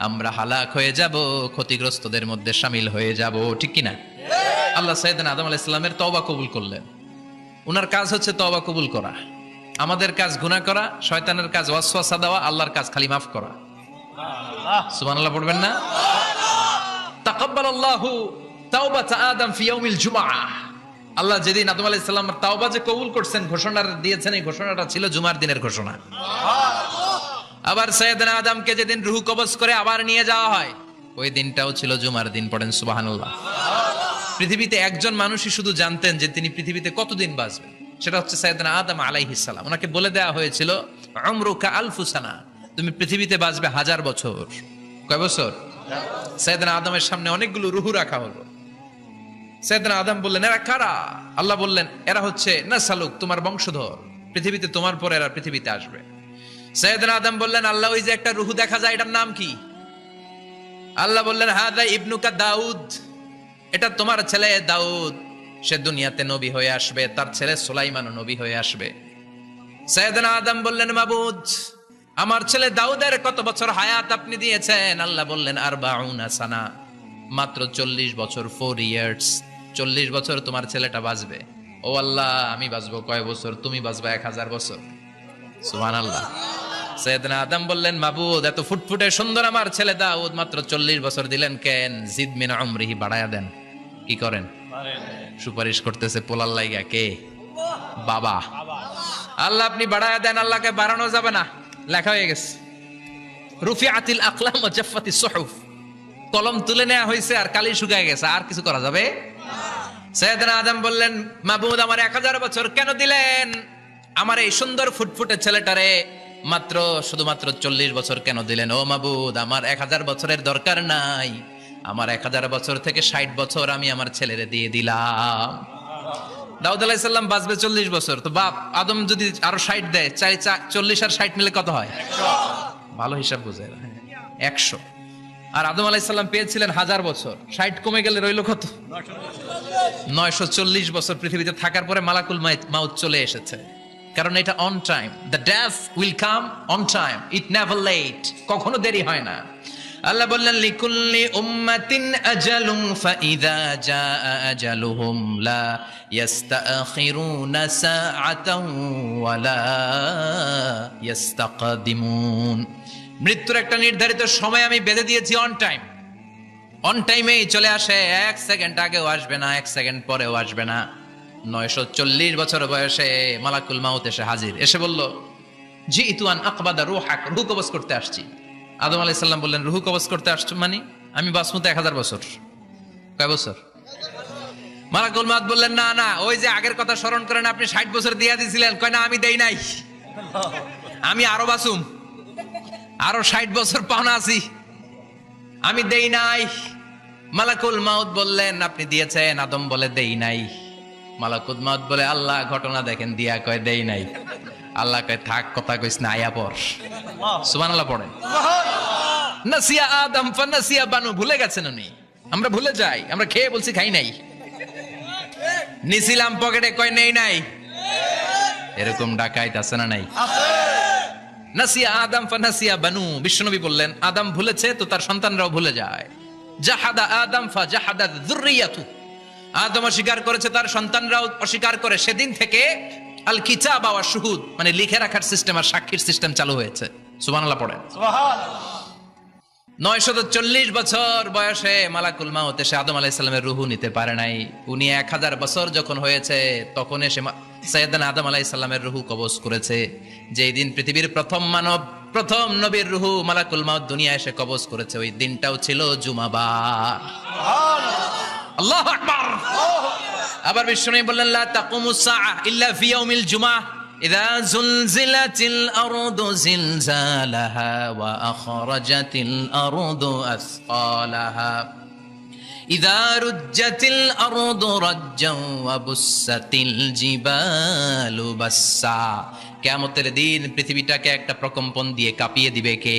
Speaker 1: আমরা হালাক হয়ে যাব, ক্ষতিগ্রস্তদের মধ্যে শামিল হয়ে যাব, ঠিক কিনা? আল্লাহ সাইয়েদনা আদম আলাইহিস সালামের তওবা কবুল করলেন। ওনার কাজ হচ্ছে তওবা কবুল করা। আমাদের কাজ গুনাহ করা, শয়তানের কাজ ওয়াসওয়াসা দেওয়া, আল্লাহর কাজ খালি মাফ করা। সুবহানাল্লাহ পড়বেন না? তাকাব্বালাল্লাহু তাওবাতা আদম ফি ইয়াউমিল জুমআহ। আল্লাহ যেদিন আদম আলাইহিস সালামের তাওবা যে কবুল করছেন, ঘোষণা দিয়েছেন, এই ঘোষণাটা ছিল জুমার দিনের ঘোষণা। আবার সাইয়েদনা আদমকে যেদিন রূহ কবজ করে আবার নিয়ে যাওয়া হয়, ওই দিনটাও ছিল জুমার দিন। পড়েন সুবহানাল্লাহ। পৃথিবীতে একজন মানুষই শুধু জানতেন যে তিনি পৃথিবীতে কতদিন বাঁচবেন, সেটা হচ্ছে সাইয়েদনা আদম আলাইহিস সালাম। ওনাকে বলে দেওয়া হয়েছিল, উমরুকা আলফু সানা, তুমি পৃথিবীতে বাঁচবে 1000 বছর। কয় বছর? সাইয়েদনা আদমের সামনে অনেকগুলো রূহ রাখা হলো। সাইয়েদনা আদম বললেন, এরা কারা? আল্লাহ বললেন, এরা হচ্ছে নাসালুক, তোমার বংশধর, পৃথিবীতে তোমার পরে এরা পৃথিবীতে আসবে। সাইয়েদনা আদম বললেন, আল্লাহ ওই যে একটা রূহ দেখা যায়, এটার নাম কি? আল্লাহ বললেন, হাদা ইবনুকা দাউদ, এটা তোমার ছেলে দাউদ, সে দুনিয়াতে নবী হয়ে আসবে, তার ছেলে সুলাইমানও নবী হয়ে আসবে। সাইয়েদনা আদম বললেন, মাবুদ, আমার ছেলে দাউদের কত বছর হায়াত আপনি দিয়েছেন? আল্লাহ বললেন, 40 সানা, মাত্র 40 বছর, 4 ইয়ার্স, 40 বছর তোমার ছেলেটা বাঁচবে। ও আল্লাহ, আমি বাঁচবো কয় বছর? তুমি বাঁচবা 1000 বছর। সুবহানাল্লাহ। সৈয়দনা আদম বললেন, মাবুদ, এত ফুটফুটে সুন্দর আমার ছেলে দাউদ মাত্র 40 বছর দিলেন কেন? জিদ মিন উমরিহি, বাড়ায়া দেন। কি করেন? সুপারিশ করতেছে পোলার লাইগা। কে? বাবা। আল্লাহ আপনি বাড়ায়া দেন। আল্লাহকে বাড়ানো যাবে না, লেখা হয়ে গেছে। রুফিআতিল আকলাম ওয়া জাফফাতিস সুহুফ, কলম তুলে নেওয়া হয়েছে আর কালি শুকায় গেছে, আর কিছু করা যাবে? সৈয়দনা আদম বললেন, মাবুদ, আমার 1000 বছর কেন দিলেন? আমার এই সুন্দর ফুটফুটে ছেলেটারে শুধুমাত্র 40 বছর কেন দিলেন? ও মাবুদ, আমার 1000 বছরের দরকার নাই। আমার 1000 বছর থেকে 60 বছর আমি আমার ছেলেরে দিয়ে দিলাম। দাউদ আলাইহিস সালাম বাঁচবে 40 বছর, তো বাপ আদম যদি আরো 60 দেয়, 40 আর 60 মিলে কত হয়? 100। ভালো হিসাব বুঝে, 100। আর আদম আলাইহিস সালাম পেয়েছিলেন 1000 বছর, 60 কমে গেলে রইল কত? 940 বছর পৃথিবীতে থাকার পরে মালাকুল মাউত চলে এসেছে। কারণ এটা on time. The death will come on time, it never late, কখনো দেরি হয় না। আল্লাহ বললেন, লিকুল্লি উম্মাতিন আজালুন ফাইযা জাআ আজালুহুম লা ইস্তাখিরুনা সাআতান ওয়া লা ইস্তাকদিমুন। মৃত্যুর একটা নির্ধারিত সময় আমি বেঁধে দিয়েছি, অন টাইম। অন টাইমেই চলে আসে, 1 সেকেন্ড আগেও আসবে না, 1 সেকেন্ড পরেও আসবে না। 940 বছর বয়সে মালাকুল মাউত এসে হাজির, এসে বলল, জিইতু আন আকবাদা রূহাক, রূহ কবজ করতে আসছি। আদম আলাইহিস সালাম বললেন, রূহ কবজ করতে আসছো মানে? আমি বাঁচবো তো 1000 বছর। কয় বছর? মালাকুল মাউত বললেন, না না, ওই যে আগের কথা স্মরণ করেন, আপনি 60 বছর দিয়া দিয়েছিলেন। কয় না, আমি দেই নাই, আমি আরো বাঁচুম, আরো 60 বছর পাওনা আছি, আমি দেই নাই। মালাকুল মাউত বললেন, আপনি দিয়েছেন। আদম বলে, দেই নাই। মালাকুল মাউত বলে, আল্লাহ ঘটনা দেখেন, দিয়া কয় দেই নাই। আল্লাহ কয়, থাক, কথা কইস না, আয়া পড়। সুবহানাল্লাহ পড়েন। নাসিয়া আদম ফানাসিয়া বানু, ভুলে গেছেন উনি। আমরা ভুলে যাই, আমরা খেয়ে বলছি খাই নাই, নিছিলাম পকেটে, কয় নেই নাই। এরকম ডাকাইত আছে না নাই? নাসিয়া আদম ফানাসিয়া বানু। বিশ্বনবী বললেন, আদম ভুলেছে তো তার সন্তানরাও ভুলে যায়। জাহাদা আদম ফাজাহাদাত যুররিয়াতু, আদম অস্বীকার করেছে, তার সন্তানরাও অস্বীকার করে। সেদিন থেকে আল কিতাব ওয়া শুহুদ, মানে লিখে রাখার সিস্টেম আর সাক্ষীর সিস্টেম চালু হয়েছে। সুবহানাল্লাহ পড়েন। সুবহানাল্লাহ। 940 বছর বয়সে মালাকুল মাউত এসে আদম আলাইহিস সালামের রূহ নিতে পারে নাই। উনি 1000 বছর যখন হয়েছে তখন এসে সাইয়েদনা আদম আলাইহিস সালামের রূহ কবজ করেছে। যেই দিন পৃথিবীর প্রথম মানব, প্রথম নবীর রূহ মালাকুল মাউত দুনিয়া এসে কবজ করেছে, ওই দিনটাও ছিল জুমাবার। সুবহানাল্লাহ, আল্লাহু আকবার। আবার বিশ্বনবী বললেন, লা তাকুমুস সাআ ইল্লা ফি ইয়াউমিল জুমআহ ইযা যুলজিলাতিল আরদু জিলজালাহা ওয়া আখরাজাতিল আরদু আসকালাহা ইযা রুজ্জাতিল আরদু রাজ্জান ওয়া বুসাতিল জিবালু বাসসা। কিয়ামতের দিন পৃথিবীটাকে একটা প্রকম্পন দিয়ে কাঁপিয়ে দিবে কে?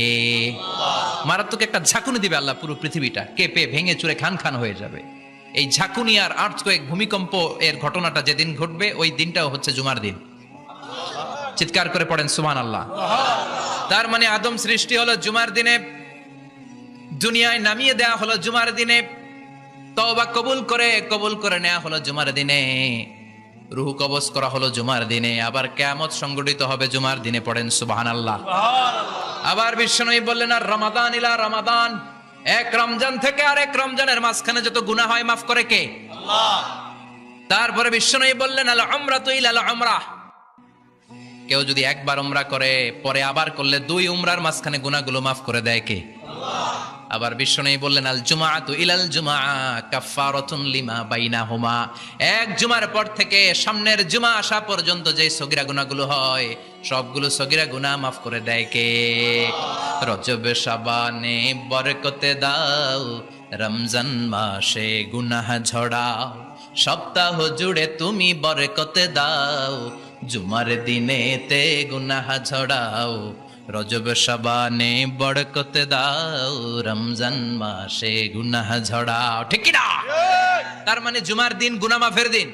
Speaker 1: আল্লাহ। মারাত্মক একটা ঝাঁকুনি দিবে আল্লাহ, পুরো পৃথিবীটা কেঁপে ভেঙে চুরে খান খান হয়ে যাবে। এই ঝাঁকুনি আর আর্থকোয়েক, ভূমিকম্প এর ঘটনাটা যেদিন ঘটবে ওই দিনটাও হচ্ছে জুমার দিন। চিৎকার করে পড়েন সুবহানাল্লাহ। তার মানে আদম সৃষ্টি হলো জুমার দিনে, দুনিয়ায় নামিয়ে দেয়া হলো জুমার দিনে, তওবা কবুল করে নেওয়া হলো জুমার দিনে, রূহ কবজ করা হলো জুমার দিনে, আবার কিয়ামত সংগঠিত হবে জুমার দিনে। পড়েন সুবহানাল্লাহ। আবার বিশ্বনবী বললেন, আর রমাদান ইলা রমাদান, এক রমজান থেকে আরেক রমজানের মাঝখানে যত গুনাহ হয় মাফ করে কে? আল্লাহ। তারপরে বিশ্বনবী বললেন, আল উমরাতু ইলাল উমরাহ, কেউ যদি একবার উমরা করে পরে আবার করলে 2 উমরার মাঝখানে গুনাহগুলো মাফ করে দেয় কে? আল্লাহ। আবার বিশ্বনবী বললেন, আল জুমআতু ইলাল জুমআ কাফফারাতুন লিমা বাইনাহুমা, এক জুমার পর থেকে সামনের জুমা আসা পর্যন্ত যে সগীরা গুনাহগুলো হয় সবগুলো সগীরা গুনাহ মাফ করে দেয় কে? রজব শাবানে বরকতে দাও, রমজান মাসে গুনাহ ঝড়াও, সপ্তাহ জুড়ে তুমি বরকতে দাও, জুমার দিনেতে গুনাহ ঝড়াও, রজব শাবানে বরকতে দাও, রমজান মাসে গুনাহ ঝড়াও। ঠিক কি না? তার মানে জুমার দিন গুনাহ মাফের দিন।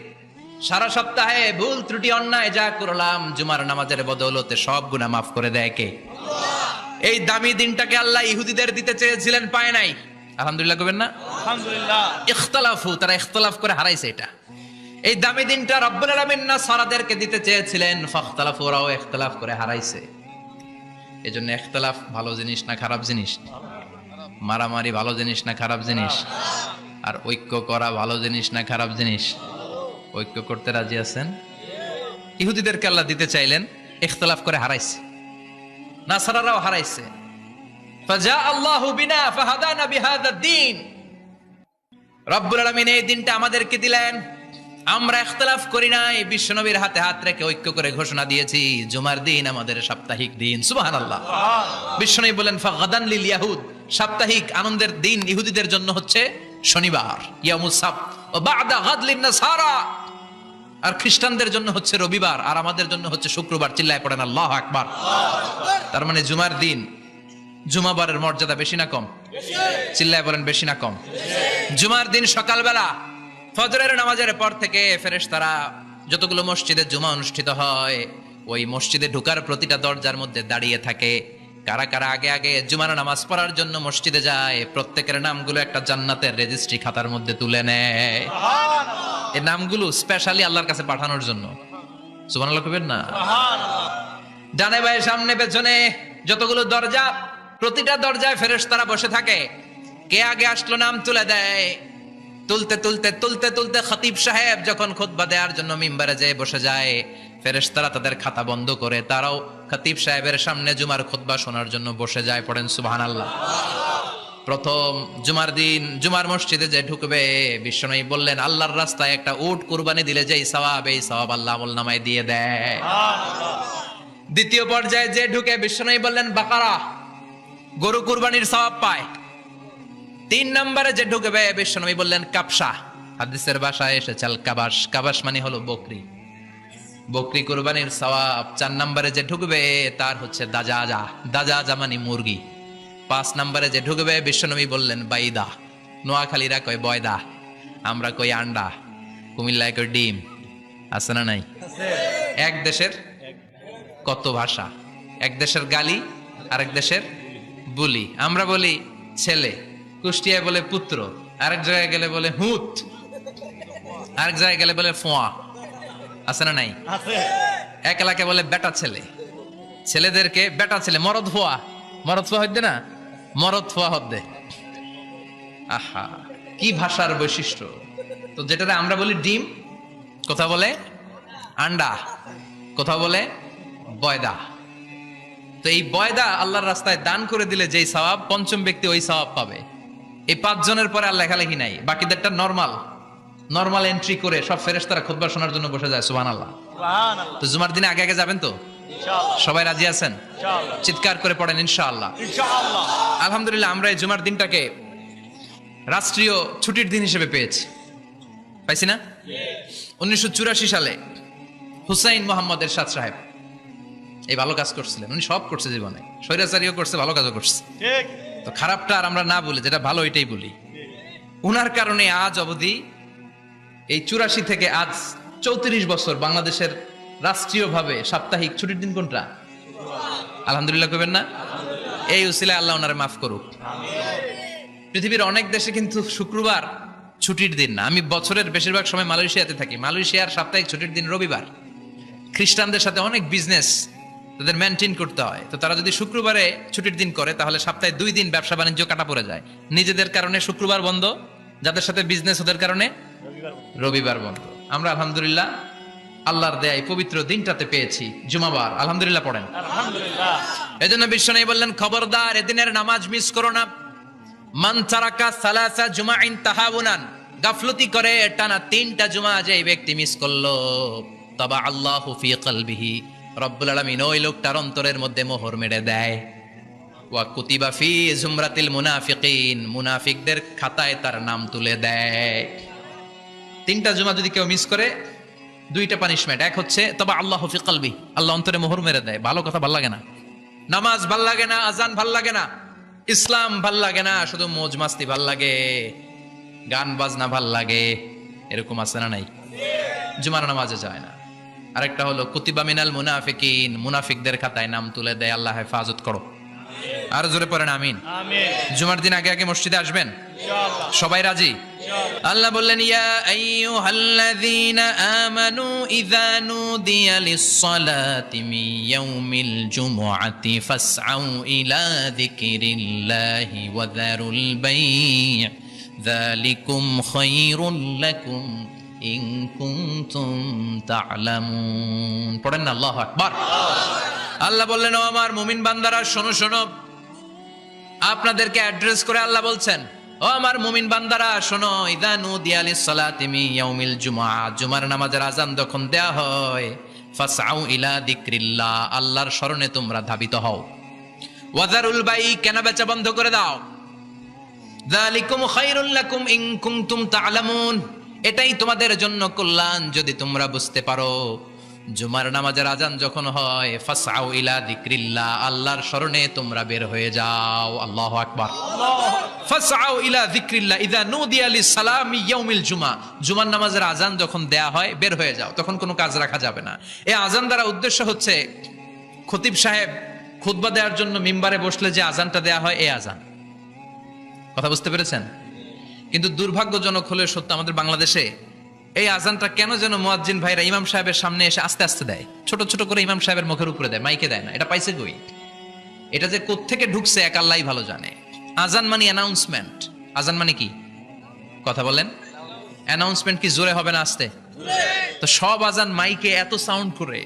Speaker 1: সারা সপ্তাহে ভুল ত্রুটি অন্যায় যা করলাম জুমার নামাজের বদৌলতে সব গুনাহ মাফ করে দেয় কে? আল্লাহ। এই দামি দিনটাকে আল্লাহ ইহুদিদের দিতে চেয়েছিলেন, পায় নাই। আলহামদুলিল্লাহ কবেন না? আলহামদুলিল্লাহ। ইখতিলাফু, তারা ইখতিলাফ করে হারাইছে এটা। এই দামি দিনটা রব্বুল আলামিন নাসারাদেরকে দিতে চেয়েছিলেন, ফাখতালাফু, ওরাও ইখতিলাফ করে হারাইছে। এজন্য ইখতিলাফ ভালো জিনিস না খারাপ জিনিস? মারামারি ভালো জিনিস না খারাপ জিনিস? আর ঐক্য করা ভালো জিনিস না খারাপ জিনিস? ঐক্য করতে রাজি আছেন? ইহুদিদেরকে আল্লাহ দিতে চাইলেন, ইখতিলাফ করে হারাইছে। নাসারারাও হারাইছে। ফাজা আল্লাহু বিনা ফাহাদানা বিহাদা দ্বীন। রব্বুল আলামিন এই দিনটা আমাদেরকে দিলেন, আমরা ইখতিলাফ করি নাই, বিশ্বনবীর হাতে হাত রেখে ঐক্য করে ঘোষণা দিয়েছি জুমার দিন আমাদের সাপ্তাহিক দিন। সুবহানাল্লাহ। বিশ্বনবী বলেন ফাগাদান লিল ইয়াহুদ, সাপ্তাহিক আনন্দের দিন ইহুদিদের জন্য হচ্ছে শনিবার, ইয়াউমুস সাbt, ও বা'দা গাদ লিন নাসারা, আর খ্রিস্টানদের জন্য হচ্ছে রবিবার, আর আমাদের জন্য হচ্ছে শুক্রবার। চিল্লায় পড়েন আল্লাহু আকবার। তার মানে জুমার দিন, জুমাবারের মর্যাদা বেশি না কম? চিল্লায় বলেন বেশি না কম? জুমার দিন সকালবেলা ফজরের নামাজের পর থেকে ফেরেশতারা যতগুলো মসজিদে জুমা অনুষ্ঠিত হয়, ওই মসজিদে ঢোকার প্রতিটা দরজার মধ্যে দাঁড়িয়ে থাকে। কারা কারা আগে আগে জুমার নামাজ পড়ার জন্য মসজিদে যায়, প্রত্যেকের নামগুলো একটা জান্নাতের রেজিস্ট্রি খাতার মধ্যে তুলে নেয়। এই নামগুলো স্পেশালি আল্লাহর কাছে পাঠানোর জন্য। সুবহানাল্লাহ কইবেন না? ডানে বায়ে সামনে পেছনে যতগুলো দরজা, প্রতিটা দরজায় ফেরেশতারা বসে থাকে। কে আগে আসলো নাম তুলে দেয়। তুলতে তুলতে তুলতে তুলতে খতিব সাহেব যখন খুতবা দেওয়ার জন্য মিম্বারে যেয়ে বসে যায়, ফেরেশতারা তাদের খাতা বন্ধ করে তারাও খতিব সাহেবের সামনে জুমার খুতবা শোনার জন্য বসে যায়। পড়েন সুবহানাল্লাহ। প্রথম জুমার দিন জুমার মসজিদে যে ঢুকবে, বিশ্বনবী বললেন আল্লাহর রাস্তায় একটা উট কুরবানি দিলে যেই সওয়াব, এই সওয়াব আল্লাহ আমলনামায় দিয়ে দেয়। দ্বিতীয় পর্যায়ে যে ঢুকে, বিশ্বনবী বললেন বাকারা, গরু কুরবানির সওয়াব পায়। 3 নম্বরে যে ঢুকবে, বিশ্বনবী বললেন কাবসা, হাদিসের ভাষায় এসেছে আল কাবাস, কাবাস মানে হলো বকরি, বকরি কুরবানির সওয়াব। 4 নম্বরে যে ঢুকবে তার হচ্ছে দাজাজা, দাজাজা মানে মুরগি। 5 নম্বরে যে ঢুকবে, বিশ্বনবী বললেন বাইদা, নোয়াখালীরা কয় বয়দা, আমরা কই আন্ডা, কুমিল্লায় কই ডিম। আছে না নাই? এক দেশের কত ভাষা, এক দেশের গালি আরেক দেশের বুলি। আমরা বলি ছেলে, কুষ্টিয়ায় বলে পুত্র, আরেক জায়গায় গেলে বলে হুত, আরেক জায়গায় গেলে বলে ফোয়া। আছে না নাই? এক এলাকায় বলে বেটা ছেলে, ছেলেদেরকে বেটা ছেলে। মরদ ফোয়া, মরদ ফোয়া হদ্দে না, মরদ ফোয়া হদ্দে। আহা, কি ভাষার বৈশিষ্ট্য! তো যেটাতে আমরা বলি ডিম, কথা বলে আন্ডা, কথা বলে বয়দা। তো এই বয়দা আল্লাহর রাস্তায় দান করে দিলে যেই সওয়াব, পঞ্চম ব্যক্তি ওই সওয়াব পাবে। এই 5 জনের পরে আর লেখালেখি নাই, বাকিদেরটা নরমাল এন্ট্রি করে সব ফেরেশতারা খুতবা শোনার জন্য বসে যায়। সুবহানাল্লাহ। তো জুমার দিনে আগে আগে যাবেন তো? সবাই রাজি আছেন? চিৎকার করে পড়েন ইনশাআল্লাহ। আলহামদুলিল্লাহ, আমরা এই জুমার দিনটাকে রাষ্ট্রীয় ছুটির দিন হিসেবে পেয়েছি, পাইছি না? 1984 সালে হুসাইন মোহাম্মদ এরশাদ সাহেব এই ভালো কাজ করছিলেন। উনি সব করছে জীবনে, স্বৈরাচারীও করছে, ভালো কাজও করছে। তো খারাপটা আর আমরা না বলি, যেটা ভালো এটাই বলি। উনার কারণে আজ অবধি এই 84 থেকে আজ 34 বছর বাংলাদেশের রাষ্ট্রীয়ভাবে সাপ্তাহিক ছুটির দিন কোনটা? আলহামদুলিল্লাহ কইবেন না? এই উসিলায় আল্লাহ ওনারে মাফ করুক। পৃথিবীর অনেক দেশে কিন্তু শুক্রবার ছুটির দিন না। আমি বছরের বেশিরভাগ সময় মালয়েশিয়াতে থাকি। মালয়েশিয়ার সাপ্তাহিক ছুটির দিন রবিবার। খ্রিস্টানদের সাথে অনেক বিজনেস তাদের মেনটেন করতে হয়, তো তারা যদি শুক্রবারে ছুটির দিন করে তাহলে সপ্তাহে 2 দিন ব্যবসা বাণিজ্য কাটা পড়ে যায়। নিজেদের কারণে শুক্রবার বন্ধ, যাদের সাথে বিজনেস ওদের কারণে রবিবার বন্ধ। আমরা আলহামদুলিল্লাহ আল্লাহর দেয় পবিত্র দিনটাতে পেয়েছি জুমাবার। আলহামদুলিল্লাহ পড়েন আলহামদুলিল্লাহ। এজন্য বিশ্বনবী বললেন খবরদার এদিনের নামাজ মিস করো না। মান তারাকা সালাসা জুমাইন তাহাউনান, গাফলতি করে টানা 3টা জুমা যে ব্যক্তি মিস করলো, তাবা আল্লাহু ফি কলবিহি, রব্বুল আলামিন ওই লোকটার অন্তরের মধ্যে মোহর মেরে দেয়। ওয়া কুতিবা ফি জুমরাতিল মুনাফিকিন, মুনাফিকদের খাতায় তার নাম তুলে দেয়। 3টা জুমা যদি কেউ মিস করে, 2টা পানিশমেন্ট। এক হচ্ছে তবে আল্লাহু ফি কলবি, আল্লাহ অন্তরে মোহর মেরে দেয়। ভালো কথা ভাল লাগে না, নামাজ ভাল লাগে না, আজান ভাল লাগে না, ইসলাম ভাল লাগে না, শুধু মौज মাস্তি ভাল লাগে, গান বাজনা ভাল লাগে, এরকম আছে না নাই? জুমার নামাজে যায় না। আরেকটা হলো কুতিবা মিনাল মুনাফিকিন, মুনাফিকদের খাতায় নাম তুলে দেয়। আল্লাহ হেফাজত করো। আর জোরে পড়েন আমিন। আমিন। জুমার দিন আগে আগে মসজিদে আসবেন ইনশাআল্লাহ। সবাই রাজি? আল্লাহ বললেন ইয়া আইয়ুহাল্লাযীনা আমানু ইযা নুদিয়া লিস-সালাতি মিন ইয়াউমিল জুমুআতি ফাসআউ ইলা যিকরিল্লাহি ওয়া যারুল বাই' যালিকুম খায়রুল লাকুম ইন কুনতুম তা'লামুন। পড়েন না আল্লাহু আকবার। আল্লাহ বললেন ও আমার মুমিন বান্দারা শোনো শোনো, আপনাদেরকে অ্যাড্রেস করে আল্লাহ বলছেন ও আমার মুমিন বান্দারা শোনো, ইযা নুদিয়া লিস-সালাতি মিন ইয়াউমিল জুমআ, জুমার নামাজের আযান যখন দেয়া হয়, ফাসআউ ইলা যিকরিল্লাহ, আল্লাহর স্মরণে তোমরা ধাবিত হও। ওয়া যারুল বাই, কেনা বেচা বন্ধ করে দাও। যালিকুম খায়রুল লাকুম ইন কুনতুম তা'লামুন, এটাই তোমাদের জন্য কল্যাণ যদি তোমরা বুঝতে পারো। জুমার নামাজের আযান যখন হয়, ফাসআউ ইলা যিকরিল্লাহ, আল্লাহর স্মরণে তোমরা বের হয়ে যাও। আল্লাহু আকবার। ফাসআউ ইলা যিকরিল্লাহ ইযা নুদিয়া লিস-সালামি ইয়াউমিল জুমআ, জুমার নামাজের আযান যখন দেয়া হয় বের হয়ে যাও, তখন কোনো কাজ রাখা যাবে না। এই আযান দ্বারা উদ্দেশ্য হচ্ছে খতিব সাহেব খুতবা দেওয়ার জন্য মিম্বারে বসলে যে আযানটা দেয়া হয় এই আযান। কথা বুঝতে পেরেছেন? কিন্তু দুর্ভাগ্যজনক হলে সত্য, আমাদের বাংলাদেশে এই আযানটা কেন যেন মুয়াজ্জিন ভাইরা ইমাম সাহেবের সামনে এসে আস্তে আস্তে দেয়, ছোট ছোট করে ইমাম সাহেবের মুখের উপরে দেয়, মাইকে দেয় না। এটা পাইছে কই? এটা যে কোত্থেকে ঢুকছে এক আল্লাহই ভালো জানে। আযান মানে অ্যানাউন্সমেন্ট। আযান মানে কি? কথা বলেন। অ্যানাউন্সমেন্ট কি জোরে হবে না আস্তে? তো সব আযান মাইকে এত সাউন্ড করে,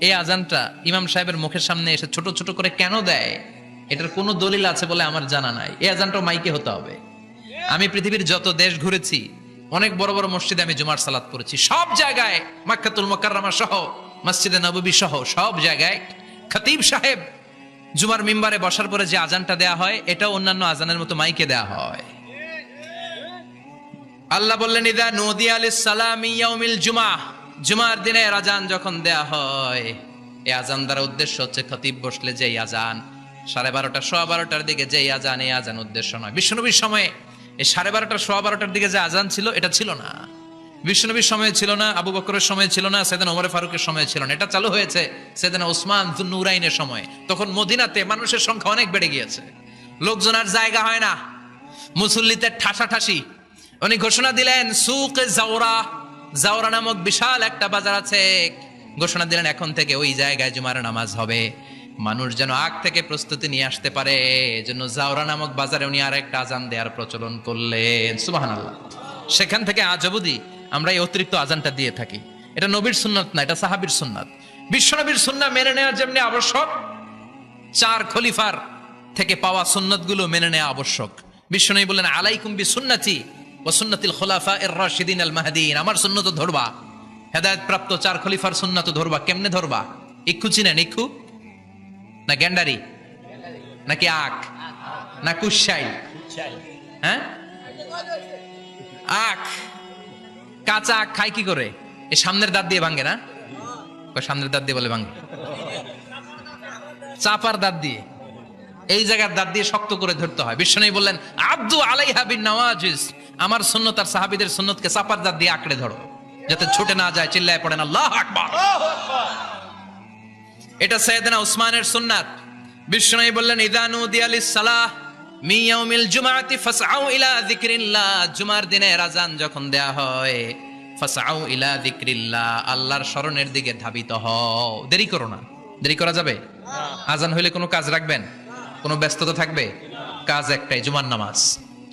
Speaker 1: এই আযানটা ইমাম সাহেবের মুখের সামনে এসে ছোট ছোট করে কেন দেয়? এটার কোনো দলিল আছে বলে আমার জানা নাই। এই আযানটাও মাইকে হতে হবে। আমি পৃথিবীর যত দেশ ঘুরেছি, অনেক বড় বড় মসজিদে আমি জুমার সালাত পড়েছি, সব জায়গায় মক্কাতুল মুকাররমা সহ মসজিদে নববী সহ সব জায়গায় খতিব সাহেব জুমার মিম্বারে বসার পরে যে আযানটা দেয়া হয়, এটা অন্যান্য আযানের মতো মাইকে দেয়া হয়। আল্লাহ বললেন ইযা নুদিয়া লিস-সালামি ইয়াউমিল জুমআ, জুমার দিনের আযান যখন দেয়া হয়, এই আযান দ্বারা উদ্দেশ্য হচ্ছে খতিব বসলে যেই আযান 12:30 12:15 দিকে যেই আযান, এই আযান উদ্দেশ্য নয়। বিশ্বনবীর সময়ে এই 12:30 12:15 দিকে যে আযান ছিল এটা ছিল না। বিশ্বনবীর সময় ছিল না, আবু বকরের সময় ছিল না, সাইয়েদনা ওমর ফারুকের সময় ছিল না। এটা চালু হয়েছে সাইয়েদনা উসমান যুন্নুরাইনের সময়। তখন মদিনাতে মানুষের সংখ্যা অনেক বেড়ে গিয়েছে, লোকজন আর জায়গা হয় না, মুসল্লিতে ঠাসাঠাসি। উনি ঘোষণা দিলেন সুকে জাওরা, জাওরা নামক বিশাল একটা বাজার আছে, ঘোষণা দিলেন এখন থেকে ওই জায়গায় জুমার নামাজ হবে। মানুষ যেন আগ থেকে প্রস্তুতি নিয়ে আসতে পারে, এজন্য জাওরা নামক বাজারে উনি আর একটা আযান দেওয়ার প্রচলন করলেন। সুবহানাল্লাহ। সেখান থেকে আজ অবধি আমরা এই অতিরিক্ত আযানটা দিয়ে থাকি। এটা নবীর সুন্নাত না, এটা সাহাবীর সুন্নাত। বিশ্বনবীর সুন্নাহ মেনে নেওয়া যেমনি আবশ্যক, 4 খলিফার থেকে পাওয়া সুন্নাতগুলো মেনে নেওয়া আবশ্যক। বিশ্বনবী বললেন আলাইকুম বিসুন্নতি ওয়া সুন্নাতিল খুলাফায়ে রাশিদিন আল মাহদিন, আমার সুন্নাত ধরবা, হেদায়েত প্রাপ্ত 4 খলিফার সুন্নাত ধরবা। কেমনে ধরবা? ইক্ষু চিনেন? ইক্ষু না গ্যান্ডারি নাকি আখ না কুশাই? হ্যাঁ, আখ। কাঁচা আখ খায় কি করে? এই সামনের দাঁত দিয়ে ভাঙে না? সামনের দাঁত দিয়ে বলে ভাঙে, চাপার দাঁত দিয়ে, এই জায়গার দাঁত দিয়ে শক্ত করে ধরতে হয়। বিশ্বনবী বললেন আব্দু আলাইহা বিন নওয়াজিস, আমার সুন্নত আর সাহাবীদের সুন্নতকে চাপার দাঁত দিয়ে আঁকড়ে ধরো, যাতে ছুটে না যায়। চিল্লায় পড়েন আল্লাহু আকবার। এটা সাইয়েদনা উসমানের সুন্নাত। বিশ্বনবী বললেন ইযা নুদিয়া লিস-সালাহ মিন ইয়াউমিল জুমআতি ফাসআউ ইলা যিকরিল্লাহ, জুমার দিনের আযান যখন দেয়া হয়, ফাসআউ ইলা যিকরিল্লাহ, আল্লাহর স্মরণের দিকে ধাবিত হও। দেরি করো না। দেরি করা যাবে? আযান হইলে কোনো কাজ রাখবেন? কোনো ব্যস্ততা থাকবে? কাজ একটাই, জুমার নামাজ।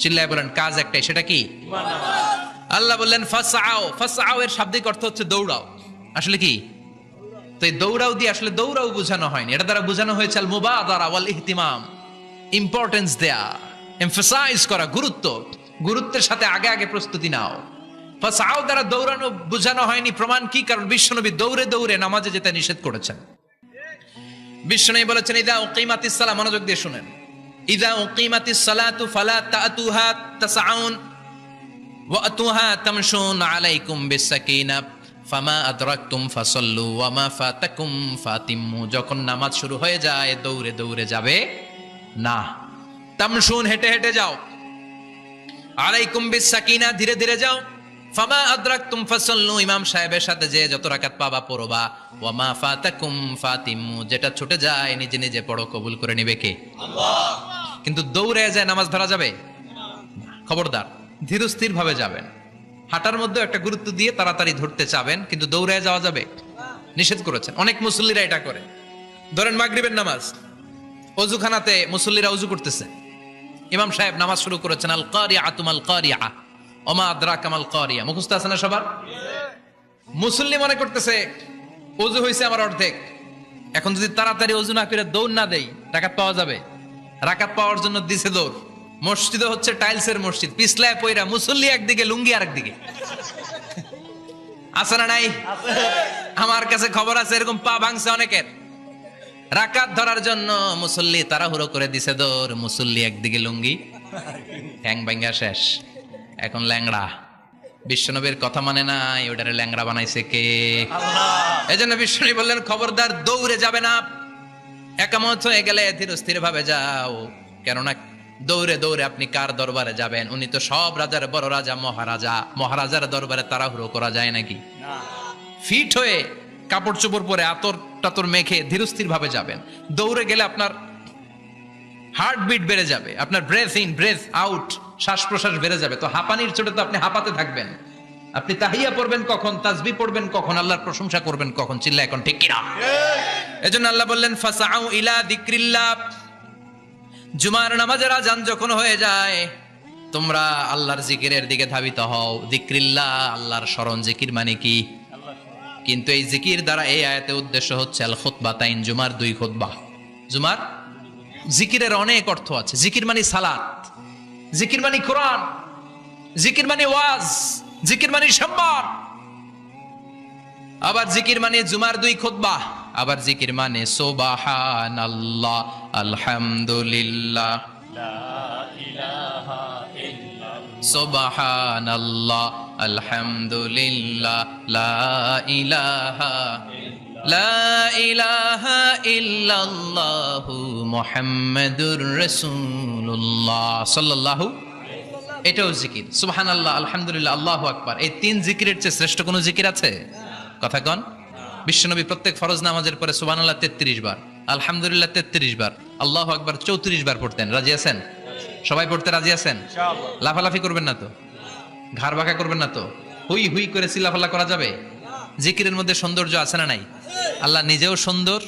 Speaker 1: চিল্লায় বলেন কাজ একটাই, সেটা কি? জুমার নামাজ। আল্লাহ বললেন ফাসআউ, ফাসআউ এর শাব্দিক অর্থ হচ্ছে দৌড়াও। আসলে কি? তো এই দৌড়াও দিয়ে আসলে দৌড়াও বোঝানো হয়নি, এটা দ্বারা বোঝানো হয়েছে আল মুবাদারা ওয়াল ইহতিমাম, ইম্পর্টেন্স দেয়া, এমফাসাইজ করা, গুরুত্ব, গুরুত্বের সাথে আগে আগে প্রস্তুতি নাও। ফাসআউ দ্বারা দৌড়ানো বোঝানো হয়নি। প্রমাণ কি? কারণ বিশ্বনবী দৌড়ে দৌড়ে নামাজে যেতে নিষেধ করেছেন। বিশ্বনবী বলেছেন ইযা উকিমাতিস সালাহ, মনোযোগ দিয়ে শুনেন, ইযা উকিমাতিস সালাতু ফালা তাতুহা তাসআউন ওয়া আতুহা তামশুন আলাইকুম বিসাকিনাহ ফামা আদরাকতুম ফাসাল্লু ওয়া মা ফাতাকুম ফাতিম্মু, যখন নামাজ শুরু হয়ে যায় দৌড়ে দৌড়ে যাবে না, তামশুন হেঁটে হেঁটে যাও, আলাইকুম বিসাকিনাহ ধীরে ধীরে যাও, ফামা আদরাকতুম ফাসাল্লু ইমাম সাহেবের সাথে যে যত রাকাত পাবা পড়বা, ওয়া মা ফাতাকুম ফাতিম্মু যেটা ছুটে যায় নিজে নিজে পড়ো, কবুল করে নেবে কে? আল্লাহ। কিন্তু দৌড়ে যায় নামাজ ধরা যাবে না, খবরদার। ধীরস্থির ভাবে যাবেন। হাঁটার মধ্যে একটা গুরুত্ব দিয়ে তাড়াতাড়ি ধরতে চাবেন, কিন্তু দৌড়ায় যাওয়া যাবে, নিষেধ করেছেন। অনেক মুসল্লিরা এটা করে। ধরেন মাগরিবের নামাজ, অজুখানাতে মুসল্লিরা অজু করতেছে, ইমাম সাহেব নামাজ শুরু করেছেন, আল কারিআতু মাল কারিআ ওমা আদরাকা মাল কারিআ, মুখস্থ আছে না সবার? মুসল্লি মনে করতেছে অজু হয়েছে আমার অর্ধেক, এখন যদি তাড়াতাড়ি অজু না করে দৌড় না দেই রাকাত পাওয়া যাবে। রাকাত পাওয়ার জন্য দিছে দৌড়। মসজিদে হচ্ছে টাইলসের মসজিদ, পিছলায় পয়রা মুসল্লি একদিকে, লুঙ্গি আরেকদিকে। আছে না নাই? আমার কাছে খবর আছে এরকম পা ভাঙছে অনেকের। রাকাত ধরার জন্য মুসল্লি তাড়াহুড়ো করে দিছে দৌড়, মুসল্লি একদিকে লুঙ্গি, ঠ্যাং ভাঙ্গা শেষ, এখন ল্যাংড়া। বিশ্বনবীর কথা মানে নাই, ওটারে ল্যাংড়া বানাইছে কে? এজন্য বিশ্বনবী বললেন খবরদার দৌড়ে যাবে না, একামত হয়ে গেলে ধীর স্থির ভাবে যাও। কেননা দৌড়ে দৌড়ে আপনি কার দরবারে যাবেন? উনি তো সব রাজার বড় রাজা, মহারাজা। মহারাজার দরবারে তাড়াহুড়ো করা যায় নাকি? ফিট হয়ে কাপড় চোপড় পরে আতর টাতর মেখে ধীরস্থির ভাবে যাবেন। দৌড়ে গেলে আপনার হার্টবিট বেড়ে যাবে, আপনার ব্রেথ ইন ব্রেথ আউট, শ্বাস প্রশ্বাস বেড়ে যাবে। তো হাঁপানির চোটে তো আপনি হাঁপাতে থাকবেন। আপনি তাহিয়া পড়বেন কখন, তাসবিহ পড়বেন কখন, আল্লাহর প্রশংসা করবেন কখন? চিল্লা এখন ঠিক কিনা? এজন্য আল্লাহ বললেন ফাসাউ ইলা যিকরিল্লাহ, জুমার নামাজের আযান যখন হয়ে যায় তোমরা আল্লাহর জিকিরের দিকে ধাবিত হও। যিকরিল্লাহ, আল্লাহর স্মরণ। জিকির মানে কি? কিন্তু এই জিকির দ্বারা এই আয়াতে উদ্দেশ্য হচ্ছে আল খুতবাতাইন, জুমার 2 খুতবা। জুমার জিকিরের অনেক অর্থ আছে। জিকির মানে সালাত, জিকির মানে কোরআন, জিকির মানে ওয়াজ, জিকির মানে সম্মান। আবার জিকির মানে জুমার 2 খুতবা। আবার জিকির মানে সুবহানাল্লাহ, আলহামদুলিল্লাহ, সুবহানাল্লাহ, আলহামদুলিল্লাহ, লা ইলাহা ইল্লাল্লাহু মুহাম্মাদুর রাসূলুল্লাহ সাল্লাল্লাহু। এটাও জিকির। সুবহানাল্লাহ, আলহামদুলিল্লাহ, আল্লাহু আকবার। এই 3 জিকিরের চেয়ে শ্রেষ্ঠ কোনো জিকির আছে? কথা কন। বিশ্বনবী প্রত্যেক ফরজ নামাজের পরে সুবহানাল্লাহ 33 বার, আলহামদুলিল্লাহ 33 বার, আল্লাহু আকবার 34 বার পড়তেন। রাজি আছেন? সবাই পড়তে রাজি আছেন? ইনশাআল্লাহ। লাফালাফি করবেন না তো? ঘাড় বাঁকা করবেন না তো? হুই হুই করে চিল্লাফাল্লা করা যাবে? জিকিরের মধ্যে সৌন্দর্য আছে না নাই? আল্লাহ নিজেও সুন্দর।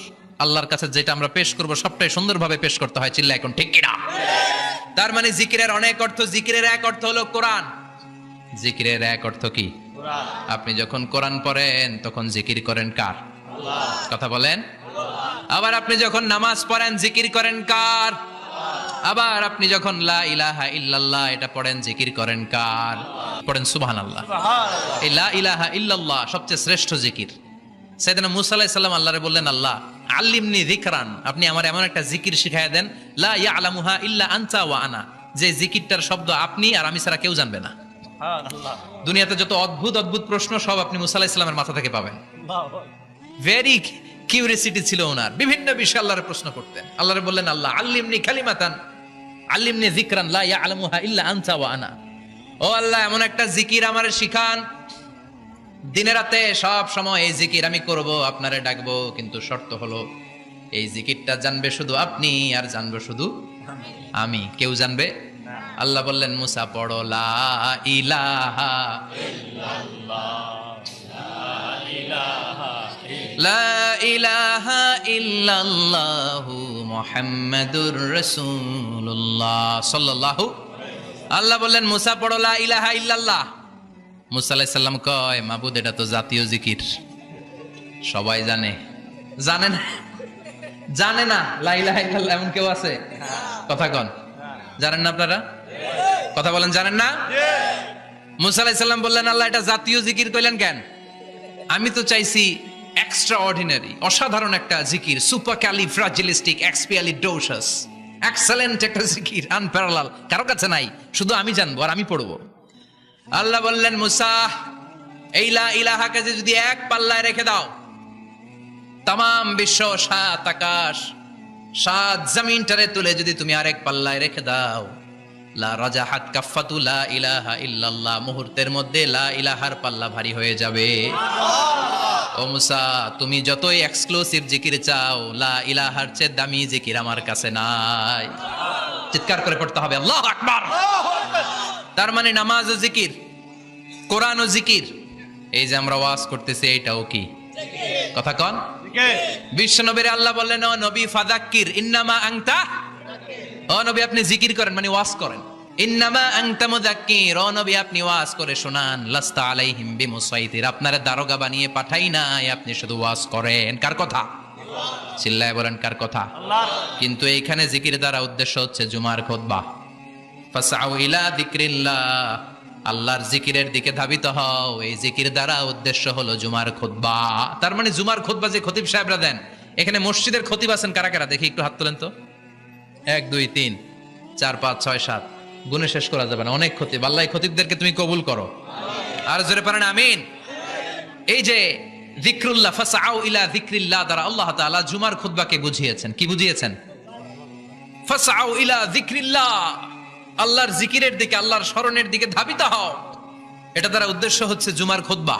Speaker 1: আল্লাহর কাছে যেটা আমরা পেশ করব সবটাই সুন্দরভাবে পেশ করতে হয়। চিল্লা এখন ঠিক কিনা? তার মানে জিকিরের অনেক অর্থ। জিকিরের এক অর্থ হলো কোরআন। জিকিরের এক অর্থ কি? কোরআন। আপনি যখন কোরআন পড়েন তখন জিকির করেন কার? আল্লাহ। কথা বলেন। আবার আপনি যখন নামাজ পড়েন জিকির করেন কার? আবার আপনি যখন লা ইলাহা ইল্লাল্লাহ এটা পড়েন জিকির করেন কার? পড়েন সুবহানাল্লাহ। এই লা ইলাহা ইল্লাল্লাহ সবচেয়ে শ্রেষ্ঠ জিকির। সাইয়েদনা মুসা আলাইহিস সালাম আল্লাহরে বললেন, আল্লাহ আল্লিমনি যিকরান, আপনি আমার এমন একটা জিকির শিখায়া দেন, লা ইয়ালামুহা ইল্লা আনতা ওয়া আনা, যে জিকিরটার শব্দ আপনি আর আমি ছাড়া কেউ জানবে না। সুবহানাল্লাহ। দুনিয়াতে যত অদ্ভুত অদ্ভুত প্রশ্ন সব আপনি মুসা আলাইহিস সালামের মাথা থেকে পাবেন। ভেরি কিউরিয়াসিটি ছিল ওনার, বিভিন্ন বিষয়ে আল্লাহরে প্রশ্ন করতেন। আল্লাহরে বললেন, আল্লাহ আল্লিমনি কালিমাতান আল্লিমনি যিকরান লা ইয়ালামুহা ইল্লা আনতা ওয়া আনা, ও আল্লাহ এমন একটা জিকির আমারে শিখান, দিনে রাতে সব সময় এই জিকির আমি করব, আপনারে ডাকবো, কিন্তু শর্ত হলো এই জিকিরটা জানবে শুধু আপনি আর জানবে শুধু আমি, কেউ জানবে না। আল্লাহ বললেন, মুসা পড়ো লা ইলাহা ইল্লাল্লাহ, লা ইলাহা ইল্লাল্লাহু মুহাম্মাদুর রাসূলুল্লাহ সাল্লাল্লাহু। আল্লাহ বললেন, মুসা পড়ো লা ইলাহা ইল্লাল্লাহ। মুসা আলাইহিস সালাম কয়, মাবুদ এটা তো জাতীয় জিকির, সবাই জানে। জানে না? জানে না লা ইলাহা ইল্লাল্লাহ এমন কেউ আছে? কথা কন। জানেন না আপনারা? কথা বলেন, জানেন না? মুসা আলাইহিস সালাম বললেন, আল্লাহ এটা জাতীয় জিকির কইলেন কেন? আমি তো চাইছি এক্সট্রা অর্ডিনারি, অসাধারণ একটা জিকির, সুপারক্যালিফ্রাজিলিস্টিক এক্সপিয়ালিডোসাস, এক্সেলেন্ট একটা জিকির, আনপ্যারালাল, কারো কাছে নাই, শুধু আমি জানবো আর আমি পড়বো। আল্লাহ বললেন, মুসা এই লা ইলাহাকে যদি এক পাল্লায় রেখে দাও, তামাম বিশ্ব, 7 আকাশ 7 জমিনটারে তুলে যদি তুমি আরেক পাল্লায় রেখে দাও, লা রাজাহাত কাফাতু লা ইলাহা ইল্লাল্লাহ, মুহূর্তের মধ্যে লা ইলাহার পাল্লা ভারী হয়ে যাবে। ও মুসা, তুমি যতই এক্সক্লুসিভ জিকির চাও, লা ইলাহার চেয়ে দামি জিকির আমার কাছে নাই। চিৎকার করে পড়তে হবে আল্লাহু আকবার। তার মানে নামাজ ও জিকির, কোরআন ও জিকির, এই যে আমরা ওয়াজ করতেছি এইটাও কি কথা কন? বিশ্বনবীর আল্লাহ বললেন, ও নবী ফাযাক্কির ইন্নামা আনতা, ও নবী আপনি জিকির করেন মানে ওয়াজ করেন। ইন্নামা আনতা মুযাক্কির, ও নবী আপনি ওয়াজ করে শোনান। লাস্তা আলাইহিম বিমুসাইতির, আপনারা দারোগা বানিয়ে পাঠাই নাই, আপনি শুধু ওয়াজ করেন। কার কথা? চিল্লায় বলেন কার কথা? কিন্তু এইখানে জিকির দ্বারা উদ্দেশ্য হচ্ছে জুমার খুতবা। ফাসআউ ইলা যিকরিল্লাহ, আল্লাহর জিকিরের দিকে ধাবিত হও, এই জিকির দ্বারা উদ্দেশ্য হলো জুমার খুতবা। তার মানে জুমার খুতবা যে খতিব সাহেবরা দেন, এখানে মসজিদের খতিব আছেন কারা কারা দেখি একটু হাত তোলেন তো। 1 2 3 4 5 6 7, গুণে শেষ করা যাবে না, অনেক খতিব। আল্লাহ এই খতিবদেরকে তুমি কবুল করো, আর জোরে পারেন আমিন। এই যে যিকরুল্লাহ, ফাসআউ ইলা যিকরিল্লাহ দ্বারা আল্লাহ তাআলা জুমার খুতবাকে বুঝিয়েছেন। কি বুঝিয়েছেন? ফাসআউ ইলা যিকরিল্লাহ, আল্লাহর জিকিরের দিকে, আল্লাহর স্মরণের দিকে ধাবিত হও। এটা দ্বারা উদ্দেশ্য হচ্ছে জুমার খুতবা।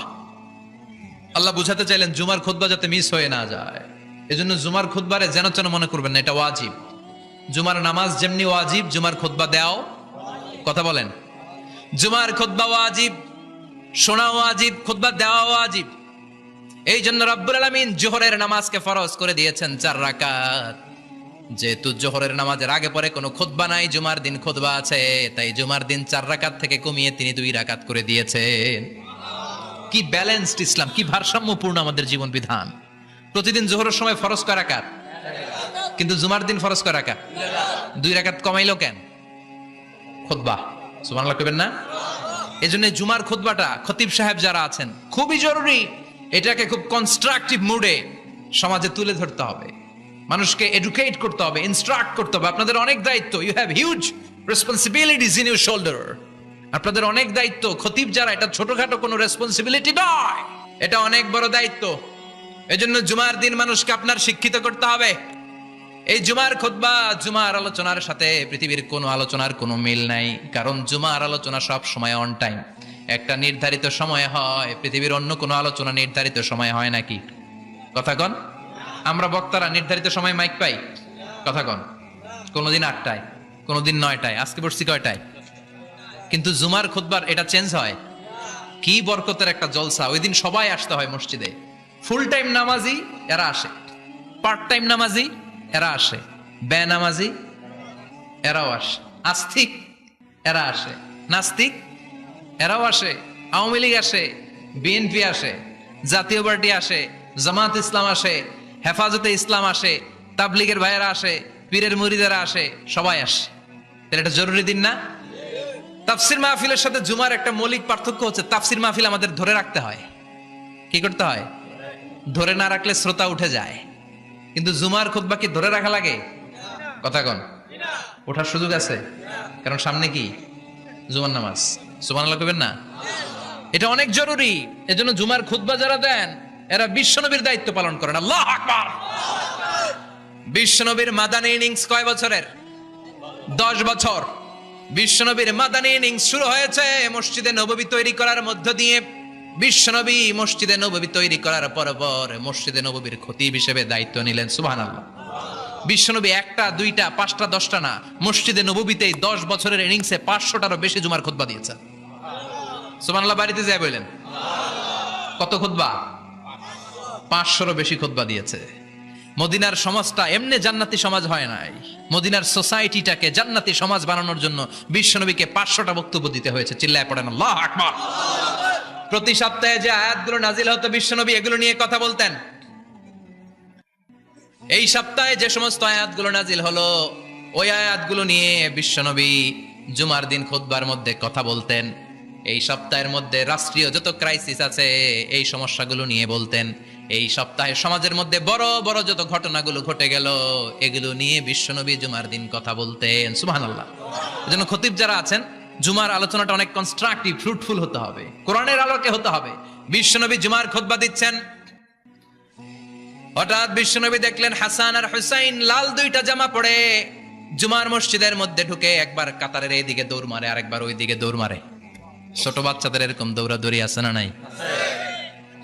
Speaker 1: আল্লাহ বুঝাতে চাইলেন জুমার খুতবা যাতে মিস হয়ে না যায়, এজন্য জুমার খুতবারে যেন তেন মনে করবেন না, এটা ওয়াজিব। জুমার নামাজ যেমনি ওয়াজিব, জুমার খুতবা দেও, কথা বলেন, জুমার খুতবা ওয়াজিব, শোনা ওয়াজিব, খুতবা দেওয়া ওয়াজিব। এই জন্য রব্বুল আলামিন জোহরের নামাজকে ফরজ করে দিয়েছেন 4 রাকাত। যেহেতু জোহরের নামাজের আগে পরে কোনো খুতবা নাই, জুমার দিন খুতবা আছে, তাই জুমার দিন 4 রাকাত থেকে কমিয়ে তিনি 2 রাকাত করে দিয়েছেন। কি ব্যালেন্সড ইসলাম, কি ভারসাম্যপূর্ণ আমাদের জীবন বিধান। প্রতিদিন জোহরের সময় ফরজ কয় রাকাত, কিন্তু জুমার দিন ফরজ কয় রাকাত, 2 রাকাত কমাইলো কেন? খুতবা, সুবহানাল্লাহ কইবেন না? এজন্য জুমার খুতবাটা খতিব সাহেব যারা আছেন খুবই জরুরি। এটাকে খুব কনস্ট্রাকটিভ মুডে সমাজে তুলে ধরতে হবে, মানুষকে এডুকেট করতে হবে, ইনস্ট্রাক্ট করতে হবে। আপনাদের অনেক দায়িত্ব, you have huge responsibilities in your shoulder. আপনাদের অনেক দায়িত্ব। খতিব যারা, এটা ছোটখাটো কোনো রেসপন্সিবিলিটি নয়, এটা অনেক বড় দায়িত্ব। এজন্য জুমার দিন মানুষকে আপনার শিক্ষিত করতে হবে। এই জুমার খুতবা, জুমার আলোচনার সাথে পৃথিবীর কোনো আলোচনার কোনো মিল নাই, কারণ জুমার আলোচনা সব সময় অন টাইম, একটা নির্ধারিত সময়ে হয়। পৃথিবীর অন্য কোনো আলোচনা নির্ধারিত সময় হয় নাকি? কথা কন। আমরা বক্তারা নির্ধারিত সময় মাইক পাই, কথা কন। কোনোদিন 8টায়, কোনোদিন 9টায়, আজকে বসছি কয়টায়? কিন্তু জুমার খুতবার এটা চেঞ্জ হয়। কি বরকতের একটা জলসা! ওই দিন সবাই আসতে হয় মসজিদে। ফুল টাইম নামাজি এরা আসে, পার্ট টাইম নামাজি এরা আসে, বেনামাজি এরাও আসে, আস্তিক এরা আসে, নাস্তিক এরাও আসে, আওয়ামী লীগ আসে, বিএনপি আসে, জাতীয় পার্টি আসে, জামাত ইসলাম আসে, হেফাজতে ইসলাম আসে, তাবলিগের ভাইয়েরা আসে, পীরের মুরিদেরা আসে, সবাই আসে। তাহলে এটা জরুরি দিন না? তাফসির মাহফিলের সাথে জুমার একটা মৌলিক পার্থক্য হচ্ছে, তাফসির মাহফিল আমাদের ধরে রাখতে হয়। কি করতে হয়? ধরে না রাখলে শ্রোতা উঠে যায়। কিন্তু জুমার খুতবা কি ধরে রাখা লাগে? কথা কন। ওঠার সুযোগ আছে, কারণ সামনে কি? জুমার নামাজ। সুবহানাল্লাহ কইবেন না? এটা অনেক জরুরি। এজন্য জুমার খুতবা যারা দেন, এরা বিশ্বনবীর দায়িত্ব পালন করেন। আল্লাহু আকবার। বিশ্বনবীর মাদানী ইনিংস কয় বছরের? 10 বছর। বিশ্বনবীর মাদানী ইনিংস শুরু হয়েছে মসজিদে নববী তৈরি করার মধ্য দিয়ে। বিশ্বনবী মসজিদে নববী তৈরি করার পর মসজিদে নববীর খতিব হিসেবে দায়িত্ব নিলেন। সুবহানাল্লাহ। বিশ্বনবী 1টা 2টা 5টা 10টা না, মসজিদে নববীতেই 10 বছরের ইনিংসে 500টারও বেশি জুমার খুতবা দিয়েছেন। সুবহানাল্লাহ। বাড়িতে যায় বলেন কত খুতবা? 500রও বেশি খুতবা দিয়েছে। মদিনার সমাজটা এমনি জান্নাতি সমাজ হয় নাই। মদিনার সোসাইটিটাকে জান্নাতি সমাজ বানানোর জন্য বিশ্বনবীকে 500টা বক্তব্য দিতে হয়েছে। চিল্লায় পড়েন আল্লাহু আকবার। প্রতি সপ্তাহে যে আয়াতগুলো নাজিল হতো, বিশ্বনবী এগুলো নিয়ে কথা বলতেন। এই সপ্তাহে যে সমস্ত আয়াতগুলো নাজিল হলো, ওই আয়াতগুলো নিয়ে বিশ্বনবী জুমার দিন খুতবার মধ্যে কথা বলতেন। এই সপ্তাহের মধ্যে রাষ্ট্রীয় যত ক্রাইসিস আছে, এই সমস্যাগুলো নিয়ে বলতেন। এই সপ্তাহে সমাজের মধ্যে বড় বড় যত ঘটনাগুলো ঘটে গেল, এগুলো নিয়ে বিশ্বনবী জুমার দিন কথা বলতেন। সুবহানাল্লাহ। এজন্য খতিব যারা আছেন, জুমার আলোচনাটা অনেক কনস্ট্রাকটিভ, ফ্রুটফুল হতে হবে, কোরআনের আলোকে হতে হবে। বিশ্বনবী জুমার খুতবা দিচ্ছেন, হঠাৎ বিশ্বনবী দেখলেন হাসান আর হুসাইন লাল 2টা জামা পরে জুমার মসজিদের মধ্যে ঢুকে একবার কাতারের এইদিকে দৌড় মারে, আরেকবার ওইদিকে দৌড় মারে। ছোট বাচ্চাদের এরকম দৌড়াদৌড়ি আছে না নাই?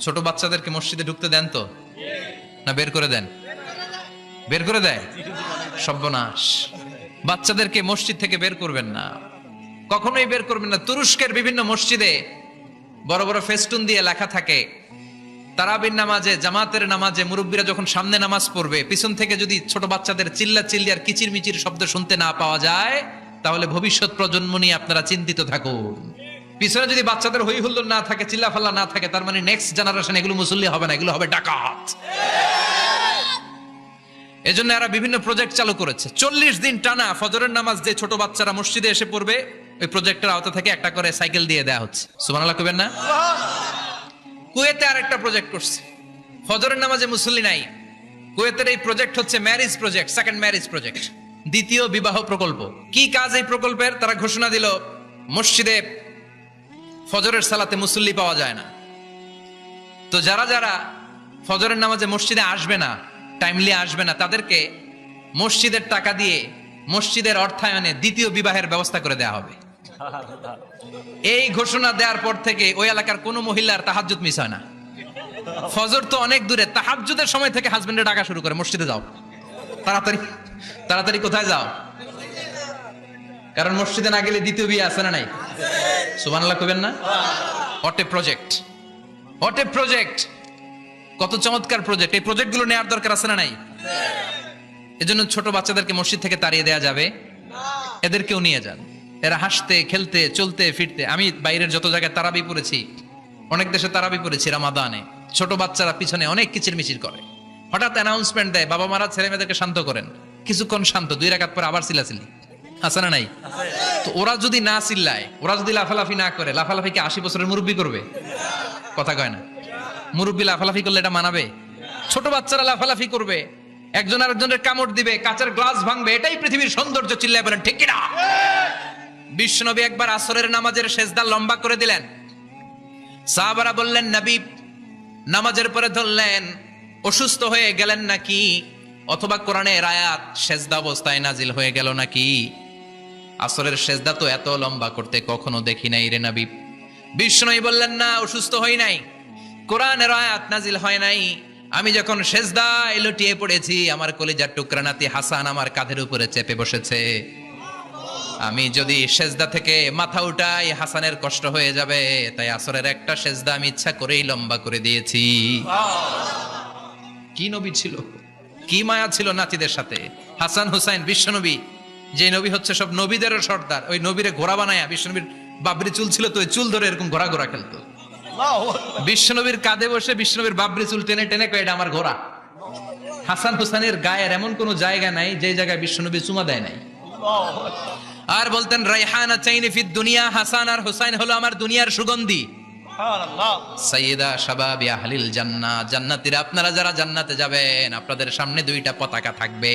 Speaker 1: ছোট বাচ্চাদেরকে মসজিদে ঢুকতে দেন তো না বের করে দেন? বের করে দেয়। সর্বনাশ। বাচ্চাদেরকে মসজিদ থেকে বের করবেন না। কখনোই বের করবেন না। তুরস্কের বিভিন্ন মসজিদে বড় বড় ফেস্টুন দিয়ে লেখা থাকে, তারাবির নামাজে, জামাতের নামাজে মুরব্বীরা যখন সামনে নামাজ পড়বে, পিছন থেকে যদি ছোট বাচ্চাদের চিল্লা চিল্লি আর কিচির মিচির শব্দ শুনতে না পাওয়া যায়, তাহলে ভবিষ্যৎ প্রজন্ম নিয়ে আপনারা চিন্তিত থাকুন। পিছনে যদি বাচ্চাদের হই হুল্লোড় না থাকে, চিল্লা ফাল্লা না থাকে, তার মানে নেক্সট জেনারেশন এগুলো মুসল্লি হবে না, এগুলো হবে ডাকাত। এজন্য এরা বিভিন্ন প্রজেক্ট চালু করেছে। 40 দিন টানা ফজরের নামাজ যে ছোট বাচ্চারা মসজিদে এসে পড়বে, ওই প্রজেক্টের আওতা থেকে একটা করে সাইকেল দিয়ে দেওয়া হচ্ছে। সুবহানাল্লাহ কইবেন না? কুয়েতে আরেকটা প্রজেক্ট করছে, ফজরের নামাজে মুসল্লি নাই। কুয়েতের এই প্রজেক্ট হচ্ছে marriage project, second marriage project, দ্বিতীয় বিবাহ প্রকল্প। কি কাজ এই প্রকল্পের? তারা ঘোষণা দিল, মসজিদে ফজরের সালাতে মুসল্লি পাওয়া যায় না, তো যারা যারা ফজরের নামাজে মসজিদে আসবে না, টাইমলি আসবে না, তাদেরকে মসজিদের টাকা দিয়ে, মসজিদের অর্থায়নে দ্বিতীয় বিবাহের ব্যবস্থা করে দেওয়া হবে। এই ঘোষণা দেওয়ার পর থেকে ওই এলাকার কোনো মহিলার তাহাজ্জুদ মিস হয় না। ফজর তো অনেক দূরে, তাহাজ্জুদের সময় থেকে হাজবেন্ডের ডাকা শুরু করে, মসজিদে যাও, তাড়াতাড়ি তাড়াতাড়ি কোথায় যাও, কারণ মসজিদে না গেলে দ্বিতীয় বিয়ে আছে না নাই? সুবহানাল্লাহ কইবেন না? What a project, what a project, কত চমৎকার প্রজেক্ট। এই প্রজেক্টগুলো নেওয়ার দরকার আছে না নাই? এজন্য ছোট বাচ্চাদেরকে মসজিদ থেকে তাড়িয়ে দেওয়া যাবে, এদেরকেও নিয়ে যান। এরা হাসতে খেলতে চলতে ফিরতে, আমি বাইরের যত জায়গায় তারাবি পড়েছি, অনেক দেশে তারাবি পড়েছি রামাদানে, ছোট বাচ্চারা পিছনে অনেক কিচিরমিচির করে, হঠাৎ অ্যানাউন্সমেন্ট দেয়, বাবা মারা ছেলে মেয়েদেরকে শান্ত করেন, কিছুক্ষণ শান্ত, 2 রাকাত পরে আবার চিল্লাচিল্লি, আছে না নাই? তো ওরা যদি না চিল্লায়, ওরা যদি লাফালাফি না করে, লাফালাফিকে 80 বছরের মুরব্বী করবে? কথা কয় না। মুরব্বী লাফালাফি করলে এটা মানাবে? ছোট বাচ্চারা লাফালাফি করবে, একজন আরেকজনের কামড় দিবে, কাঁচের গ্লাস ভাঙবে, এটাই পৃথিবীর সৌন্দর্য। চিল্লায় বলেন ঠিক কিনা? বিশ্বনবী একবার আসরের নামাজের সেজদা লম্বা করে দিলেন, সাহাবারা বললেন, নবী নামাজের পরে ধরলেন, অসুস্থ হয়ে গেলেন নাকি, অথবা কোরআনের আয়াত সেজদা অবস্থায় নাজিল হয়ে গেল নাকি? আসরের সেজদা তো এত লম্বা করতে কখনো দেখি নাই রে নবী। বিশ্বনবী বললেন, না, অসুস্থ হই নাই, কোরআনের আয়াত নাজিল হয় নাই, আমি যখন সেজদায় লুটিয়ে পড়েছি, আমার কলিজার টুকরা নাতি হাসান আমার কাঁধের উপরে চেপে বসেছে, আমি যদি সেজদা থেকে মাথা উঠাই হাসানের কষ্ট হয়ে যাবে, তাই আসরের একটা সেজদা আমি ইচ্ছা করেই লম্বা করে দিয়েছি। কি নবী ছিল, কি মায়া ছিল নাতিদের সাথে। হাসান হুসাইন, বিশ্বনবী যে নবী হচ্ছে সব নবীদেরও সর্দার, ওই নবীরে ঘোড়া বানায়া, বিশ্বনবীর বাবরি চুল ছিল তো, ওই চুল ধরে এরকম ঘোড়া ঘোড়া খেলতো। বিশ্বনবীর কাঁধে বসে বিশ্বনবীর বাবরি চুল টেনে টেনে কয়, এটা আমার ঘোড়া। হাসান হুসাইনের গায়ের এমন কোন জায়গা নাই যে জায়গায় বিশ্বনবী চুমা দেয় নাই। আর বলতেন, রাইহানা চাইনি ফিদ দুনিয়া, হাসান আর হুসাইন হলো আমার দুনিয়ার সুগন্ধি। সাইয়্যিদা শাবাবি আহলিল জান্নাহ, জান্নাতীরা আপনারা যারা জান্নাতে যাবেন, আপনাদের সামনে 2টা পতাকা থাকবে,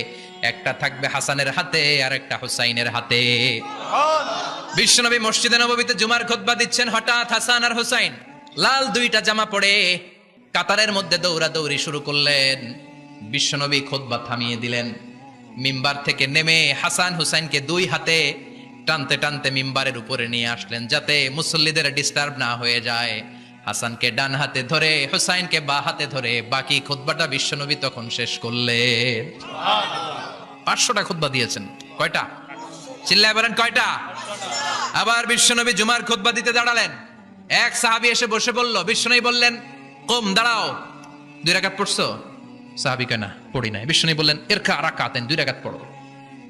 Speaker 1: একটা থাকবে হাসানের হাতে আর একটা হুসাইনের হাতে। বিশ্বনবী মসজিদে নববীতে জুমার খুতবা দিচ্ছেন, হঠাৎ হাসান আর হুসাইন লাল 2টা জামা পরে কাতারের মধ্যে দৌড়াদৌড়ি শুরু করলেন। বিশ্বনবী খুতবা থামিয়ে দিলেন, মিম্বার থেকে নেমে হাসান হুসাইনকে 2 হাতে টানতে টানতে মিম্বারের উপরে নিয়ে আসলেন, যাতে মুসল্লিদের ডিস্টার্ব না হয়ে যায়। হাসানকে ডান হাতে ধরে, হুসাইনকে বাঁ হাতে ধরে বাকি খুতবাটা বিশ্বনবী তখন শেষ করলেন। 500টা খুতবা দিয়েছেন। কয়টা? চিল্লায় বলেন কয়টা? আবার বিশ্বনবী জুমার খুতবা দিতে দাঁড়ালেন, এক সাহাবী এসে বসে বলল, বিশ্বনবী বললেন, কম, দাঁড়াও, 2 রাকাত পড়ছো? সাহাবী কয়, না, পড়ি নাই। বিশ্বনবী বললেন, ইরকা রাকাতাইন, 2 রাকাত পড়ো।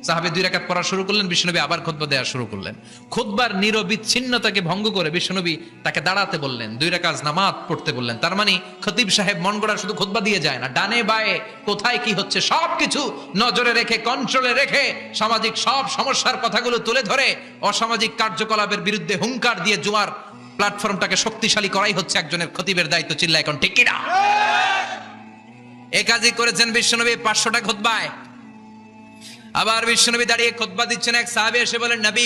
Speaker 1: সাহাবী 2 রাকাত পড়া শুরু করলেন, বিশ্বনবী আবার খুতবা দেওয়া শুরু করলেন। খুতবার নিরবিচ্ছিন্নতাকে ভঙ্গ করে বিশ্বনবী তাকে দাঁড়াতে বললেন, 2 রাকাত নামাজ পড়তে বললেন। তার মানে খতিব সাহেব মন গড়া শুধু খুতবা দিয়ে যায় না, ডানে বায়ে কোথায় কি হচ্ছে সবকিছু নজরে রেখে, কন্ট্রোলে রেখে, সামাজিক সব সমস্যার কথাগুলো তুলে ধরে অসামাজিক কার্যকলাপের বিরুদ্ধে হুঙ্কার দিয়ে জুমার প্ল্যাটফর্মটাকে শক্তিশালী করাই হচ্ছে একজনের খতিবের দায়িত্ব। চিল্লা এখন ঠিক কিনা? এই কাজই করেছেন বিশ্বনবী 500টা খুতবায়। আবার বিশ্বনবী দাঁড়িয়ে খুতবা দিচ্ছেন, এক সাহাবী এসে বলেন, নবী,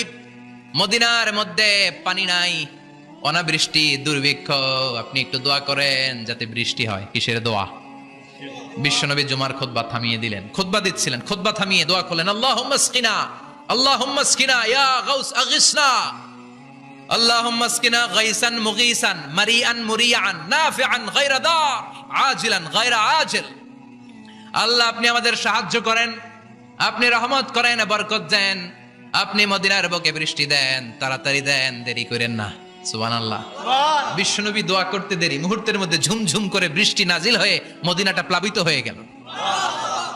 Speaker 1: মদিনার মধ্যে পানি নাই, অনাবৃষ্টি, দুর্ভিক্ষ, আপনি একটু দোয়া করেন যাতে বৃষ্টি হয়। কিসের দোয়া? বিশ্বনবী জুমার খুতবা থামিয়ে দিলেন, খুতবা দিচ্ছিলেন, খুতবা থামিয়ে দোয়া করলেন, আল্লাহুম্মা আসকিনা, আল্লাহুম্মা আসকিনা ইয়া গাউস আগিসনা, আল্লাহুম্মা আসকিনা গাইসান মুগীসান, মারিআন মুরিআন, নাফিআন গায়রা দার, আজিলান গায়রা আজিল। আল্লাহ, আপনি আমাদের সাহায্য করেন, আপনি রহমত করেন, বরকত দেন। আপনি মদিনার বুকে বৃষ্টি দেন, তাড়াতাড়ি দেন, দেরি করেন না। সুবহানাল্লাহ। বিশ্বনবী দোয়া করতে দেরি, মুহূর্তের মধ্যে ঝুমঝুম করে বৃষ্টি নাজিল হয়ে মদিনাটা প্লাবিত হয়ে গেল।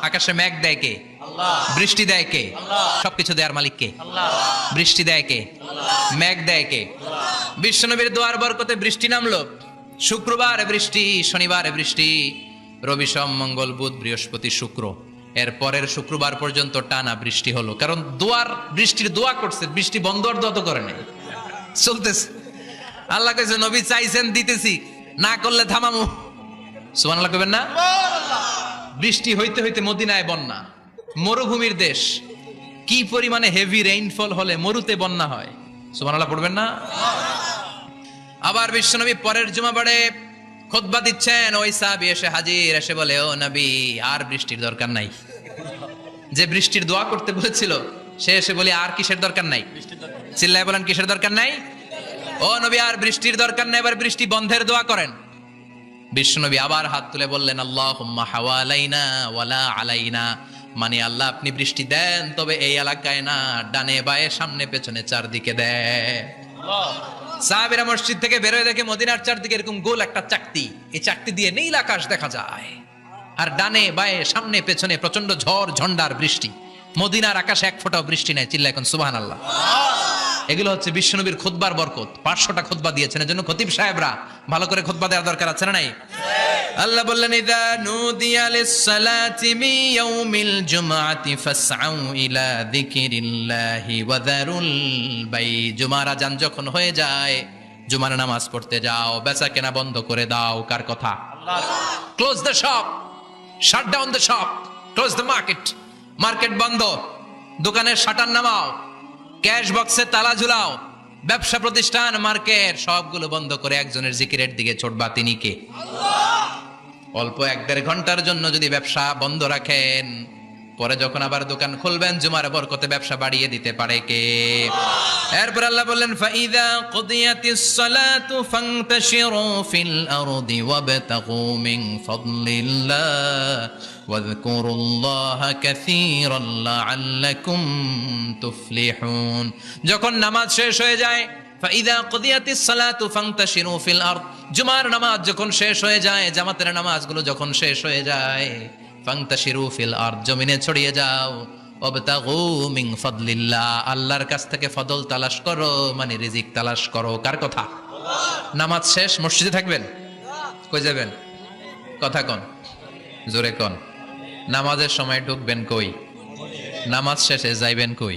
Speaker 1: আকাশে মেঘ দেয় কে? বৃষ্টি দেয় কে? সবকিছু দেয়ার মালিক কে? বৃষ্টি দেয় কে? মেঘ দেয় কে? বিশ্বনবীর দোয়ার বরকতে বৃষ্টি নামলো। শুক্রবার বৃষ্টি, শনিবার বৃষ্টি, রবি সোম মঙ্গল বুধ বৃহস্পতি শুক্র, এর পরের শুক্রবার পর্যন্ত টানা বৃষ্টি হলো। কারণ বৃষ্টির দোয়া করছে, বৃষ্টি বন্ধ আর দোয়া তো করে নাই, চলতেছে। আল্লাহ কইছে নবী চাইছেন দিতেছি, না করলে থামামু। সুবহানাল্লাহ কইবেন না? বৃষ্টি হইতে হইতে মদিনায় বন্যা, মরুভূমির দেশ, কি পরিমাণে হেভি রেইনফল হলে মরুতে বন্যা হয়। সুবহানাল্লাহ পড়বেন না? আবার বিশ্বনবী পরের জুমাবারে খুতবা দিচ্ছেন, ওই সাহাবী এসে হাজির, এসে বলে, ও নবী আর বৃষ্টির দরকার নাই। যে বৃষ্টির দোয়া করতে বলেছিল সে এসে বলি আর কিসের দরকার নাই? চিল্লায় বলেন কিসের দরকার নাই? ও নবী আর বৃষ্টির দরকার নাই, এবার বৃষ্টি বন্ধের দোয়া করেন। বিশ্বনবী আবার হাত তুলে বললেন, আল্লাহুম্মা হাওয়ালাইনা ওয়ালা আলাইনা, মানে আল্লাহ আপনি বৃষ্টি দেন, তবে এই এলাকায় না, ডানে বায়ে সামনে পেছনে চারদিকে দেন। সাহাবীরা মসজিদ থেকে বের হয়ে দেখে মদিনার চারদিকে এরকম গোল একটা চাকতি, এই চাকতি দিয়ে নীল আকাশ দেখা যায়, আর ডানে বায়ে সামনে পেছনে প্রচন্ড ঝড় ঝন্ডার বৃষ্টি। মদিনার আকাশে এক ফোঁটাও বৃষ্টি নাই। চিল্লা এখন সুবহানাল্লাহ। এগুলো হচ্ছে বিশ্বনবীর খুতবার বরকত। 500টা খুতবা দিয়েছেন, এজন্য খতিব সাহেবরা ভালো করে খুতবা দেওয়ার দরকার আছে না নাই? আল্লাহ বললেন, ইযা নুদিয়া লিস-সালাতি মিন ইয়াউমিল জুমআতি ফাসআউ ইলা যিকিরিল্লাহি ওয়া যারুল বাই। জুমার আযান যখন হয়ে যায়, জুমার নামাজ পড়তে যাও, বেচা কেনা বন্ধ করে দাও। কার কথা? আল্লাহর। Close the shop, shut down the shop, close the market. Market বন্ধ, দোকানের শাটার নামাও, ক্যাশ বক্সে তালা ঝুলাও, ব্যবসা প্রতিষ্ঠান মার্কেট সবগুলো বন্ধ করে একজনের জিকিরের দিকে ছোটবা। তিনি কে? অল্প 1-1.5 ঘন্টার জন্য যদি ব্যবসা বন্ধ রাখেন, পরে যখন আবার দোকান খুলবেন জুমার বরকতে ব্যবসা বাড়িয়ে দিতে পারে কে? এরপর আল্লাহ বললেন, ফাইদা কুদিয়াতিস সালাতু ফান্তাশিরু ফিল আরদি ওয়াবতাগু মিন ফাদলিল্লাহ ওয়াযকুরুল্লাহা কাসীরান লাআল্লাকুম তুফলিহুন। যখন নামাজ শেষ হয়ে যায়, ফাইদা কুদিয়াতিস সালাতু ফান্তাশিরু ফিল আরদ, জুমার নামাজ যখন শেষ হয়ে যায়, জামাতের নামাজগুলো যখন শেষ হয়ে যায়, ফান্তাশিরু ফিল আরদ, জমিনে ছড়িয়ে যাও, ওয়াবতাগু মিন ফাদলিল্লাহ, আল্লাহর কাছ থেকে ফদল তালাশ করো, মানে রিজিক তালাশ করো। কার কথা? নামাজ শেষ মসজিদে থাকবেন? কই যাবেন? কথা কোন, জোরে কোন। নামাজের সময় ঢুকবেন কই? নামাজ শেষে যাইবেন কই?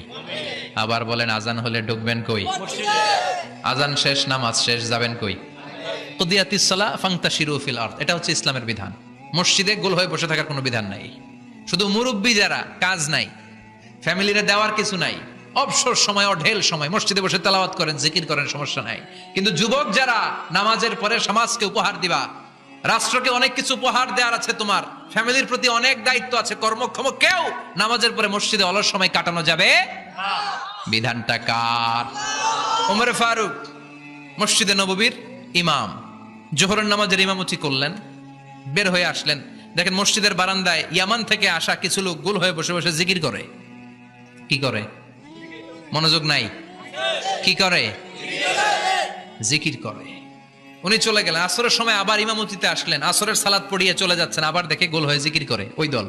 Speaker 1: আবার বলেন, আজান হলে ঢুকবেন কই? আজান শেষ, নামাজ শেষ, যাবেন কই? কুদিয়াতিস সালাহ ফান্তাশিরু ফিল আরদ, এটা হচ্ছে ইসলামের বিধান। মসজিদে গোল হয়ে বসে থাকার কোনো বিধান নাই। শুধু মুরব্বী যারা, কাজ নাই, ফ্যামিলিরে দেওয়ার কিছু নাই, অবসর সময় অঢেল সময় মসজিদে বসে তেলাওয়াত করেন, জিকির করেন, সমস্যা নাই। কিন্তু যুবক যারা, নামাজের পরে সমাজকে উপহার দিবা, রাষ্ট্রকে অনেক কিছু উপহার দেওয়ার আছে, তোমার ফ্যামিলির প্রতি অনেক দায়িত্ব আছে, কর্মক্ষম কেউ নামাজের পরে মসজিদে অলস সময় কাটানো যাবে না। বিধানটা কার? ওমর ফারুক মসজিদে নববীর ইমাম, জোহরের নামাজের ইমামতি করলেন, বের হয়ে আসলেন, দেখেন মসজিদের বারান্দায় ইয়ামান থেকে আসা কিছু লোক গোল হয়ে বসে বসে জিকির করে। কি করে? মনোযোগ নাই। কি করে? জিকির করে। উনি চলে গেলেন, আসরের সময় আবার ইমামতিতে আসলেন, আসরের সালাত পড়িয়ে চলে যাচ্ছেন, আবার দেখে গোল হয়ে জিকির করে ওই দল।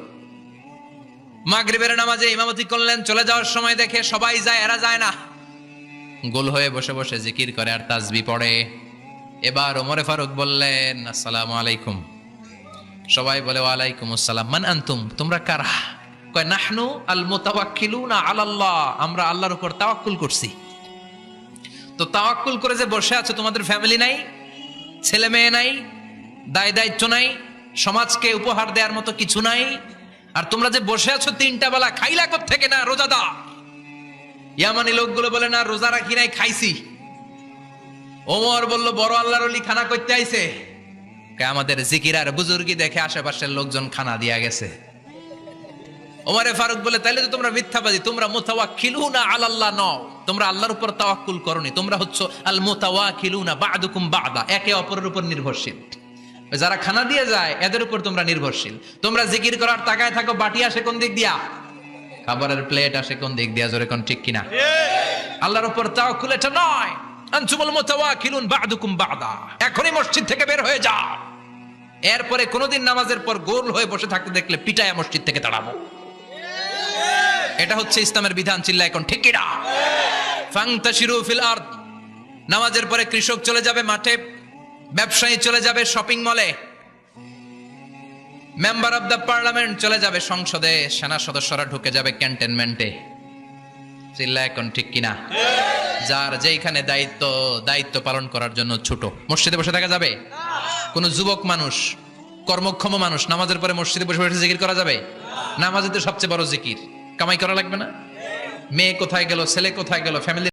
Speaker 1: মাগরিবের নামাজে ইমামতি করলেন, চলে যাওয়ার সময় দেখে সবাই যায়, এরা যায় না, গোল হয়ে বসে বসে জিকির করে আর তাসবিহ পড়ে। এবার ওমর ফারুক বললেন, আসসালামু আলাইকুম। সবাই বলে, ওয়ালাইকুম আসসালাম। মান আনতুম, তোমরা কারা? কয়, নাহনু আল মুতাওয়াক্কিলুনা আলাল্লাহ, আমরা আল্লাহর উপর তাওয়াক্কুল করছি। তো তাওয়াক্কুল করে যে বসে আছো, তোমাদের ফ্যামিলি নাই, ছেলে মেয়ে নাই, দায় দায়িত্ব নাই, সমাজকে উপহার দেওয়ার মতো কিছু নাই, আর তোমরা যে বসে আছো 3টা বেলা, খাইলা কোত্থেকে? না রোজাদা। ইয়ামানি লোকগুলো বলে, না রোজা রাখি নাই, খাইছি। ওমর বলল, বড় আল্লাহর ওলি খানা করতে আইছে? আমাদের জিকির আর বুজুর্গি দেখে আশেপাশের লোকজন খানা দিয়া গেছে। ওমরে ফারুক বলে, তাইলে তো তোমরা মিথ্যাবাদী, তোমরা মুতাওয়াক্কিলুনা আলাল্লাহ নও, তোমরা আল্লাহর উপর তাওয়াক্কুল করনি, তোমরা হচ্ছে আল মুতাওয়াক্কিলুনা বা'দুকুম বা'দা, একে অপরের উপর নির্ভরশীল। যারা খানা দিয়ে যায় এদের উপর তোমরা নির্ভরশীল। তোমরা জিকির করার তাকায় থাকো, বাটি আসে কোন দিক দিয়া? খাবারের প্লেট আসে কোন দিক দিয়া, জোরে কোন ঠিক কিনা? আল্লাহর উপর তাওয়াক্কুল এটা নয়। আনতুমুল মুতাওয়াক্কিলুন বা'দুকুম বা'দা, এখনই মসজিদ থেকে বের হয়ে যাও, এরপরে কোনোদিন নামাজের পর গোল হয়ে বসে থাকতে দেখলে পিটায়া মসজিদ থেকে তাড়াবো। এটা হচ্ছে ইসলামের বিধান, চিল্লায় এখন ঠিক কিনা? ফান্তাশিরু ফিল আরদ, নামাজের পরে কৃষক চলে যাবে মাঠে, ব্যবসায়ী চলে যাবে শপিং মলে, মেম্বার অব দ্য পার্লামেন্ট চলে যাবে সংসদে, সেনা সদস্যরা ঢুকে যাবে ক্যান্টনমেন্টে। চিল্লায় এখন ঠিক কিনা? যার যেখানে দায়িত্ব পালন করার জন্য ছোট, মসজিদে বসে থাকা যাবে? কোন যুবক মানুষ, কর্মক্ষম মানুষ নামাজের পরে মসজিদে বসে বসে জিকির করা যাবে? নামাজে তো সবচেয়ে বড় জিকির, কামাই করা লাগবে না? মেয়ে কোথায় গেল, ছেলে কোথায় গেল, ফ্যামিলি